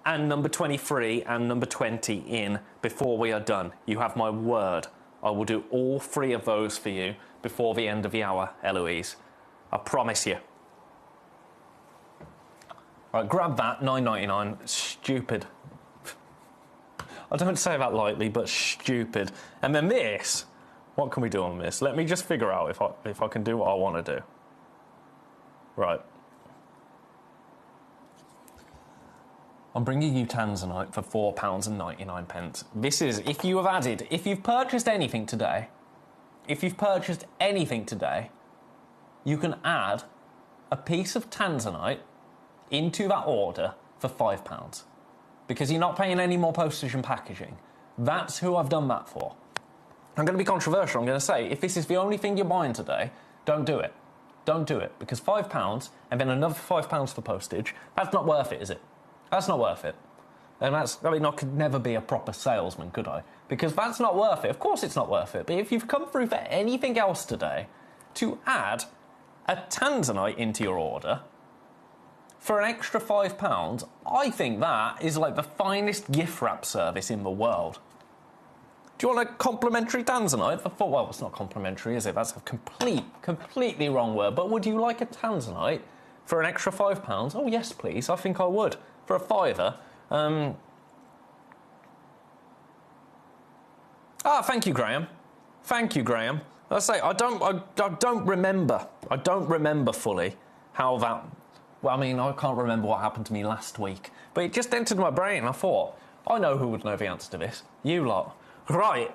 A: and number 23 and number 20 in before we are done. You have my word. I will do all three of those for you before the end of the hour, Eloise. I promise you. Right, grab that, $9.99. Stupid. I don't say that lightly, but stupid. And then this... What can we do on this? Let me just figure out if I can do what I want to do. Right. I'm bringing you Tanzanite for £4.99. This is, if you've purchased anything today, you can add a piece of Tanzanite into that order for £5. Because you're not paying any more postage and packaging. That's who I've done that for. I'm going to be controversial. I'm going to say, if this is the only thing you're buying today, don't do it. Don't do it. Because £5 and then another £5 for postage, that's not worth it, is it? That's not worth it. And I could never be a proper salesman, could I? Because that's not worth it. Of course it's not worth it. But if you've come through for anything else today, to add a Tanzanite into your order for an extra £5, I think that is like the finest gift wrap service in the world. Do you want a complimentary Tanzanite? Well, it's not complimentary, is it? That's a completely wrong word. But would you like a Tanzanite for an extra £5? Oh, yes, please. I think I would. For a £5. Thank you, Graham. Thank you, Graham. I say, I don't remember fully how that... Well, I mean, I can't remember what happened to me last week. But it just entered my brain. I thought, I know who would know the answer to this. You lot. Right.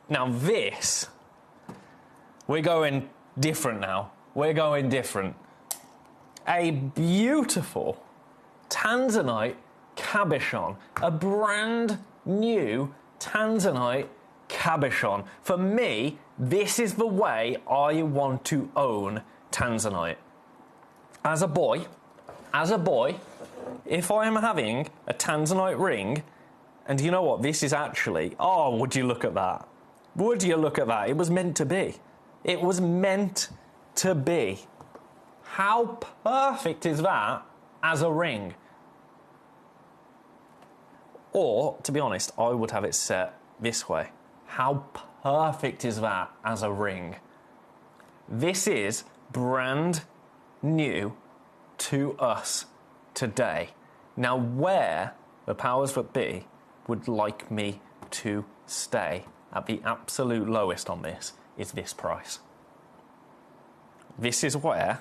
A: Now this, we're going different now. We're going different. A beautiful Tanzanite cabochon. A brand new Tanzanite cabochon. For me, this is the way I want to own Tanzanite. As a boy, if I am having a Tanzanite ring, and you know what, this is actually... Oh, would you look at that? Would you look at that? It was meant to be. It was meant to be. How perfect is that as a ring? Or, to be honest, I would have it set this way. How perfect is that as a ring? This is brand new to us today. Now, where the powers that be would like me to stay at the absolute lowest on this is this price. This is where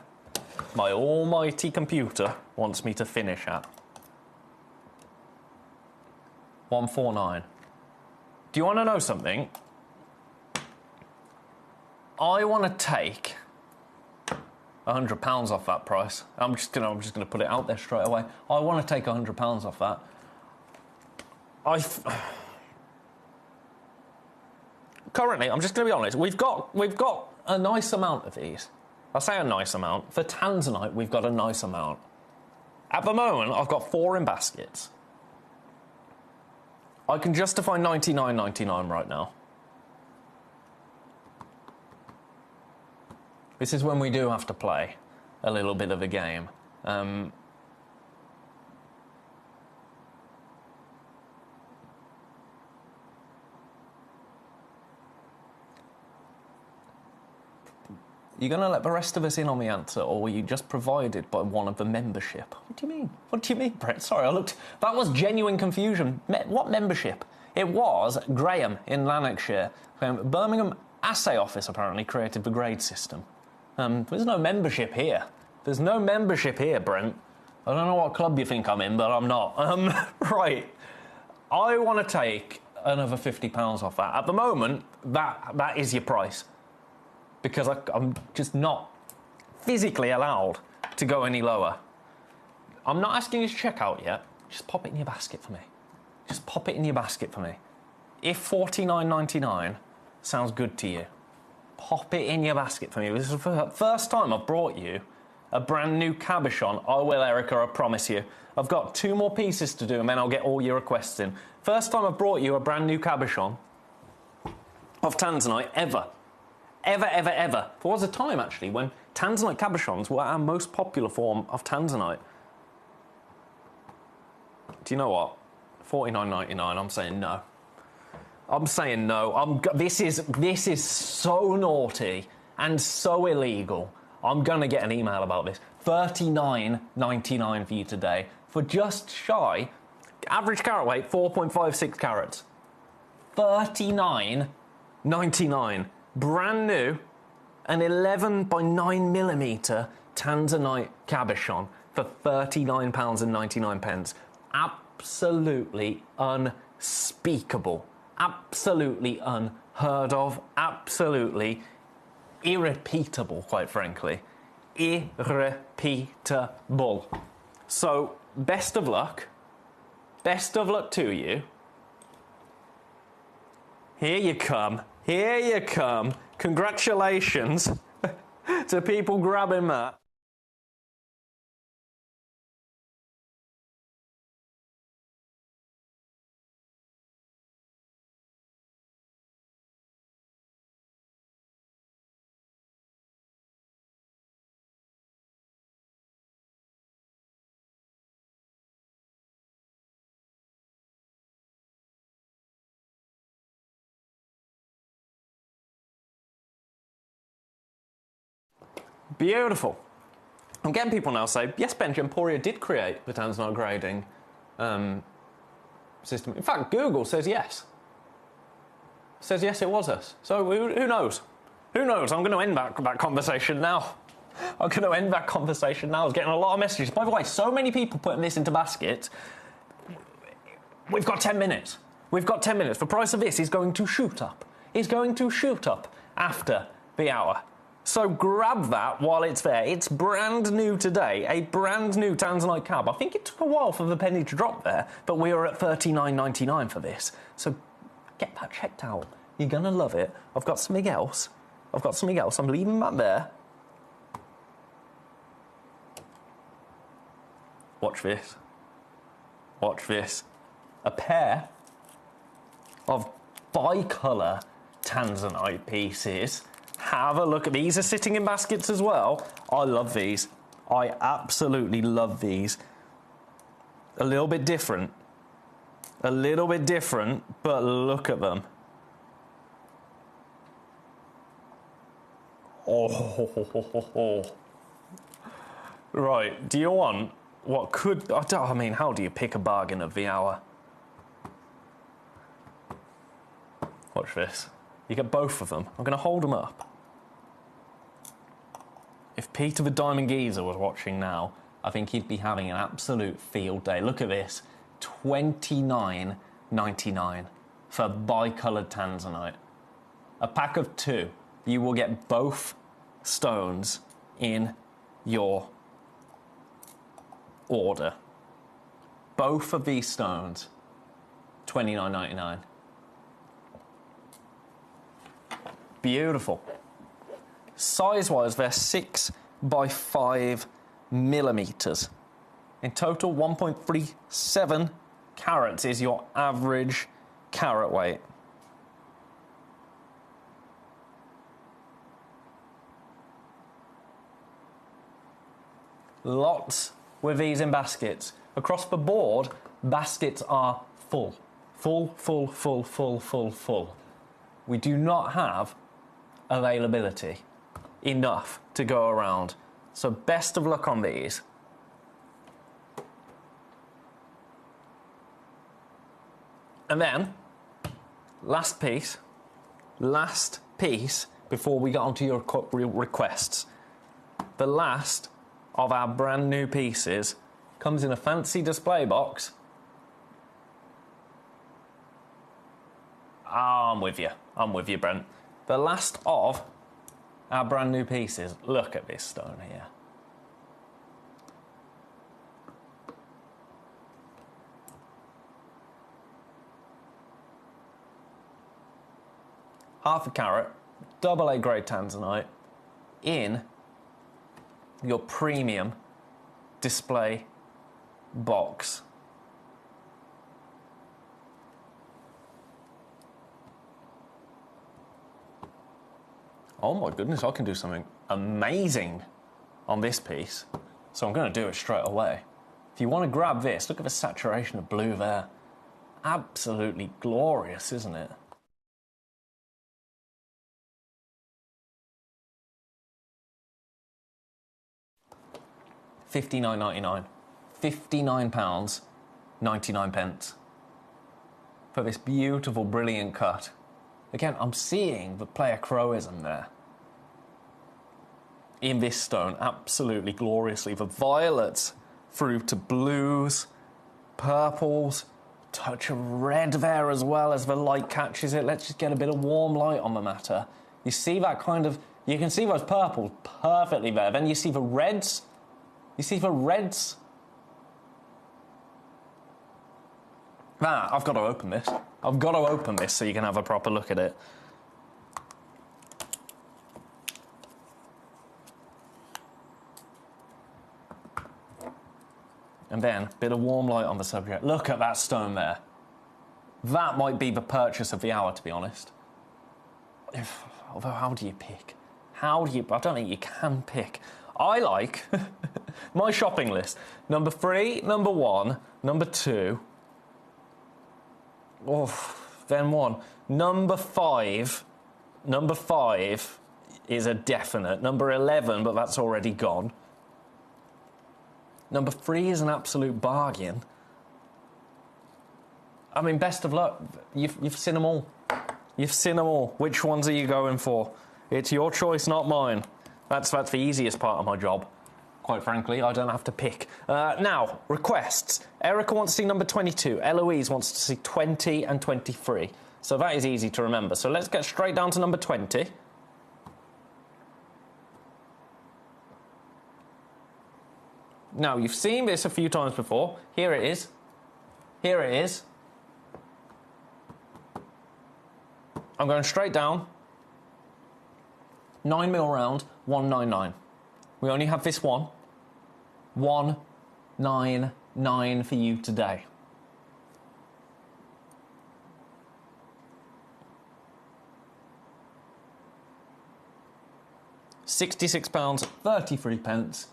A: my almighty computer wants me to finish at. 149. Do you want to know something? I want to take £100 off that price. I'm just gonna put it out there straight away. I want to take £100 off that. Currently, I'm just gonna be honest. We've got a nice amount of these. I say a nice amount. For Tanzanite, we've got a nice amount. At the moment, I've got 4 in baskets. I can justify $99.99 right now. This is when we do have to play a little bit of a game. You going to let the rest of us in on the answer, or were you just provided by one of the membership? What do you mean? What do you mean, Brett? Sorry, I looked... That was genuine confusion. What membership? It was Graham in Lanarkshire. Birmingham Assay Office apparently created the grade system. There's no membership here. There's no membership here, Brent. I don't know what club you think I'm in, but I'm not. Right. I want to take another £50 off that. At the moment, that is your price. Because I'm just not physically allowed to go any lower. I'm not asking you to check out yet. Just pop it in your basket for me. Just pop it in your basket for me. If $49.99 sounds good to you, pop it in your basket for me. This is the first time I've brought you a brand new cabochon. I will, Erica, I promise you. I've got 2 more pieces to do and then I'll get all your requests in. First time I've brought you a brand new cabochon of Tanzanite ever. Ever. There was a time, actually, when Tanzanite cabochons were our most popular form of Tanzanite. Do you know what? $49.99, I'm saying no. I'm saying no. This is so naughty and so illegal. I'm going to get an email about this. $39.99 for you today for just shy, average carat weight, 4.56 carats. $39.99. Brand new, an 11 by 9 millimetre Tanzanite cabochon for £39.99. Absolutely unspeakable. Absolutely unheard of. Absolutely irrepeatable, quite frankly. Irrepeatable. So, best of luck. Best of luck to you. Here you come. Here you come. Congratulations to people grabbing that. Beautiful. I'm getting people now say, yes, Ben, Gemporia did create the Tanzanite grading system. In fact, Google says yes. Says yes, it was us. So who knows? Who knows? I'm going to end that conversation now. I'm going to end that conversation now. I was getting a lot of messages. By the way, so many people putting this into baskets. We've got 10 minutes. We've got 10 minutes. The price of this is going to shoot up. It's going to shoot up after the hour. So grab that while it's there. It's brand new today, a brand new Tanzanite cab. I think it took a while for the penny to drop there, but we are at $39.99 for this. So get that checked out. You're going to love it. I've got something else. I'm leaving that there. Watch this. Watch this. A pair of bi-colour Tanzanite pieces Have a look at these. Are sitting in baskets as well. I love these. I absolutely love these. A little bit different. A little bit different, but look at them. Oh. Right, do you want what could... I mean, how do you pick a bargain at the hour? Watch this. You get both of them. I'm going to hold them up. If Peter the Diamond Geezer was watching now, I think he'd be having an absolute field day. Look at this. $29.99 for bicoloured tanzanite. A pack of 2. You will get both stones in your order. Both of these stones, $29.99. Beautiful. Size-wise, they're 6 by 5 millimeters. In total, 1.37 carats is your average carat weight. Lots with these in baskets. Across the board, baskets are full. Full. We do not have availability enough to go around. So best of luck on these. And then, last piece before we get onto your requests. The last of our brand new pieces comes in a fancy display box. I'm with you, Brent. The last of our brand new pieces. Look at this stone here. Half a carat, AA grade tanzanite in your premium display box. Oh my goodness, I can do something amazing on this piece. So I'm going to do it straight away. If you want to grab this, look at the saturation of blue there. Absolutely glorious, isn't it? £59.99. £59.99 for this beautiful, brilliant cut. Again, I'm seeing the player Crowism there. In this stone, absolutely gloriously. The violets through to blues, purples, touch of red there as well as the light catches it. Let's just get a bit of warm light on the matter. You see that kind of... You can see those purples perfectly there. Then you see the reds. You see the reds? Ah, I've got to open this. I've got to open this so you can have a proper look at it. And then, a bit of warm light on the subject. Look at that stone there. That might be the purchase of the hour, to be honest. Although, how do you pick? How do you... I don't think you can pick. I like my shopping list. Number 3, number 1, number 2. Oh, then 1. Number 5. Number 5 is a definite. Number 11, but that's already gone. Number 3 is an absolute bargain. I mean, best of luck. You've seen them all. You've seen them all. Which ones are you going for? It's your choice, not mine. That's the easiest part of my job. Quite frankly, I don't have to pick. Now, requests. Erica wants to see number 22. Eloise wants to see 20 and 23. So that is easy to remember. So let's get straight down to number 20. Now, you've seen this a few times before. Here it is. Here it is. I'm going straight down. 9mm round, 199. We only have this one. 199 for you today. £66.33.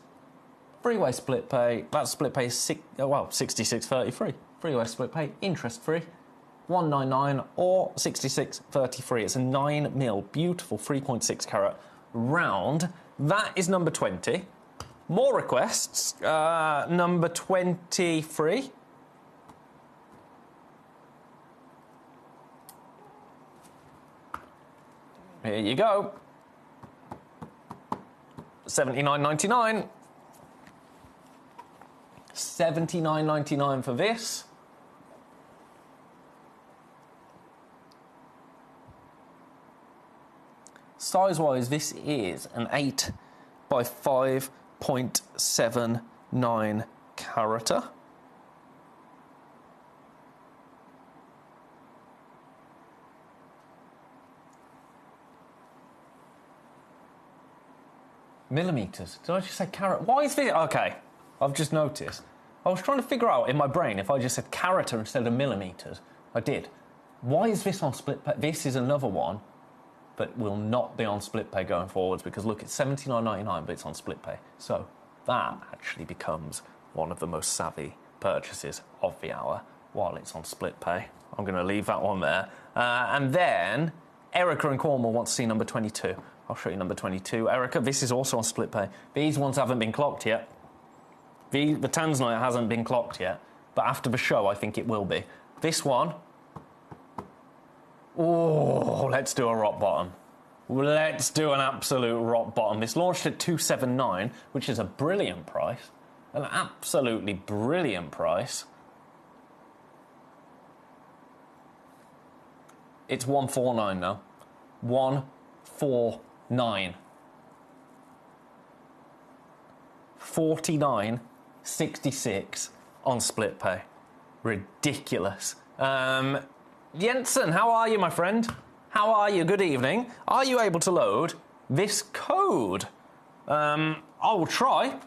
A: Freeway split pay, that split pay is 66.33. Freeway split pay, interest free, 199 or 66.33. It's a 9mm, beautiful 3.6 carat round. That is number 20. More requests. Number 23. Here you go. $79.99. $79.99 for this. Size-wise, this is an 8 by 5.79 carater. Millimeters. Did I just say carat? Why is this? Okay, I've just noticed. I was trying to figure out in my brain if I just said carater instead of millimeters. I did. Why is this on split pay? This is another one, but will not be on split pay going forwards because look, it's $79.99, but it's on split pay. So that actually becomes one of the most savvy purchases of the hour while it's on split pay. I'm going to leave that one there. And then Erica in Cornwall wants to see number 22. I'll show you number 22. Erica, this is also on split pay. These ones haven't been clocked yet. The Tanzanite hasn't been clocked yet, but after the show, I think it will be. This one, oh, let's do a rock bottom. Let's do an absolute rock bottom. This launched at $279, which is a brilliant price. An absolutely brilliant price. It's $149 now. $149. $49.66 on split pay. Ridiculous. Jensen, how are you, my friend? How are you? Good evening. Are you able to load this code? I will try.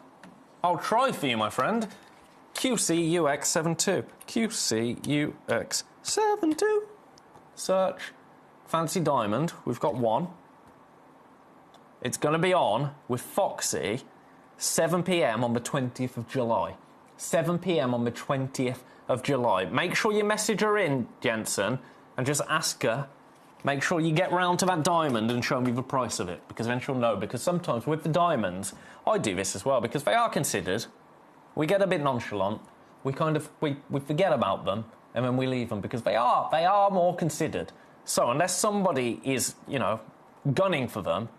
A: I'll try for you, my friend. QCUX72. QCUX72. Search. Fancy diamond. We've got one. It's going to be on with Foxy 7 p.m. on the 20th of July. 7 p.m. on the 20th of July. Make sure you message her in, Jensen, and just ask her. Make sure you get round to that diamond and show me the price of it, because then she'll know. Because sometimes with the diamonds, I do this as well, because they are considered. We get a bit nonchalant. We forget about them, and then we leave them, because they are more considered. So unless somebody is, gunning for them,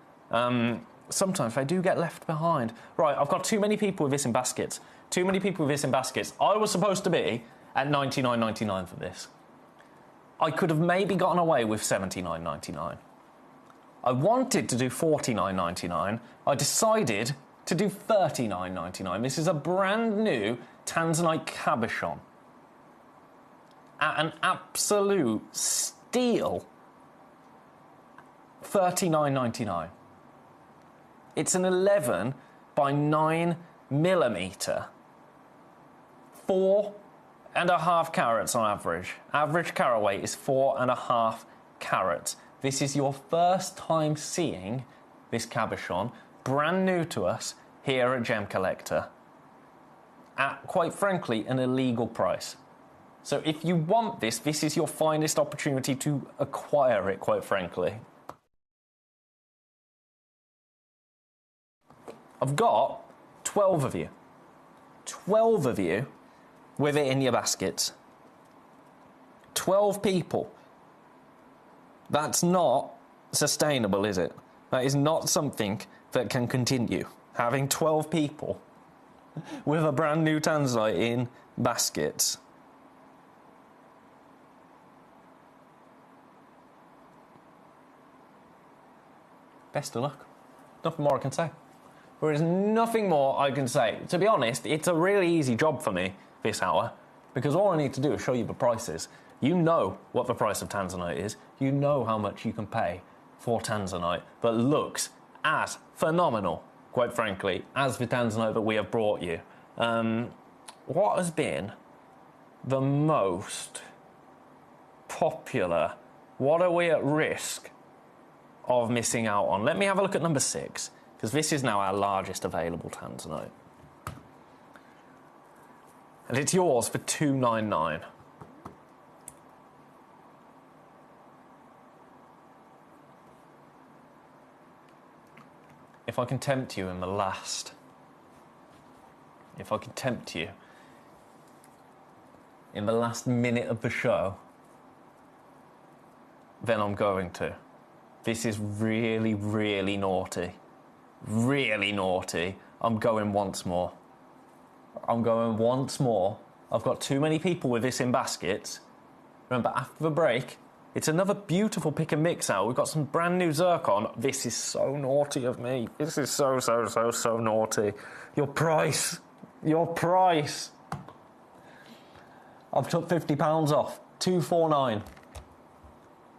A: sometimes they do get left behind. Right, I've got too many people with this in baskets. Too many people with this in baskets. I was supposed to be at $99.99 for this. I could have maybe gotten away with $79.99. I wanted to do $49.99. I decided to do $39.99. This is a brand new Tanzanite cabochon at an absolute steal. $39.99. It's an 11 by 9 millimeter. 4.5 carats on average. Average carat weight is 4.5 carats. This is your first time seeing this cabochon, brand new to us here at Gemcollector, at, quite frankly, an illegal price. So if you want this, this is your finest opportunity to acquire it, quite frankly. I've got 12 of you. 12 of you with it in your baskets. 12 people. That's not sustainable, is it? That is not something that can continue. Having 12 people with a brand new Tanzanite in baskets. Best of luck. Nothing more I can say. There is nothing more I can say. To be honest, it's a really easy job for me this hour, because all I need to do is show you the prices. You know what the price of Tanzanite is. You know how much you can pay for Tanzanite that looks as phenomenal, quite frankly, as the Tanzanite that we have brought you. What has been the most popular? What are we at risk of missing out on? Let me have a look at number 6. because this is now our largest available tanzanite. And it's yours for $299. If I can tempt you in the last... If I can tempt you in the last minute of the show, then I'm going to. This is really, really naughty. Really naughty. I'm going once more. I'm going once more. I've got too many people with this in baskets. Remember, after the break, it's another beautiful pick and mix out. We've got some brand new zircon. This is so naughty of me. This is so naughty. Your price. Your price. I've took £50 off. $249.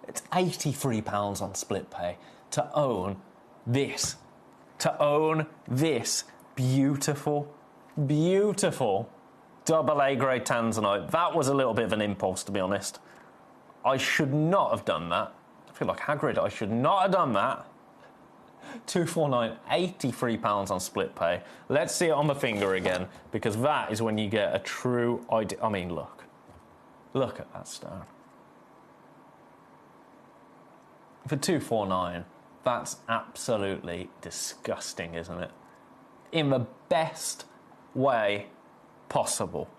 A: It's £83 on split pay to own this. To own this beautiful, beautiful AA grade tanzanite. That was a little bit of an impulse, to be honest. I should not have done that. I feel like Hagrid. I should not have done that. $249, £83 on split pay. Let's see it on the finger again, because that is when you get a true idea. I mean, look. Look at that stone. For $249, that's absolutely disgusting, isn't it? In the best way possible.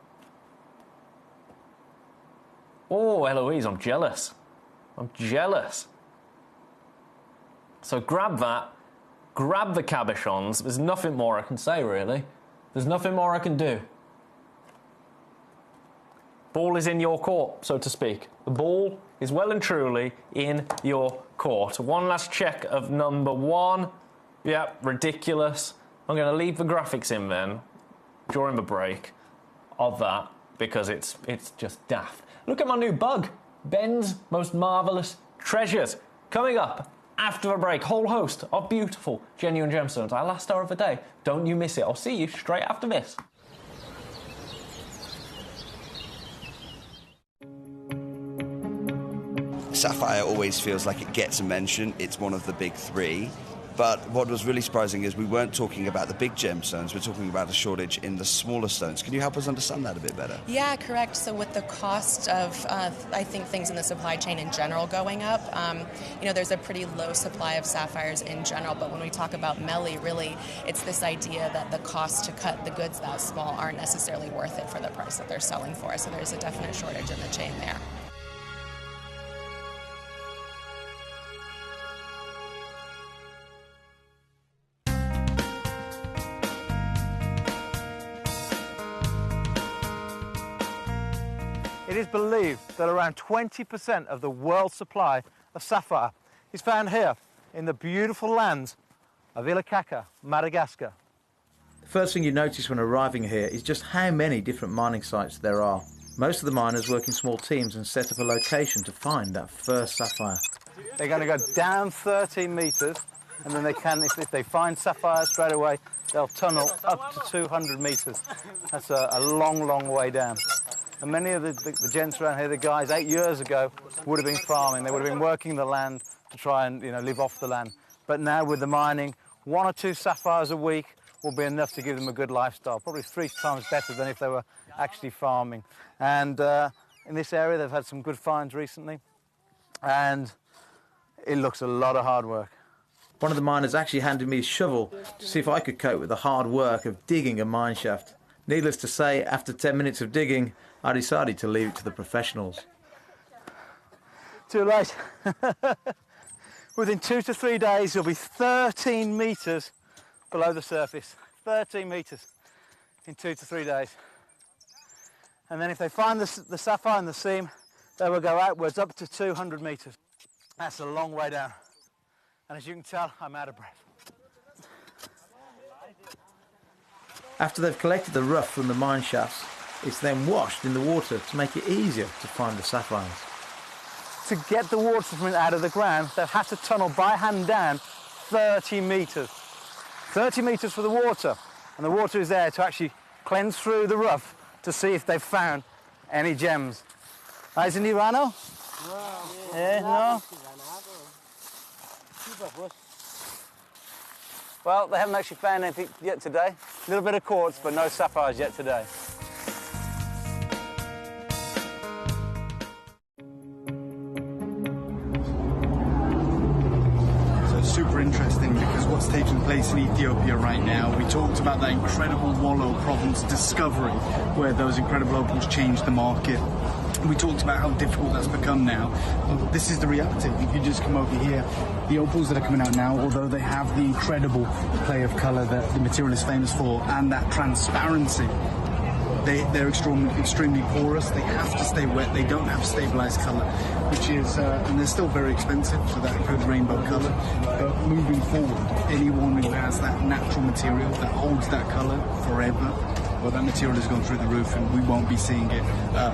A: Oh, Eloise, I'm jealous. I'm jealous. So grab that, grab the cabochons. There's nothing more I can say, really. There's nothing more I can do. Ball is in your court, so to speak. The ball is well and truly in your court. One last check of number one. Yeah, ridiculous. I'm going to leave the graphics in then, during the break, of that, because it's just daft. Look at my new bug. Ben's Most Marvellous Treasures. Coming up after the break, whole host of beautiful, genuine gemstones. Our last hour of the day. Don't you miss it. I'll see you straight after this.
K: Sapphire always feels like it gets a mention. It's one of the big three. But what was really surprising is we weren't talking about the big gemstones. We're talking about a shortage in the smaller stones. Can you help us understand that a bit better?
L: Yeah, correct. So with the cost of, I think, things in the supply chain in general going up, there's a pretty low supply of sapphires in general. But when we talk about Melly, really, it's this idea that the cost to cut the goods that small aren't necessarily worth it for the price that they're selling for. So there's a definite shortage in the chain there.
D: It is believed that around 20% of the world's supply of sapphire is found here in the beautiful lands of Ilakaka, Madagascar. The first thing you notice when arriving here is just how many different mining sites there are. Most of the miners work in small teams and set up a location to find that first sapphire. They're going to go down 13 metres, and then they can, if they find sapphire straight away, they'll tunnel up to 200 metres. That's a long, long way down. And many of the gents around here, the guys 8 years ago, would have been farming. They would have been working the land to try and live off the land. But now with the mining, 1 or 2 sapphires a week will be enough to give them a good lifestyle, probably 3 times better than if they were actually farming. And in this area, they've had some good finds recently, and it looks a lot of hard work. One of the miners actually handed me a shovel to see if I could cope with the hard work of digging a mine shaft. Needless to say, after 10 minutes of digging, I decided to leave it to the professionals. Too late. Within 2 to 3 days, you'll be 13 metres below the surface. 13 metres in 2 to 3 days. And then if they find the sapphire in the seam, they will go outwards up to 200 metres. That's a long way down. And as you can tell, I'm out of breath. After they've collected the rough from the mine shafts, it's then washed in the water to make it easier to find the sapphires. To get the water from it out of the ground, they've had to tunnel by hand down 30 metres. 30 metres for the water. And the water is there to actually cleanse through the rough to see if they've found any gems. Is it Nirano? No. Well, they haven't actually found anything yet today. A little bit of quartz, but no sapphires yet today.
I: Super interesting because what's taking place in Ethiopia right now, we talked about that incredible Wollo province discovery where those incredible opals changed the market. We talked about how difficult that's become now. Well, this is the reality. If you just come over here, the opals that are coming out now, although they have the incredible play of colour that the material is famous for and that transparency, they're extremely porous. They have to stay wet. They don't have stabilised colour, which is, and they're still very expensive for that good rainbow colour. But moving forward, anyone who has that natural material that holds that colour forever, well, that material has gone through the roof, and we won't be seeing it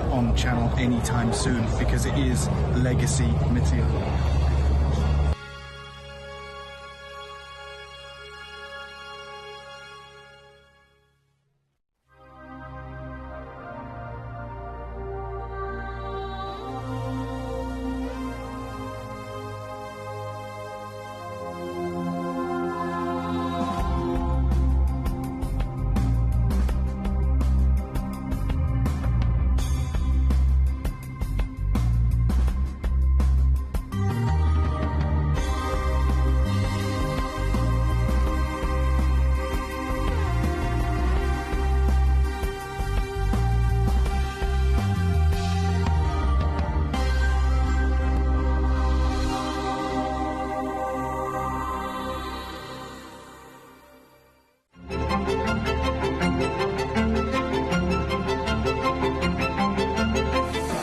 I: on channel anytime soon because it is legacy material.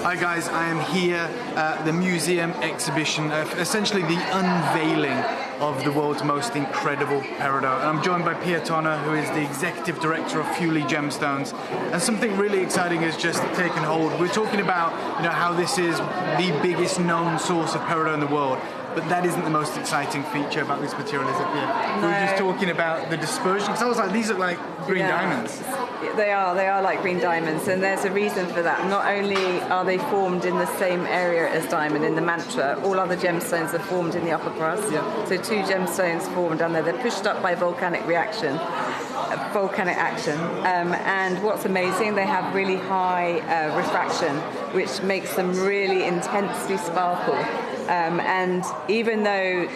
I: Hi guys, I am here at the museum exhibition, essentially the unveiling of the world's most incredible peridot. And I'm joined by Pierre Tonner, who is the executive director of Fewley Gemstones. And something really exciting has just taken hold. We're talking about, how this is the biggest known source of peridot in the world. But that isn't the most exciting feature about this material, is it, Pierre? No. We're just talking about the dispersion. Because I was like, these look like green diamonds.
M: They are like green diamonds, and there's a reason for that. Not only are they formed in the same area as diamond, in the mantra, all other gemstones are formed in the upper crust. Yeah. So two gemstones formed down there. They're pushed up by volcanic action. And what's amazing, they have really high refraction, which makes them really intensely sparkle. And even though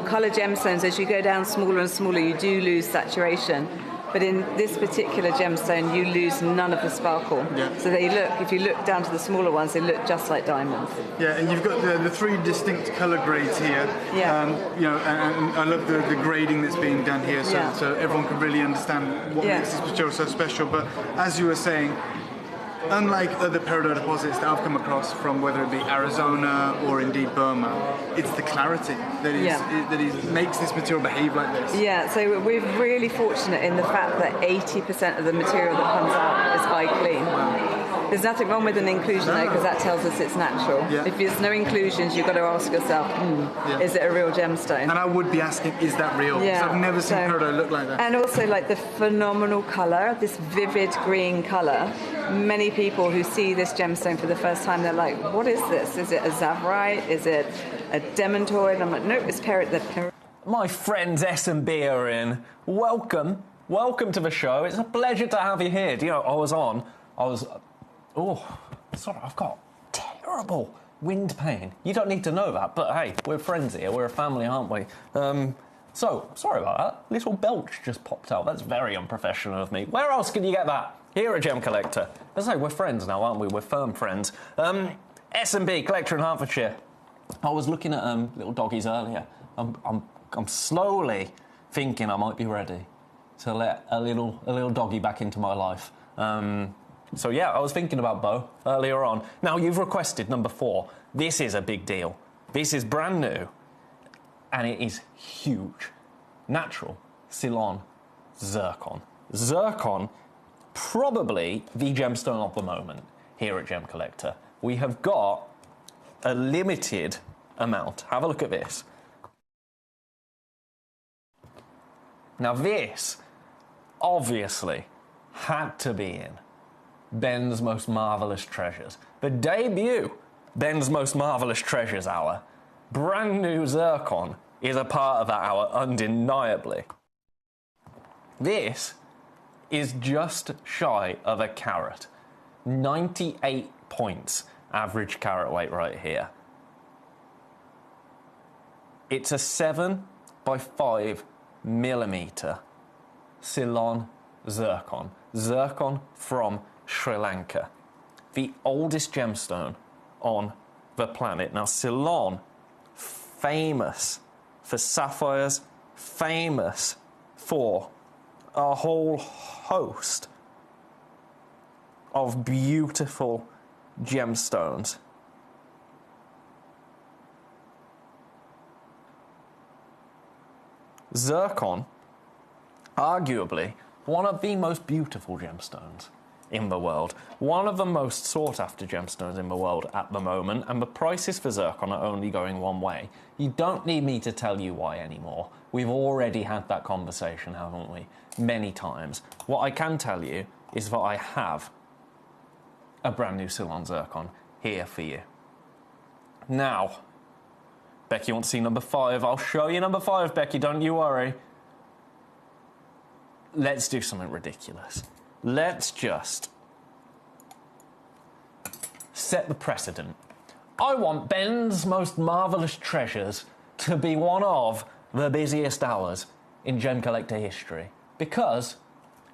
M: colour gemstones, as you go down smaller and smaller, you do lose saturation. But in this particular gemstone, you lose none of the sparkle. Yeah. So they look, if you look down to the smaller ones, they look just like diamonds.
I: Yeah, and you've got the three distinct colour grades here. Yeah. And I love the grading that's being done here, so everyone can really understand what makes this material so special. But as you were saying, unlike other peridot deposits that I've come across from whether it be Arizona or indeed Burma, it's the clarity that makes this material behave like this.
M: Yeah, so we're really fortunate in the fact that 80% of the material that comes out is high clean. There's nothing wrong with an inclusion though, because that tells us it's natural. Yeah. If there's no inclusions, you've got to ask yourself, is it a real gemstone?
I: And I would be asking, is that real? Yeah. Because I've never seen peridot look like that.
M: And also like the phenomenal colour, this vivid green colour. Many people who see this gemstone for the first time, they're like, what is this? Is it a zavarite? Is it a demantoid? I'm like, nope, it's peridot.
A: My friends S&B are in. Welcome to the show. It's a pleasure to have you here. Sorry, I've got terrible wind pain. You don't need to know that, but hey, we're friends here. We're a family, aren't we? So, sorry about that. Little belch just popped out. That's very unprofessional of me. Where else can you get that? Here at Gemcollector. As I say, we're friends now, aren't we? We're firm friends. S&B, collector in Hertfordshire. I was looking at little doggies earlier. I'm slowly thinking I might be ready to let a little doggy back into my life. So yeah, I was thinking about Bo earlier on. Now, you've requested number 4. This is a big deal. This is brand new, and it is huge. Natural Ceylon zircon. Zircon, probably the gemstone of the moment here at Gemcollector. We have got a limited amount. Have a look at this. Now, this obviously had to be in Ben's Most Marvellous Treasures. The debut Ben's Most Marvellous Treasures hour. Brand new zircon is a part of that hour, undeniably. This is just shy of a carat. 98 points average carat weight right here. It's a 7 by 5 millimeter Ceylon zircon. Zircon from Sri Lanka. The oldest gemstone on the planet. Now, Ceylon, famous for sapphires, famous for a whole host of beautiful gemstones. Zircon, arguably one of the most beautiful gemstones in the world, one of the most sought after gemstones in the world at the moment, and the prices for zircon are only going one way. You don't need me to tell you why anymore. We've already had that conversation, haven't we? Many times. What I can tell you is that I have a brand new Ceylon zircon here for you. Now, Becky, you want to see number 5? I'll show you number 5, Becky, don't you worry. Let's do something ridiculous. Let's just set the precedent. I want Ben's most marvellous treasures to be one of the busiest hours in Gemcollector history, because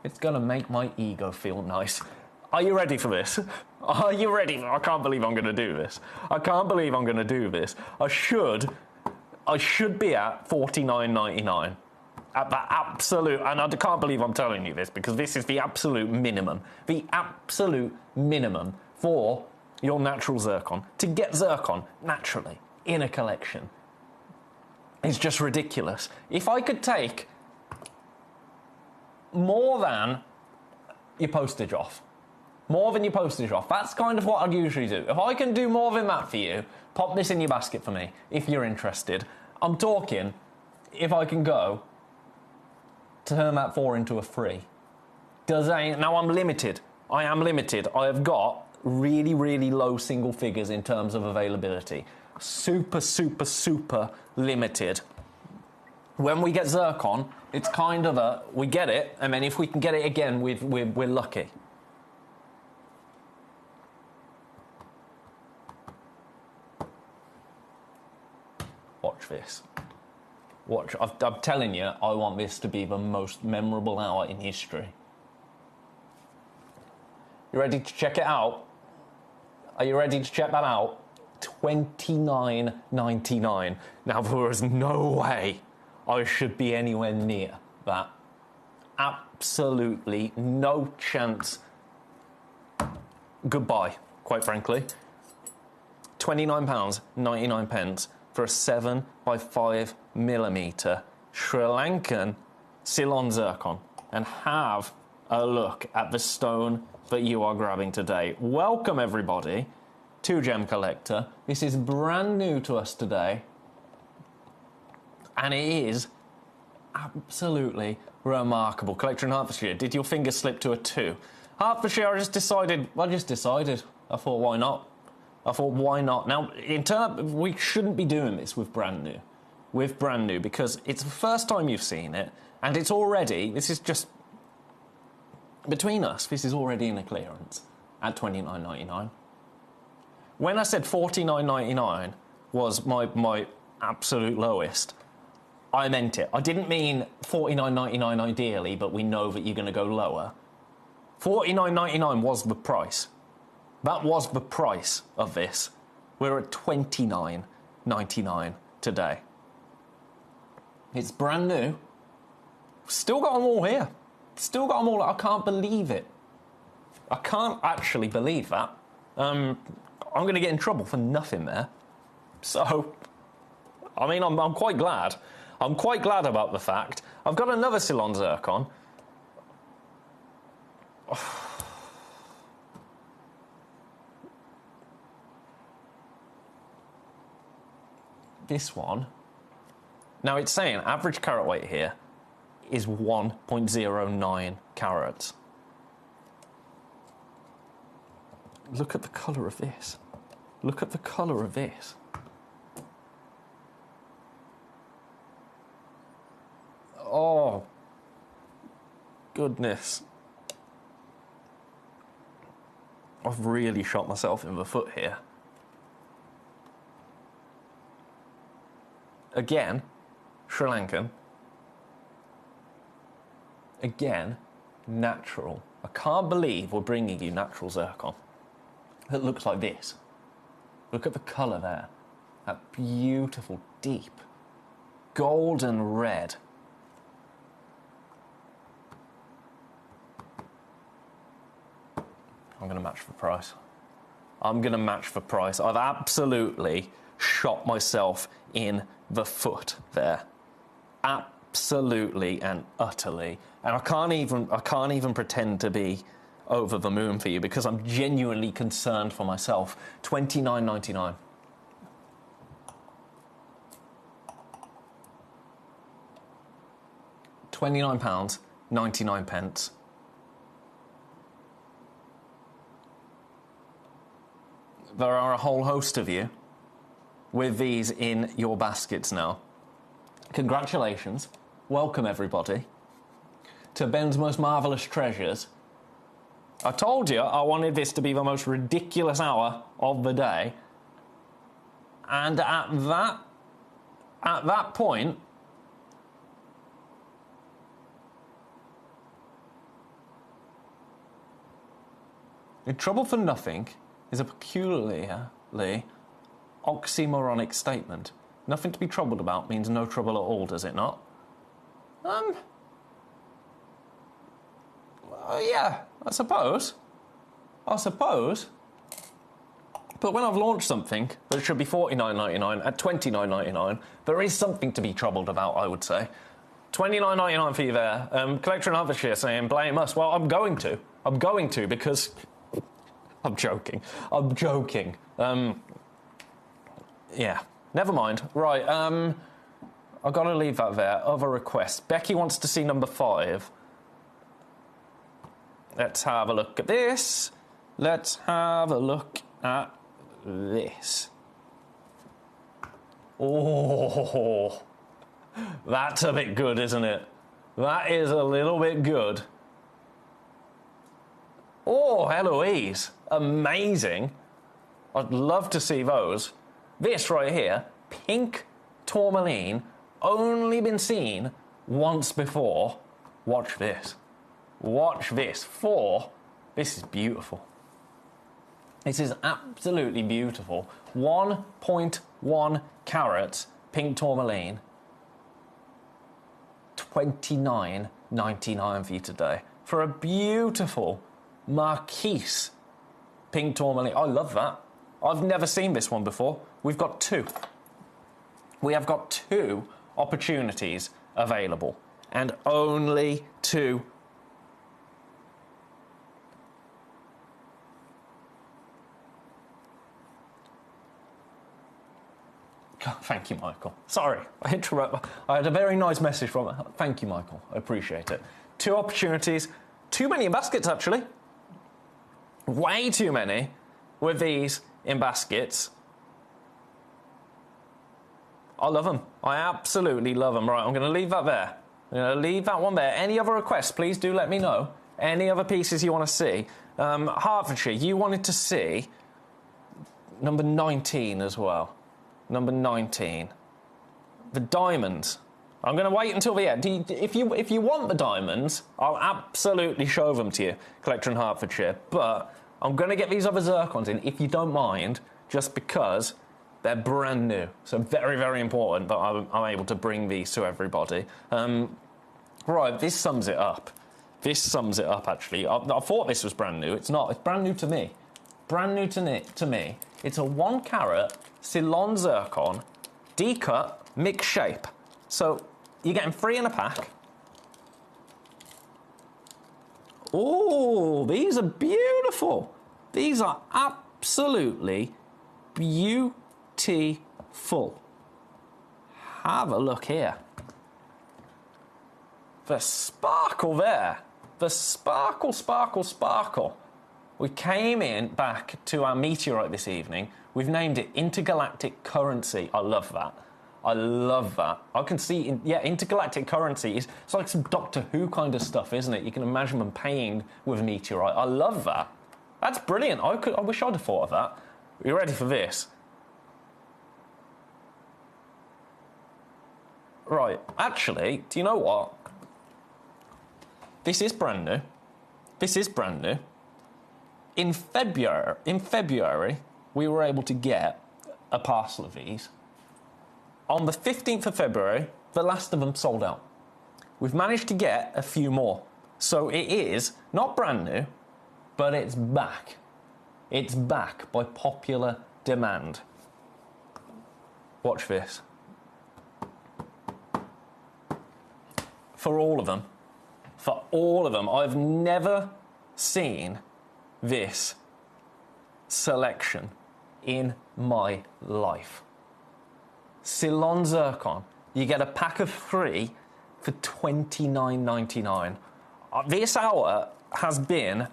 A: it's going to make my ego feel nice. Are you ready for this? Are you ready? I can't believe I'm going to do this. I can't believe I'm going to do this. I should be at $49.99. At the absolute, and I can't believe I'm telling you this, because this is the absolute minimum. The absolute minimum for your natural zircon. To get zircon naturally in a collection is just ridiculous. If I could take more than your postage off, that's kind of what I'd usually do. If I can do more than that for you, pop this in your basket for me, if you're interested. I'm talking, if I can go, turn that 4 into a 3. Now I'm limited. I am limited. I have got really, really low single figures in terms of availability. Super, super, super limited. When we get zircon, it's kind of we get it, and then if we can get it again, we're lucky. Watch this. Watch. I'm telling you, I want this to be the most memorable hour in history. You ready to check it out? Are you ready to check that out? $29.99. Now, there is no way I should be anywhere near that. Absolutely no chance. Goodbye, quite frankly. £29.99 for a 7 by 5 millimeter Sri Lankan Ceylon zircon. And have a look at the stone that you are grabbing today. Welcome, everybody, to Gemcollector. This is brand new to us today, and it is absolutely remarkable. Collector in Hertfordshire, did your finger slip to a 2? Hertfordshire, I just decided. I thought, why not? Now, we shouldn't be doing this with brand new. Because it's the first time you've seen it, and it's already, this is just, between us, this is already in a clearance at $29.99. When I said $49.99 was my absolute lowest, I meant it. I didn't mean $49.99 ideally, but we know that you're going to go lower. $49.99 was the price. That was the price of this. We're at $29.99 today. It's brand new. Still got them all here. I can't believe it. I can't actually believe that. I'm going to get in trouble for nothing there. So, I mean, I'm quite glad. I'm quite glad about the fact. I've got another Ceylon zircon. This one. Now, it's saying average carat weight here is 1.09 carats. Look at the colour of this. Look at the colour of this. Oh. goodness. I've really shot myself in the foot here. Again, Sri Lankan. Again, natural. I can't believe we're bringing you natural zircon. It looks like this. Look at the colour there. That beautiful, deep, golden red. I'm going to match for price. I'm going to match for price. I've absolutely shot myself in the foot there. Absolutely and utterly. And I can't even pretend to be over the moon for you because I'm genuinely concerned for myself. $29.99. £29.99. There are a whole host of you with these in your baskets now. Congratulations. Welcome, everybody, to Ben's Most Marvellous Treasures. I told you I wanted this to be the most ridiculous hour of the day. And at that point, in trouble for nothing is a peculiarly oxymoronic statement. Nothing to be troubled about means no trouble at all, does it not? Yeah, I suppose. But when I've launched something that should be $49.99 at $29.99, there is something to be troubled about, I would say. $29.99 for you there. Collector in Hertfordshire saying, blame us. Well, I'm going to because... I'm joking. Yeah, never mind. Right, I've got to leave that there. Other requests. Becky wants to see number 5. Let's have a look at this. Let's have a look at this. Oh, that's a bit good, isn't it? That is a little bit good. Oh, Eloise. Amazing. I'd love to see those. This right here, pink tourmaline, only been seen once before. Watch this. Watch this. This is beautiful. This is absolutely beautiful. 1.1 carats, pink tourmaline. $29.99 for you today. For a beautiful Marquise pink tourmaline. I love that. I've never seen this one before. We've got 2. We have got 2 opportunities available. And only 2. Thank you, Michael. Sorry, I interrupted. I had a very nice message from her. Thank you, Michael. I appreciate it. 2 opportunities. Too many in baskets, actually. Way too many with these in baskets. I love them. I absolutely love them. Right, I'm going to leave that there. I'm going to leave that one there. Any other requests, please do let me know. Any other pieces you want to see. Hertfordshire, you wanted to see number 19 as well. Number 19. The diamonds. I'm going to wait until the end. If you want the diamonds, I'll absolutely show them to you, Collector in Hertfordshire. But I'm going to get these other zircons in, if you don't mind, just because they're brand new. So very, very important that I'm able to bring these to everybody. Right, this sums it up. This sums it up, actually. I thought this was brand new. It's not. It's brand new to me. Brand new to me. It's a 1 carat Ceylon zircon, D-cut, mixed shape. So you're getting 3 in a pack. Oh, these are beautiful. These are absolutely beautiful. Have a look here. The sparkle there. The sparkle, sparkle, sparkle. We came in back to our meteorite this evening. We've named it Intergalactic Currency. I love that. I love that. I can see, intergalactic currency it's like some Doctor Who kind of stuff, isn't it? You can imagine them paying with a meteorite. I love that. That's brilliant. I wish I'd have thought of that. Are you ready for this? Right, actually, do you know what? This is brand new. This is brand new. In February, we were able to get a parcel of these. On the 15th of February, the last of them sold out. We've managed to get a few more. So it is not brand new, but it's back. It's back by popular demand. Watch this. For all of them, I've never seen this selection in my life. Ceylon Zircon, you get a pack of 3 for $29.99. This hour has been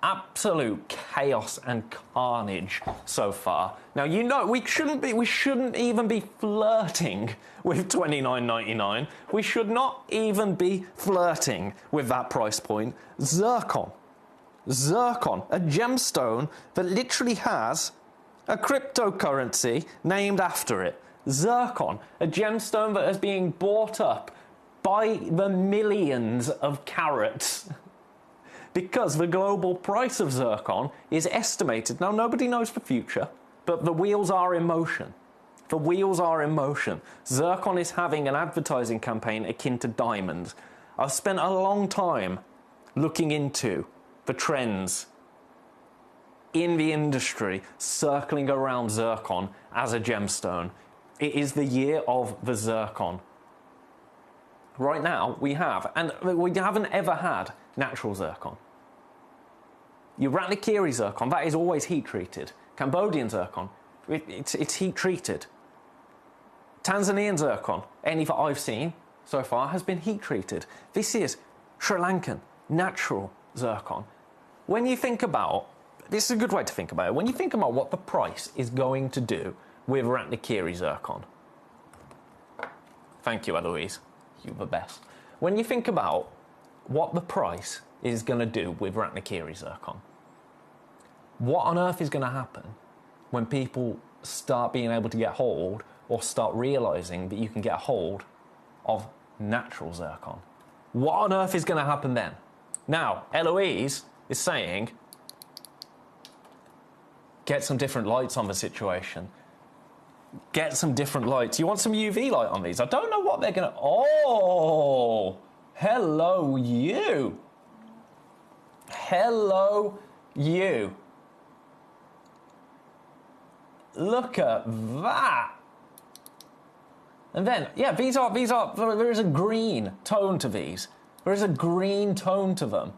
A: absolute chaos and carnage so far. Now, you know, we shouldn't even be flirting with $29.99. We should not even be flirting with that price point. Zircon, a gemstone that literally has a cryptocurrency named after it. Zircon, a gemstone that is being bought up by the millions of carats because the global price of zircon is estimated. Now, nobody knows the future, but the wheels are in motion. The wheels are in motion. Zircon is having an advertising campaign akin to diamonds. I've spent a long time looking into the trends in the industry circling around zircon as a gemstone. It is the year of the zircon. Right now, we haven't ever had natural zircon. Your Ratnakiri zircon, that is always heat-treated. Cambodian zircon, it's heat-treated. Tanzanian zircon, any that I've seen so far, has been heat-treated. This is Sri Lankan, natural zircon. When you think about, this is a good way to think about it, when you think about what the price is going to do with Ratnakiri zircon. Thank you, Eloise. You're the best. When you think about what the price is going to do with Ratnakiri zircon, what on earth is going to happen when people start being able to get hold or start realising that you can get a hold of natural zircon? What on earth is going to happen then? Now, Eloise is saying, get some different lights on the situation. Get some different lights. You want some UV light on these? I don't know what they're going to... Oh! Hello, you! Hello, you! Look at that! And then, yeah, there is a green tone to these. There is a green tone to them.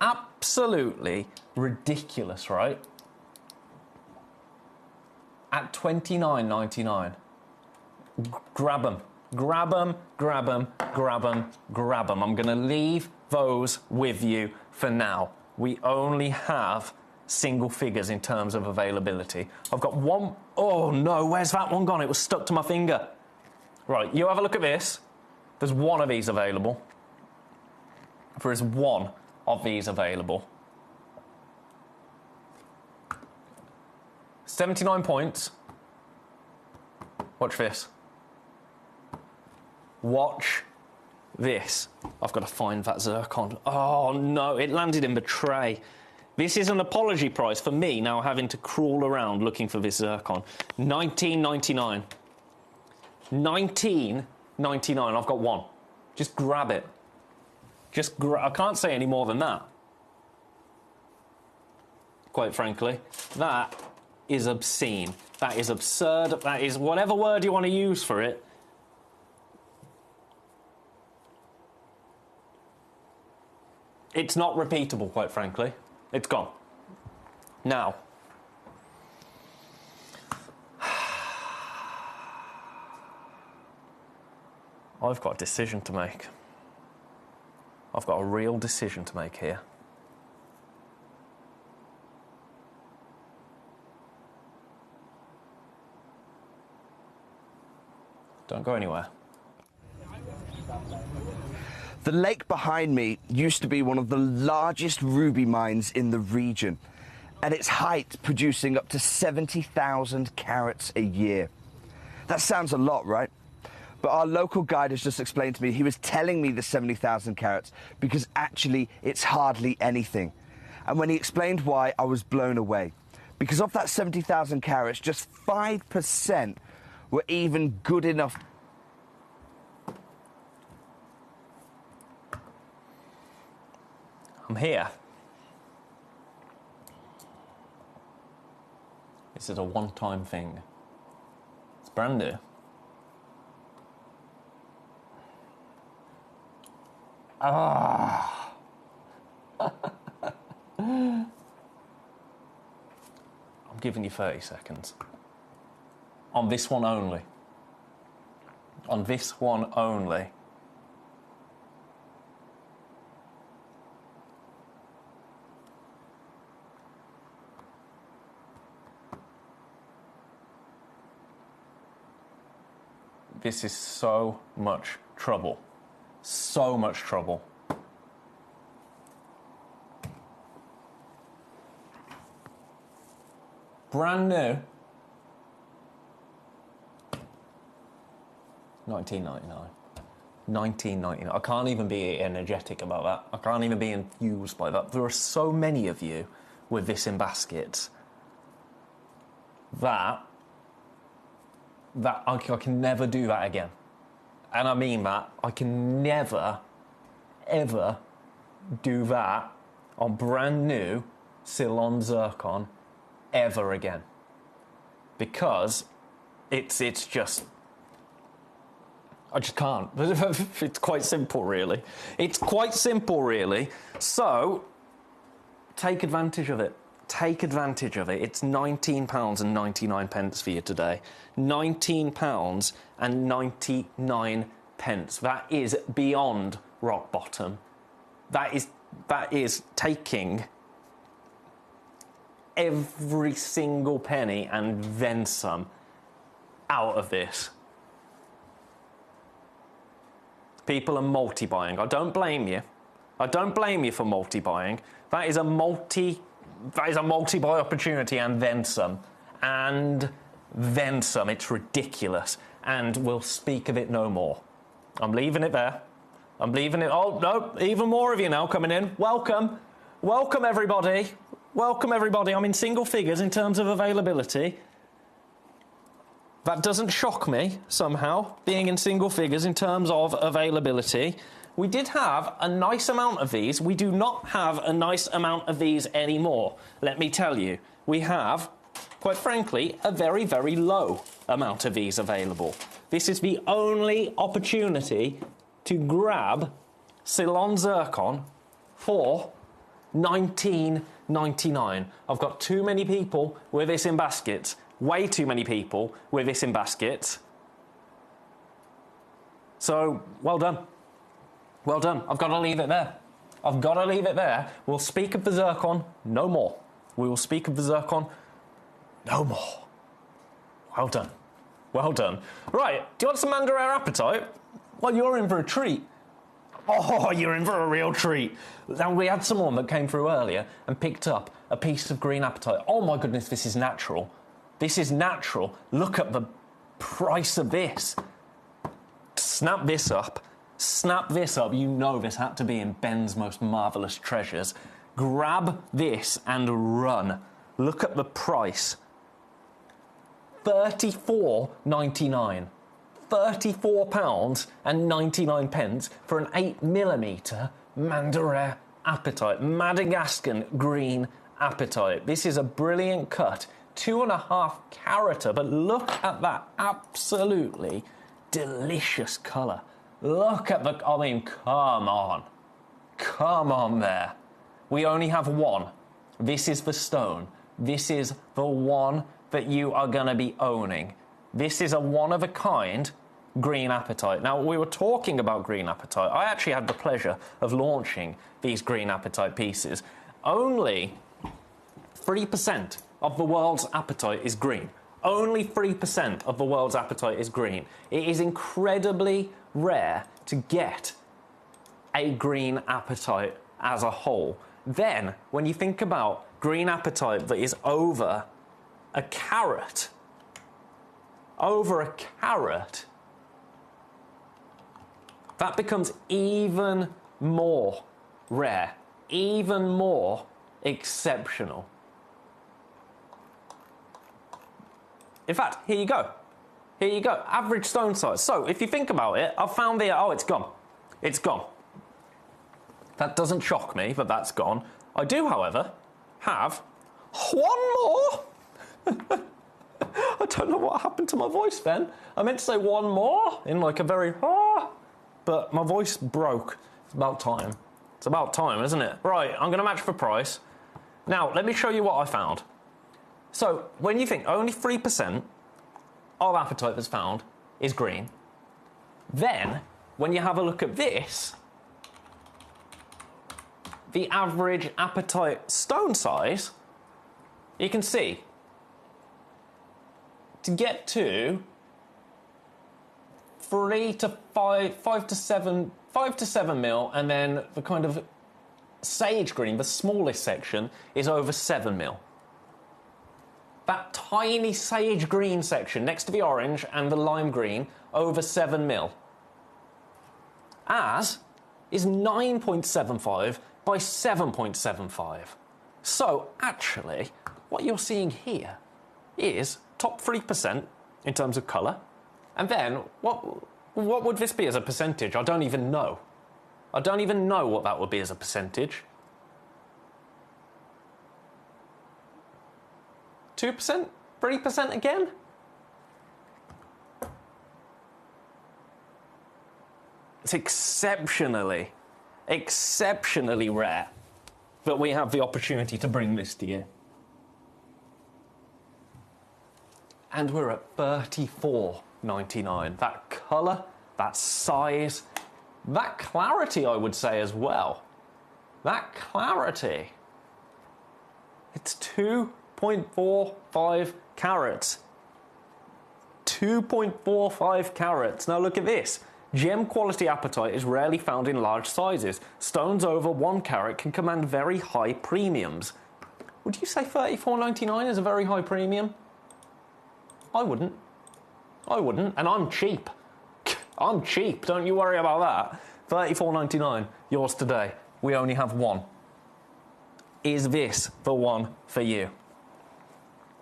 A: Absolutely ridiculous, right? At $29.99. Grab them. Grab them, grab them, grab them, grab them. I'm going to leave those with you for now. We only have single figures in terms of availability. I've got one... Oh, no, where's that one gone? It was stuck to my finger. Right, you have a look at this. There's one of these available. There is one of these available. 79 points. Watch this. Watch this. I've got to find that zircon. Oh, no, it landed in the tray. This is an apology price for me now having to crawl around looking for this zircon. $19.99. $19.99. I've got one. Just grab it. I can't say any more than that. Quite frankly, that is obscene. That is absurd. That is whatever word you want to use for it. It's not repeatable, quite frankly. It's gone. Now, I've got a decision to make. I've got a real decision to make here. Don't go anywhere.
N: The lake behind me used to be one of the largest ruby mines in the region, at its height producing up to 70,000 carats a year. That sounds a lot, right? But our local guide has just explained to me he was telling me the 70,000 carats because actually it's hardly anything. And when he explained why, I was blown away. Because of that 70,000 carats, just 5% were even good enough.
A: I'm here. This is a one-time thing. It's brand new. Ah. I'm giving you 30 seconds. On this one only. On this one only. This is so much trouble. So much trouble. Brand new. $19.99. $19.99. I can't even be energetic about that. I can't even be enthused by that. There are so many of you with this in baskets that I can never do that again. And I mean that. I can never, ever do that on brand new Ceylon zircon ever again. Because it's just... I just can't. It's quite simple, really. It's quite simple, really. So, take advantage of it. Take advantage of it. It's £19.99 for you today. £19.99. That is beyond rock bottom. That is taking every single penny and then some out of this. People are multi-buying. I don't blame you. I don't blame you for multi-buying. That is a multi-buy opportunity and then some. And then some. It's ridiculous. And we'll speak of it no more. I'm leaving it there. I'm leaving it. Oh, no, even more of you now coming in. Welcome. Welcome, everybody. Welcome, everybody. I'm in single figures in terms of availability. That doesn't shock me, somehow, being in single figures in terms of availability. We did have a nice amount of these. We do not have a nice amount of these anymore, let me tell you. We have, quite frankly, a very, very low amount of these available. This is the only opportunity to grab Ceylon zircon for $19.99. I've got too many people with this in baskets. Way too many people with this in baskets. So, well done. Well done. I've got to leave it there. I've got to leave it there. We'll speak of the zircon no more. We will speak of the zircon no more. Well done. Well done. Right, do you want some Mandarair Appetite? Well, you're in for a treat. Oh, you're in for a real treat. Now, we had someone that came through earlier and picked up a piece of green apatite. Oh, my goodness, this is natural. This is natural. Look at the price of this. Snap this up. Snap this up. You know this had to be in Ben's most marvellous treasures. Grab this and run. Look at the price. £34.99. £34.99 for an 8mm Mandarair Appetite. Madagascan green apatite. This is a brilliant cut. 2.5 carata, but look at that absolutely delicious colour. Look at the... I mean, come on. Come on there. We only have one. This is the stone. This is the one that you are going to be owning. This is a one-of-a-kind green apatite. Now, we were talking about green apatite. I actually had the pleasure of launching these green apatite pieces. Only 3% of the world's apatite is green. Only 3% of the world's apatite is green. It is incredibly rare to get a green apatite as a whole. Then, when you think about green apatite that is over a carat, that becomes even more rare, even more exceptional. In fact, here you go. Here you go. Average stone size. So, if you think about it, I've found the... Oh, it's gone. It's gone. That doesn't shock me, but that's gone. I do, however, have one more. I don't know what happened to my voice then. I meant to say one more in like a very... but my voice broke. It's about time. It's about time, isn't it? Right, I'm going to match for price. Now, let me show you what I found. So, when you think only 3% of apatite that's found is green, then, when you have a look at this, the average apatite stone size, you can see, to get to 5 to 7 mil, and then the kind of sage green, the smallest section, is over 7 mil. That tiny sage green section next to the orange and the lime green, over 7 mil. As is 9.75 by 7.75. So, actually, what you're seeing here is top 3% in terms of colour. And then, what would this be as a percentage? I don't even know. I don't even know what that would be as a percentage. 2%? 3% again? It's exceptionally rare that we have the opportunity to bring this to you. And we're at $34.99. That colour, that size, that clarity, I would say as well. That clarity. It's 2.45 carats. 2.45 carats. Now look at this. Gem quality apatite is rarely found in large sizes. Stones over 1 carat can command very high premiums. Would you say $34.99 is a very high premium? I wouldn't. I wouldn't, and I'm cheap. I'm cheap, don't you worry about that. $34.99, yours today. We only have one. Is this the one for you?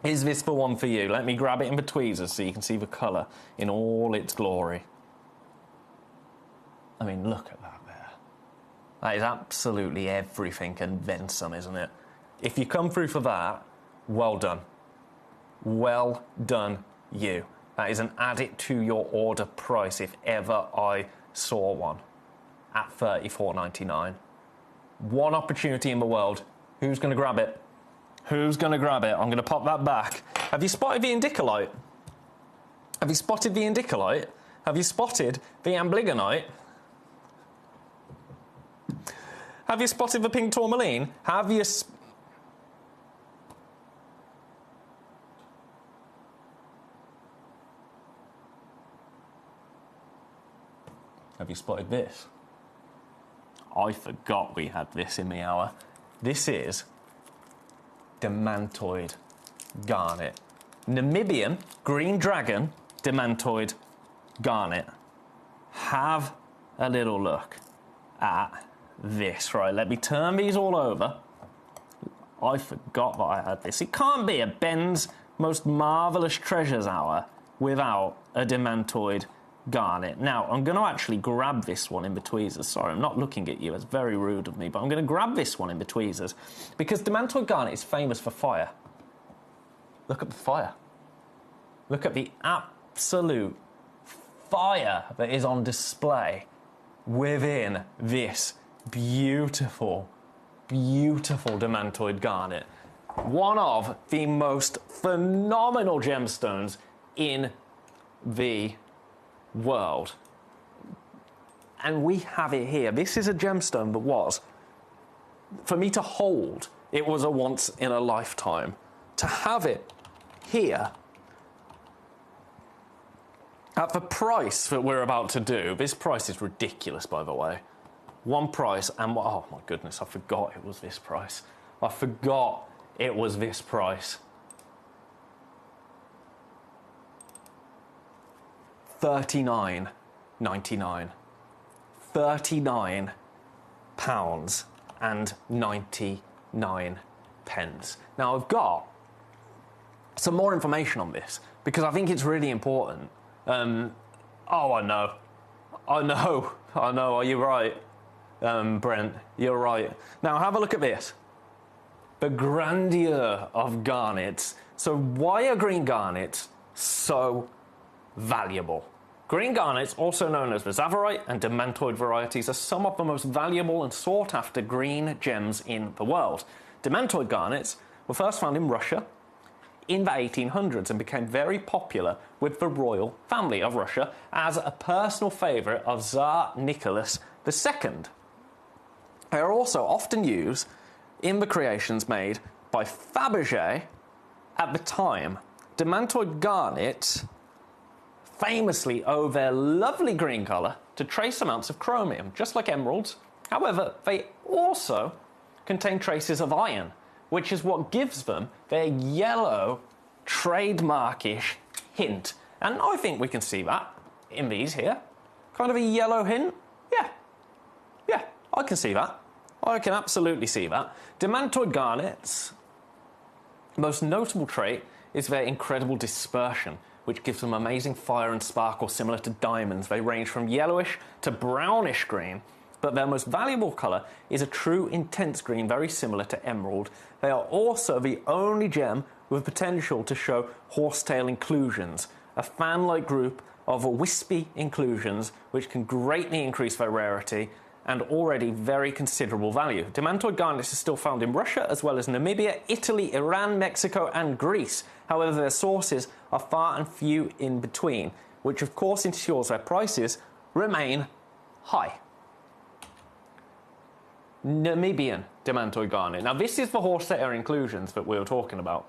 A: Is this the one for you? Let me grab it in the tweezers so you can see the colour in all its glory. I mean, look at that there. That is absolutely everything and then some, isn't it? If you come through for that, well done. Well done, you. That is an add it to your order price if ever I saw one at $34.99. One opportunity in the world. Who's going to grab it? Who's going to grab it? I'm going to pop that back. Have you spotted the indicolite? Have you spotted the indicolite? Have you spotted the amblygonite? Have you spotted the pink tourmaline? Have you... Have you spotted this? I forgot we had this in the hour. This is demantoid garnet. Namibian green dragon demantoid garnet. Have a little look at this. Right, let me turn these all over. I forgot that I had this. It can't be a Ben's most marvellous treasures hour without a demantoid garnet. Now, I'm going to actually grab this one in the tweezers. Sorry, I'm not looking at you. It's very rude of me, but I'm going to grab this one in the tweezers because demantoid garnet is famous for fire. Look at the fire. Look at the absolute fire that is on display within this beautiful, beautiful demantoid garnet. One of the most phenomenal gemstones in the world. And we have it here. This is a gemstone that was, for me to hold, it was a once in a lifetime. To have it here At the price that we're about to do, this price is ridiculous, by the way. One price, and oh my goodness, I forgot it was this price. I forgot it was this price. £39.99. £39.99. Now I've got some more information on this because I think it's really important. Oh, I know. You're right, Brent. You're right. Now have a look at this. The grandeur of garnets. So why are green garnets so valuable? Green garnets, also known as the Zavarite and Demantoid varieties, are some of the most valuable and sought-after green gems in the world. Demantoid garnets were first found in Russia in the 1800s and became very popular with the royal family of Russia as a personal favourite of Tsar Nicholas II. They are also often used in the creations made by Fabergé at the time. Demantoid garnets famously owe their lovely green colour to trace amounts of chromium, just like emeralds. However, they also contain traces of iron, which is what gives them their yellow, trademarkish hint. And I think we can see that in these here. Kind of a yellow hint. Yeah, I can see that. I can absolutely see that. Demantoid garnets' most notable trait is their incredible dispersion, which gives them amazing fire and sparkle similar to diamonds. They range from yellowish to brownish green, but their most valuable colour is a true intense green, very similar to emerald. They are also the only gem with potential to show horsetail inclusions, a fan-like group of wispy inclusions which can greatly increase their rarity and already very considerable value. Demantoid garnets are still found in Russia, as well as Namibia, Italy, Iran, Mexico and Greece. However, their sources are far and few in between, which of course ensures their prices remain high. Namibian Demantoid garnet. Now this is the horsehair inclusions that we were talking about,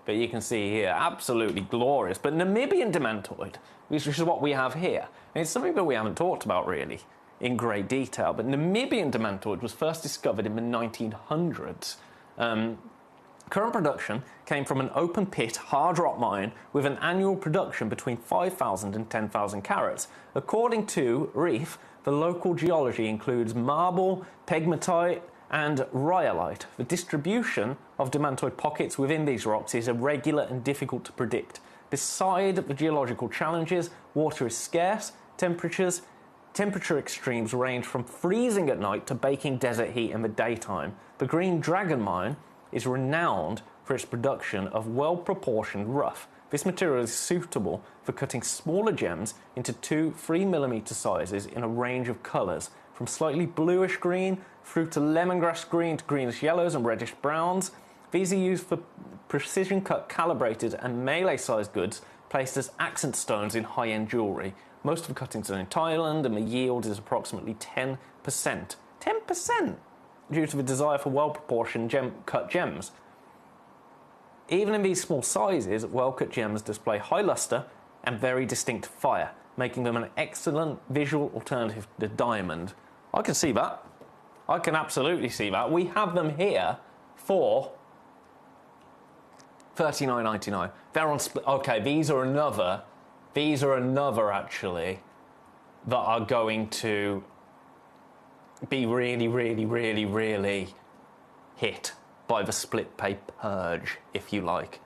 A: that you can see here. Absolutely glorious. But Namibian Demantoid, which is what we have here, and it's something that we haven't talked about really in great detail, but Namibian Demantoid was first discovered in the 1900s. Current production came from an open pit hard rock mine with an annual production between 5,000 and 10,000 carats. According to Reef, the local geology includes marble, pegmatite and rhyolite. The distribution of demantoid pockets within these rocks is irregular and difficult to predict. Beside the geological challenges, water is scarce, temperature extremes range from freezing at night to baking desert heat in the daytime. The Green Dragon mine is renowned for its production of well-proportioned rough. This material is suitable for cutting smaller gems into 2-3mm sizes in a range of colours, from slightly bluish green through to lemongrass green to greenish yellows and reddish browns. These are used for precision-cut, calibrated and melee-sized goods placed as accent stones in high-end jewellery. Most of the cuttings are in Thailand and the yield is approximately 10%. 10%! Due to the desire for well-proportioned cut gems. Even in these small sizes, well-cut gems display high lustre and very distinct fire, making them an excellent visual alternative to diamond. I can see that. I can absolutely see that. We have them here for $39.99. They're on split. Okay, these are another actually that are going to be really hit by the split pay purge, if you like.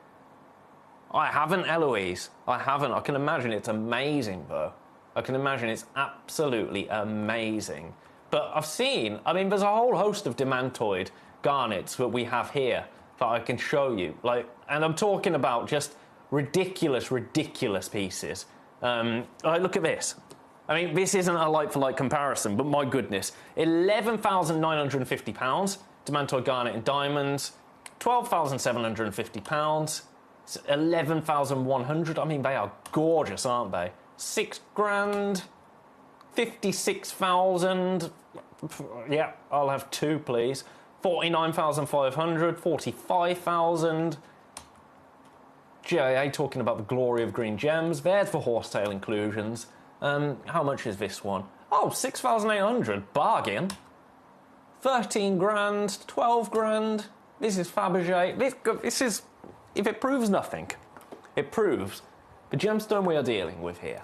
A: I haven't, Eloise. I haven't. I can imagine it's amazing, though. I can imagine it's absolutely amazing. But I've seen, I mean, there's a whole host of demantoid garnets that we have here that I can show you. Like, and I'm talking about just ridiculous pieces. Like, look at this. I mean, this isn't a like-for-like comparison, but my goodness. £11,950, demantoid garnet in diamonds. £12,750. £11,100. I mean, they are gorgeous, aren't they? £6,000. 56,000. Yeah, I'll have two, please. 49,500. 45,000. GIA talking about the glory of green gems. They're for horsetail inclusions. How much is this one? Oh, 6,800. Bargain. 13 grand, 12 grand. This is Fabergé. This is, if it proves nothing, it proves the gemstone we are dealing with here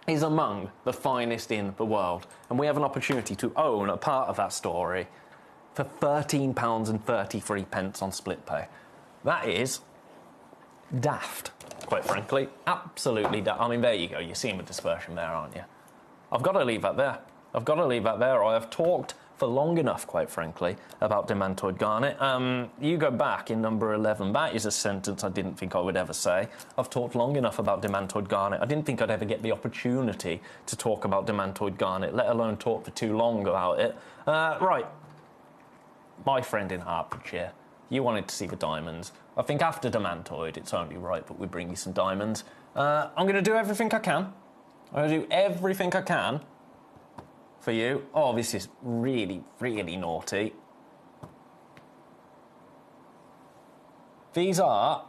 A: is among the finest in the world. And we have an opportunity to own a part of that story for £13.33 on split pay. That is daft, quite frankly. Absolutely daft. I mean, there you go. You're seeing the dispersion there, aren't you? I've got to leave that there. I've got to leave that there. I have talked for long enough, quite frankly, about demantoid garnet. You go back in number 11. That is a sentence I didn't think I would ever say. I've talked long enough about demantoid garnet. I didn't think I'd ever get the opportunity to talk about demantoid garnet, let alone talk for too long about it. Right. My friend in Hertfordshire, you wanted to see the diamonds. I think after demantoid, it's only right that we bring you some diamonds. I'm going to do everything I can. I'm going to do everything I can for you. Oh, this is really, really naughty. These are,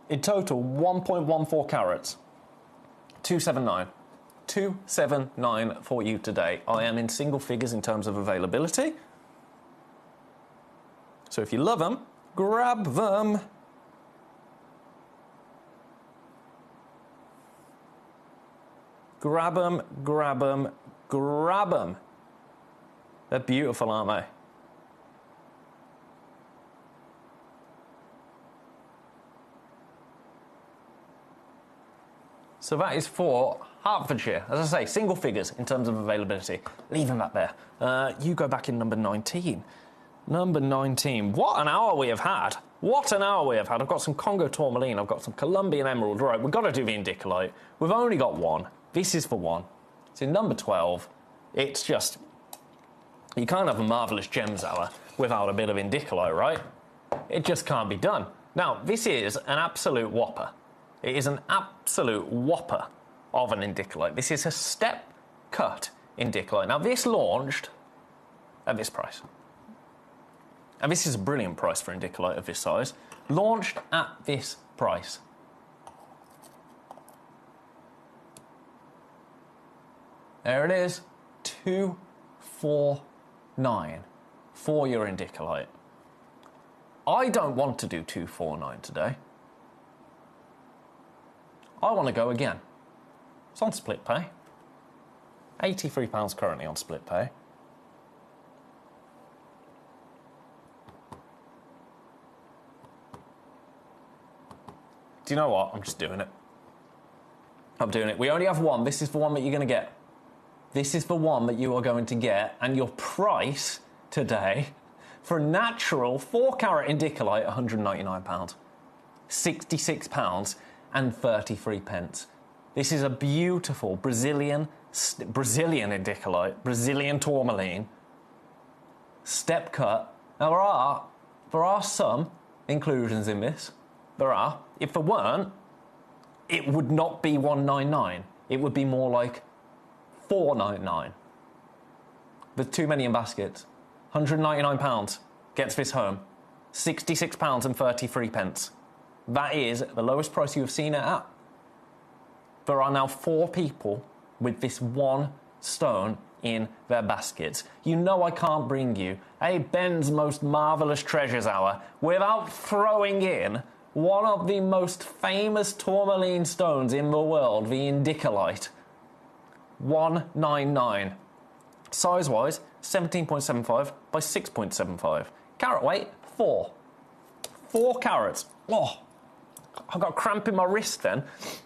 A: in total, 1.14 carats. 279. 279 for you today. I am in single figures in terms of availability. So if you love them, grab them. Grab them, grab them, grab them. They're beautiful, aren't they? So that is for Hertfordshire. As I say, single figures in terms of availability. Leaving that there. You go back in number 19. Number 19. What an hour we have had. What an hour we have had. I've got some Congo tourmaline. I've got some Colombian emerald. Right, we've got to do the indicolite. We've only got one. This is for one. It's in number 12. It's just... You can't have a marvellous gems hour without a bit of indicolite, right? It just can't be done. Now, this is an absolute whopper. It is an absolute whopper of an indicolite. This is a step-cut indicolite. Now, this launched at this price. And this is a brilliant price for indicolite of this size. Launched at this price. There it is. 249 for your indicolite. I don't want to do 249 today. I want to go again. It's on split pay. £83 currently on split pay. Do you know what? I'm just doing it. I'm doing it. We only have one. This is the one that you're going to get. This is the one that you are going to get. And your price today for a natural 4-carat indicolite, £199. £66 and 33 pence. This is a beautiful Brazilian indicolite, Brazilian tourmaline, step cut. Now there are some inclusions in this. There are. If there weren't, it would not be 199. It would be more like 499. There's too many in baskets. £199 gets this home. £66 and 33 pence. That is the lowest price you have seen it at. There are now 4 people with this one stone in their baskets. You know I can't bring you a Ben's Most Marvellous Treasures Hour without throwing in one of the most famous tourmaline stones in the world, the indicolite. 199. Size-wise, 17.75 by 6.75. Carat weight, 4. 4 carats. Oh, I got a cramp in my wrist then.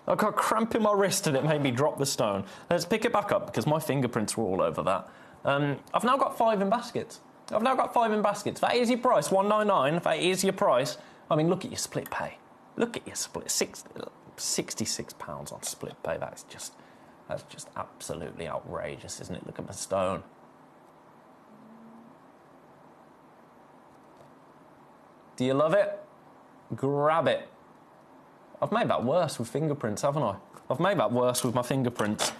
A: I got a cramp in my wrist and it made me drop the stone. Let's pick it back up because my fingerprints were all over that. I've now got 5 in baskets. That is your price, 199. That is your price. I mean, look at your split pay. Look at your split. £66 on split pay. That's just absolutely outrageous, isn't it? Look at the stone. Do you love it? Grab it. I've made that worse with fingerprints, haven't I? I've made that worse with my fingerprints.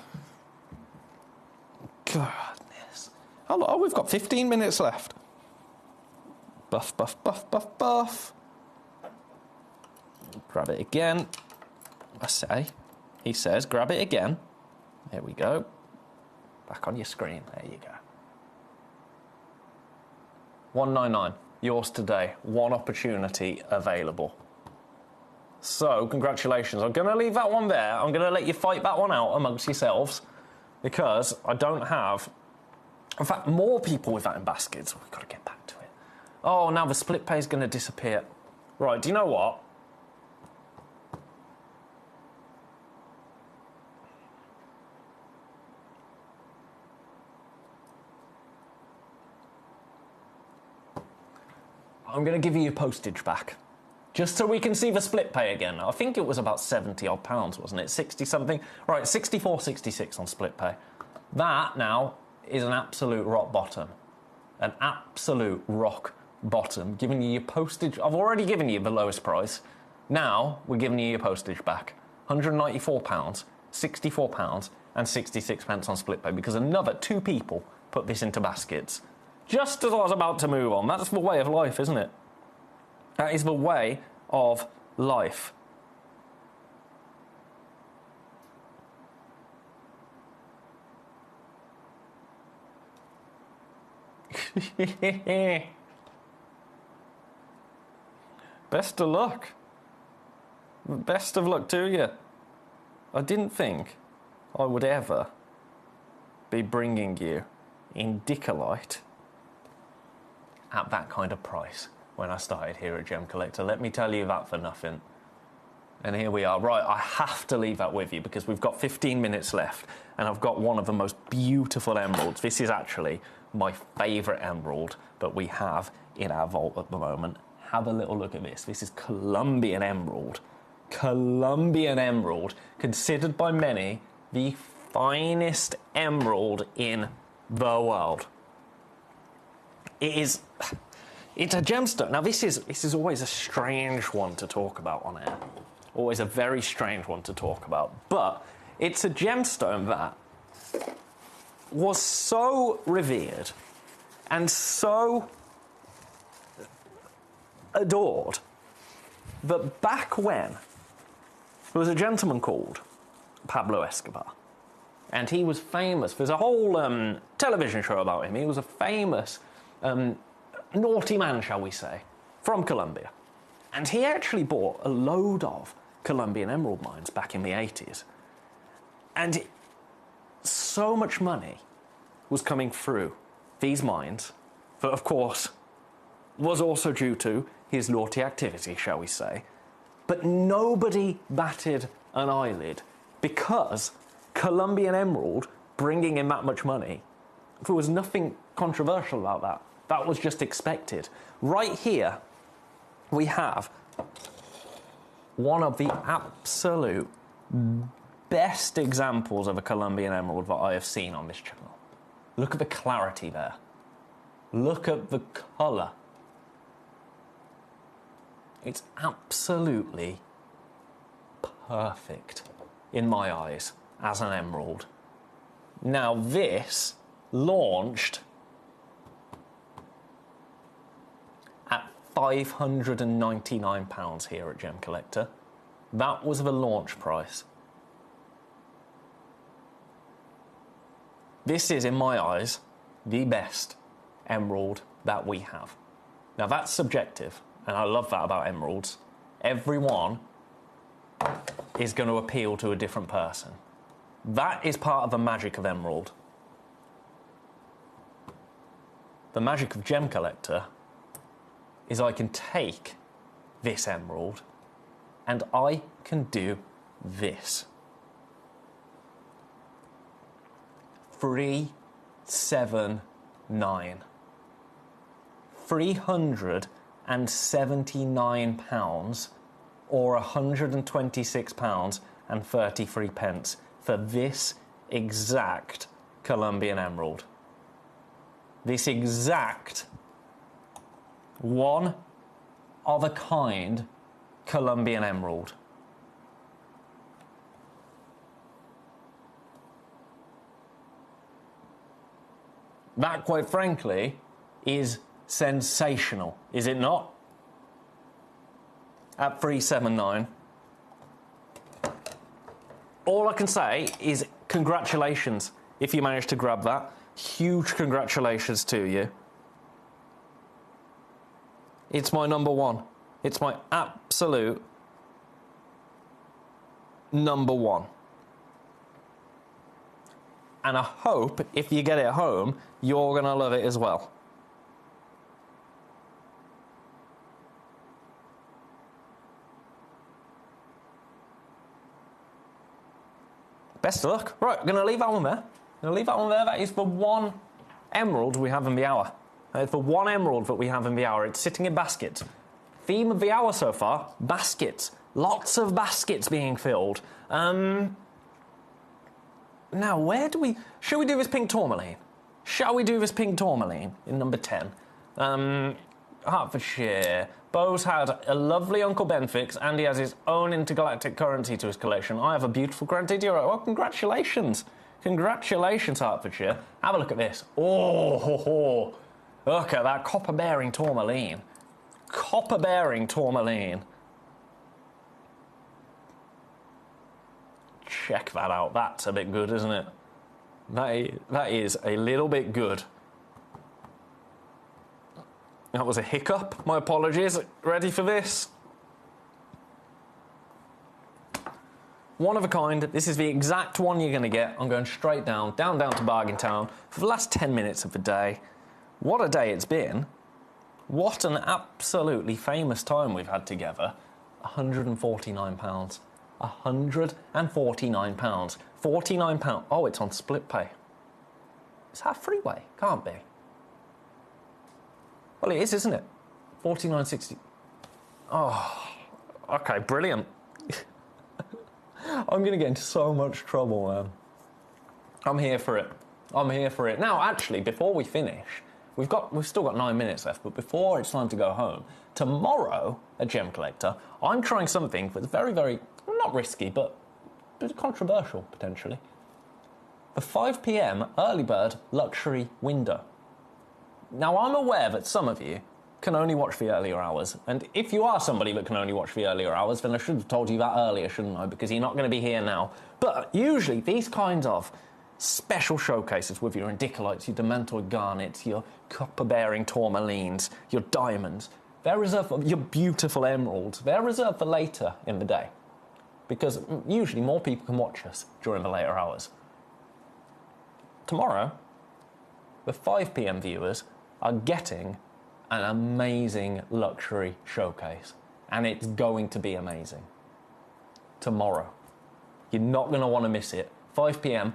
A: Goodness. Oh, we've got 15 minutes left. Buff, buff, buff, buff, buff. Grab it again. I say. He says, grab it again. There we go. Back on your screen. There you go. 199. Yours today. One opportunity available. So, congratulations. I'm going to leave that one there. I'm going to let you fight that one out amongst yourselves because I don't have... In fact, more people with that in baskets. We've got to get back to it. Oh, now the split pay is going to disappear. Right, do you know what? I'm going to give you your postage back. Just so we can see the split pay again. I think it was about 70 odd pounds, wasn't it? 60 something. Right, 64.66 on split pay. That now is an absolute rock bottom. An absolute rock bottom. Giving you your postage. I've already given you the lowest price. Now we're giving you your postage back. £194, £64 and 66 pence on split pay because another 2 people put this into baskets. Just as I was about to move on. That's the way of life, isn't it? That is the way of life. Best of luck. Best of luck to you. I didn't think I would ever be bringing you Indicolite at that kind of price when I started here at Gemcollector. Let me tell you that for nothing. And here we are. Right, I have to leave that with you because we've got 15 minutes left and I've got one of the most beautiful emeralds. This is actually my favourite emerald that we have in our vault at the moment. Have a little look at this. This is Colombian emerald. Colombian emerald, considered by many the finest emerald in the world. It's a gemstone. Now, this is always a strange one to talk about on air. Always a very strange one to talk about. But it's a gemstone that was so revered and so adored that back when there was a gentleman called Pablo Escobar, and he was famous. There's a whole television show about him. He was a famous naughty man, shall we say, from Colombia. And he actually bought a load of Colombian emerald mines back in the 80s. And so much money was coming through these mines that, of course, was also due to his naughty activity, shall we say. But nobody batted an eyelid because Colombian emerald bringing in that much money, there was nothing controversial about that. That was just expected. Right here, we have one of the absolute best examples of a Colombian emerald that I have seen on this channel. Look at the clarity there. Look at the colour. It's absolutely perfect in my eyes as an emerald. Now this launched at £599 here at Gemcollector. That was the launch price. This is, in my eyes, the best emerald that we have. Now that's subjective, and I love that about emeralds. Everyone is going to appeal to a different person. That is part of the magic of emerald. The magic of Gemcollector is I can take this emerald and I can do this. 379. £379 or £126 and 33 pence for this exact Colombian emerald. This exact one of a kind Colombian emerald. That, quite frankly, is Sensational, is it not? At 379. All I can say is congratulations if you managed to grab that. Huge congratulations to you. It's my number one. It's my absolute number one. And I hope if you get it home, you're going to love it as well. Best of luck. Right, I'm going to leave that one there. That is the one emerald we have in the hour. It's the one emerald that we have in the hour. It's sitting in baskets. Theme of the hour so far, baskets. Lots of baskets being filled. Now, where do we... Shall we do this pink tourmaline? Shall we do this pink tourmaline in number 10? Hertfordshire. Bo's had a lovely Uncle Ben fix, and he has his own intergalactic currency to his collection. I have a beautiful Grandidierite. Well, congratulations. Congratulations, Hertfordshire. Have a look at this. Oh, ho, ho. Look at that copper-bearing tourmaline. Copper-bearing tourmaline. Check that out. That's a bit good, isn't it? That is a little bit good. That was a hiccup. My apologies. Ready for this? One of a kind. This is the exact one you're going to get. I'm going straight down to Bargain Town for the last 10 minutes of the day. What a day it's been. What an absolutely famous time we've had together. £149. £149. £49. Oh, it's on split pay. Is that freeway? Can't be. Well, it is, isn't it? $49.60. Oh, okay, brilliant. I'm going to get into so much trouble, man. I'm here for it. Now, actually, before we finish, we've still got 9 minutes left, but before it's time to go home, tomorrow at Gemcollector, I'm trying something that's very, very, not risky, but controversial, potentially. The 5 p.m. early bird luxury window. Now, I'm aware that some of you can only watch the earlier hours, and if you are somebody that can only watch the earlier hours, then I should have told you that earlier, shouldn't I? Because you're not going to be here now. But usually, these kinds of special showcases with your indicolites, your demantoid garnets, your copper-bearing tourmalines, your diamonds, they're reserved for your beautiful emeralds. They're reserved for later in the day, because usually more people can watch us during the later hours. Tomorrow, the 5 p.m. viewers are getting an amazing luxury showcase, and it's going to be amazing. Tomorrow. You're not going to want to miss it. 5 p.m.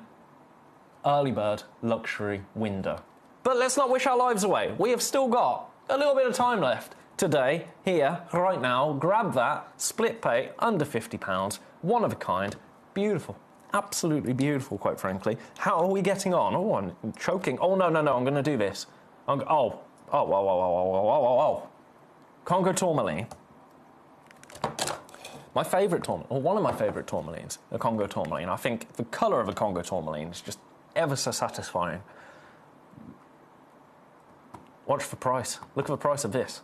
A: early bird luxury window. But let's not wish our lives away. We have still got a little bit of time left today, here, right now. Grab that, split pay, under £50, one of a kind, beautiful. Absolutely beautiful, quite frankly. How are we getting on? Oh, I'm choking. Oh, no, I'm going to do this. Whoa. Congo tourmaline. My favourite tourmaline, or one of my favourite tourmalines, the Congo tourmaline. I think the colour of a Congo tourmaline is just ever so satisfying. Watch the price. Look at the price of this.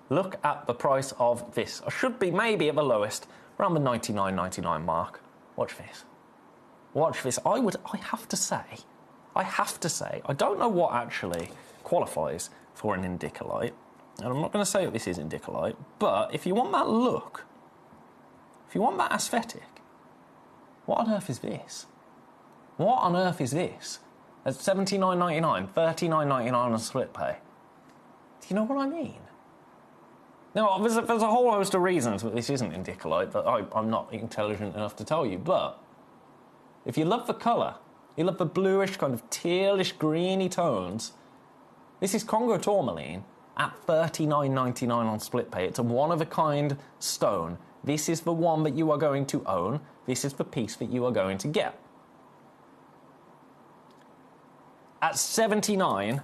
A: Look at the price of this. I should be maybe at the lowest, around the $99.99 mark. Watch this. Watch this. I have to say, I don't know what actually qualifies for an indicolite, and I'm not going to say that this is indicolite, but if you want that look, if you want that aesthetic, what on earth is this? What on earth is this? At $79.99, $39.99 on split pay. Do you know what I mean? Now, there's a whole host of reasons that this isn't indicolite that I'm not intelligent enough to tell you, but if you love the colour, you love the bluish, kind of tealish, greeny tones, this is Congo tourmaline at $39.99 on split pay. It's a one-of-a-kind stone. This is the one that you are going to own. This is the piece that you are going to get. At $79.99,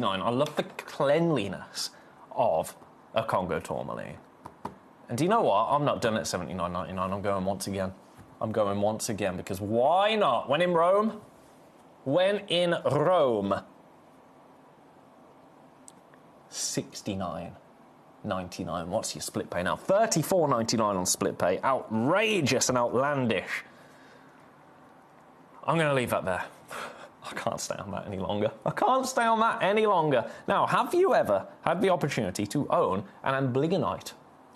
A: I love the cleanliness of a Congo tourmaline. And do you know what? I'm not done at $79.99. I'm going once again. Because why not? When in Rome. $69.99. What's your split pay now? $34.99 on split pay. Outrageous and outlandish. I'm going to leave that there. I can't stay on that any longer. I can't stay on that any longer. Now, have you ever had the opportunity to own an amblygonite?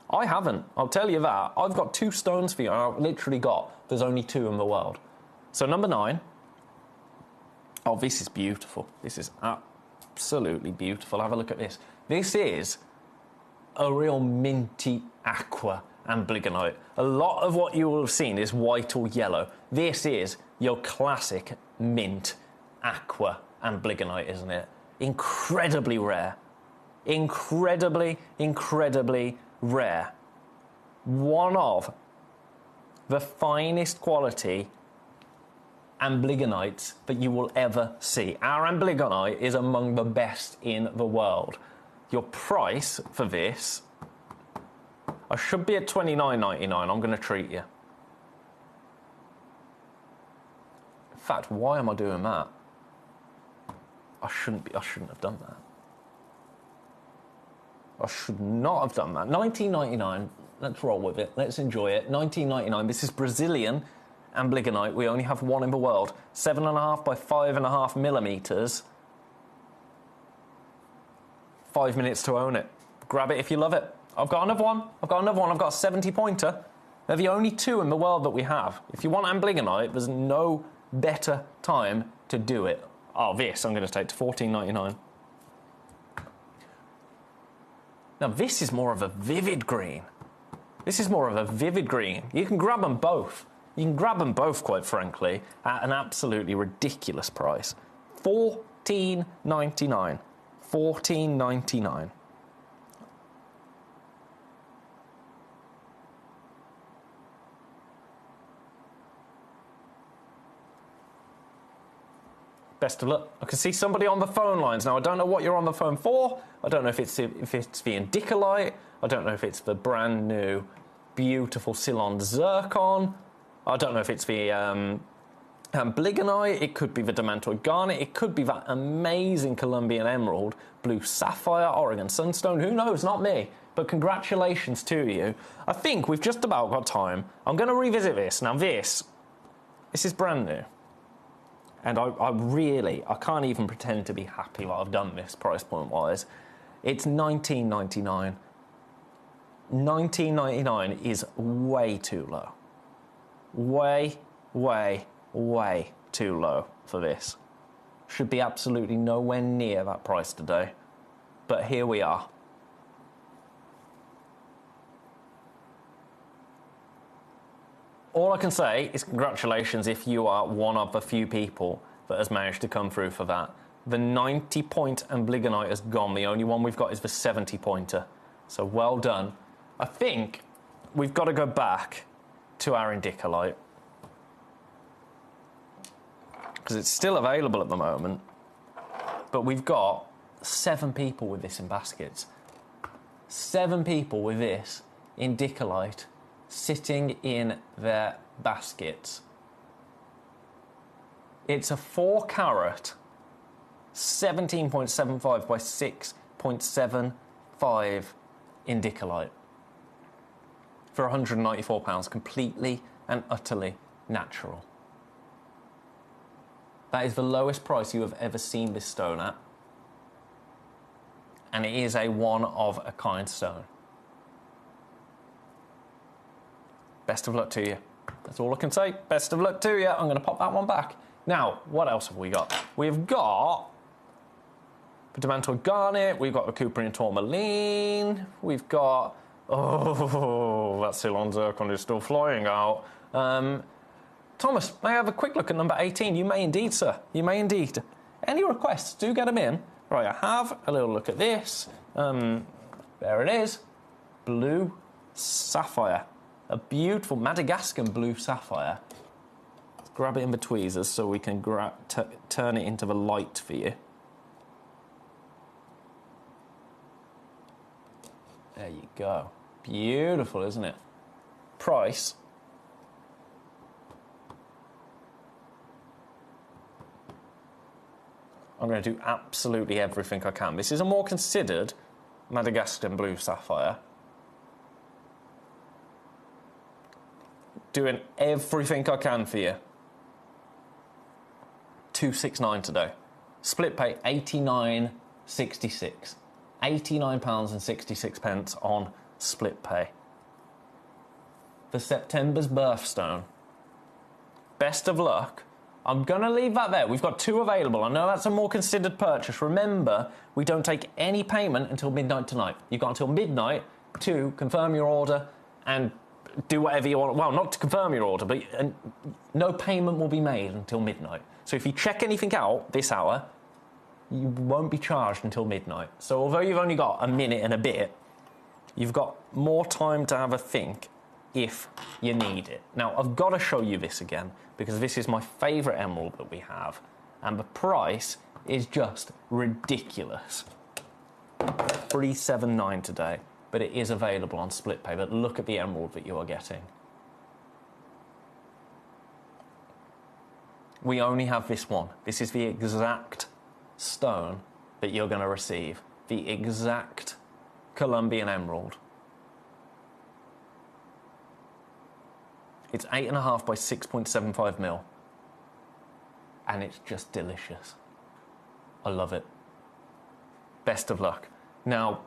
A: I haven't. I'll tell you that. I've got 2 stones for you. I've literally there's only 2 in the world. So number 9. Oh, this is beautiful. This is absolutely beautiful. Have a look at this. This is a real minty aqua amblygonite. A lot of what you will have seen is white or yellow. This is your classic mint aqua amblygonite, isn't it? Incredibly rare. Incredibly rare. One of the finest quality amblygonites that you will ever see. Our amblygonite is among the best in the world. Your price for this, I should be at $29.99. I'm going to treat you. In fact, why am I doing that? I shouldn't have done that. I should not have done that. $19.99. Let's roll with it. Let's enjoy it. $19.99. This is Brazilian amblygonite. We only have one in the world. 7.5 by 5.5 millimeters. 5 minutes to own it. Grab it if you love it. I've got another one. I've got a 70-pointer. They're the only 2 in the world that we have. If you want amblygonite, there's no better time to do it. Oh, this I'm going to take to $14.99. Now, this is more of a vivid green. This is more of a vivid green. You can grab them both. You can grab them both, quite frankly, at an absolutely ridiculous price. $14.99. $14.99. Best of luck. I can see somebody on the phone lines now. I don't know what you're on the phone for. I don't know if it's the Indicolite. I don't know if it's the brand new beautiful Ceylon Zircon. I don't know if it's the amblygonite. It could be the demantoid garnet. It could be that amazing Colombian emerald, blue sapphire, Oregon sunstone. Who knows? Not me. But congratulations to you. I think we've just about got time. I'm going to revisit this. Now this is brand new. And I can't even pretend to be happy that I've done this price point wise. It's $19.99. $19.99 is way too low. Way too low for this. Should be absolutely nowhere near that price today. But here we are. All I can say is congratulations if you are one of the few people that has managed to come through for that. The 90-point amblygonite has gone. The only one we've got is the 70-pointer. So well done. I think we've got to go back to our Indicolite, because it's still available at the moment. But we've got 7 people with this in baskets. 7 people with this Indicolite sitting in their baskets. It's a 4-carat 17.75 by 6.75 Indicolite for £194, completely and utterly natural. That is the lowest price you have ever seen this stone at, and it is a one-of-a-kind stone. Best of luck to you. That's all I can say. Best of luck to you. I'm going to pop that one back. Now, what else have we got? We've got the demantoid garnet. We've got the Cooperian tourmaline. We've got... Oh, that Ceylon Zircon is still flying out. Thomas, may I have a quick look at number 18? You may indeed, sir. You may indeed. Any requests, do get them in. Right, I have a little look at this. There it is. Blue sapphire. A beautiful Madagascan blue sapphire. Let's grab it in the tweezers so we can turn it into the light for you. There you go. Beautiful, isn't it? Price. I'm going to do absolutely everything I can. This is a more considered Madagascar blue sapphire. Doing everything I can for you. £269 today. Split pay £89.66. £89.66 on split pay. For September's birthstone. Best of luck. I'm going to leave that there. We've got 2 available. I know that's a more considered purchase. Remember, we don't take any payment until midnight tonight. You've got until midnight to confirm your order and do whatever you want. Well, not to confirm your order, but no payment will be made until midnight. So if you check anything out this hour, you won't be charged until midnight. So although you've only got a minute and a bit, you've got more time to have a think if you need it. Now, I've got to show you this again, because this is my favourite emerald that we have, and the price is just ridiculous. $379 today, but it is available on split pay. But look at the emerald that you are getting. We only have this one. This is the exact stone that you're going to receive. The exact Colombian emerald. It's 8.5 by 6.75 mil. And it's just delicious. I love it. Best of luck. Now,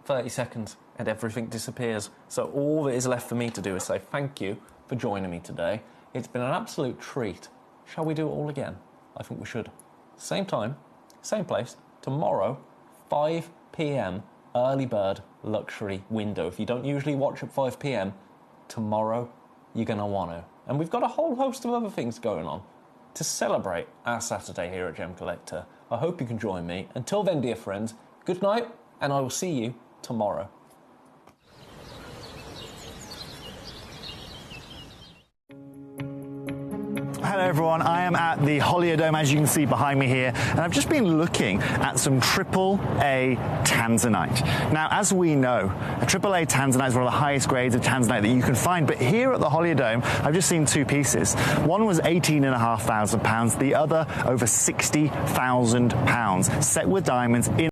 A: 30 seconds and everything disappears. So all that is left for me to do is say thank you for joining me today. It's been an absolute treat. Shall we do it all again? I think we should. Same time, same place, tomorrow, 5 p.m, early bird luxury window. If you don't usually watch at 5 p.m, tomorrow you're going to want to. And we've got a whole host of other things going on to celebrate our Saturday here at Gemcollector. I hope you can join me. Until then, dear friends, good night, and I will see you tomorrow.
B: Hello everyone, I am at the Holiodome, as you can see behind me here, and I've just been looking at some AAA tanzanite. Now, as we know, a AAA tanzanite is one of the highest grades of tanzanite that you can find, but here at the Holiodome, I've just seen 2 pieces. One was £18,500, the other over £60,000, set with diamonds in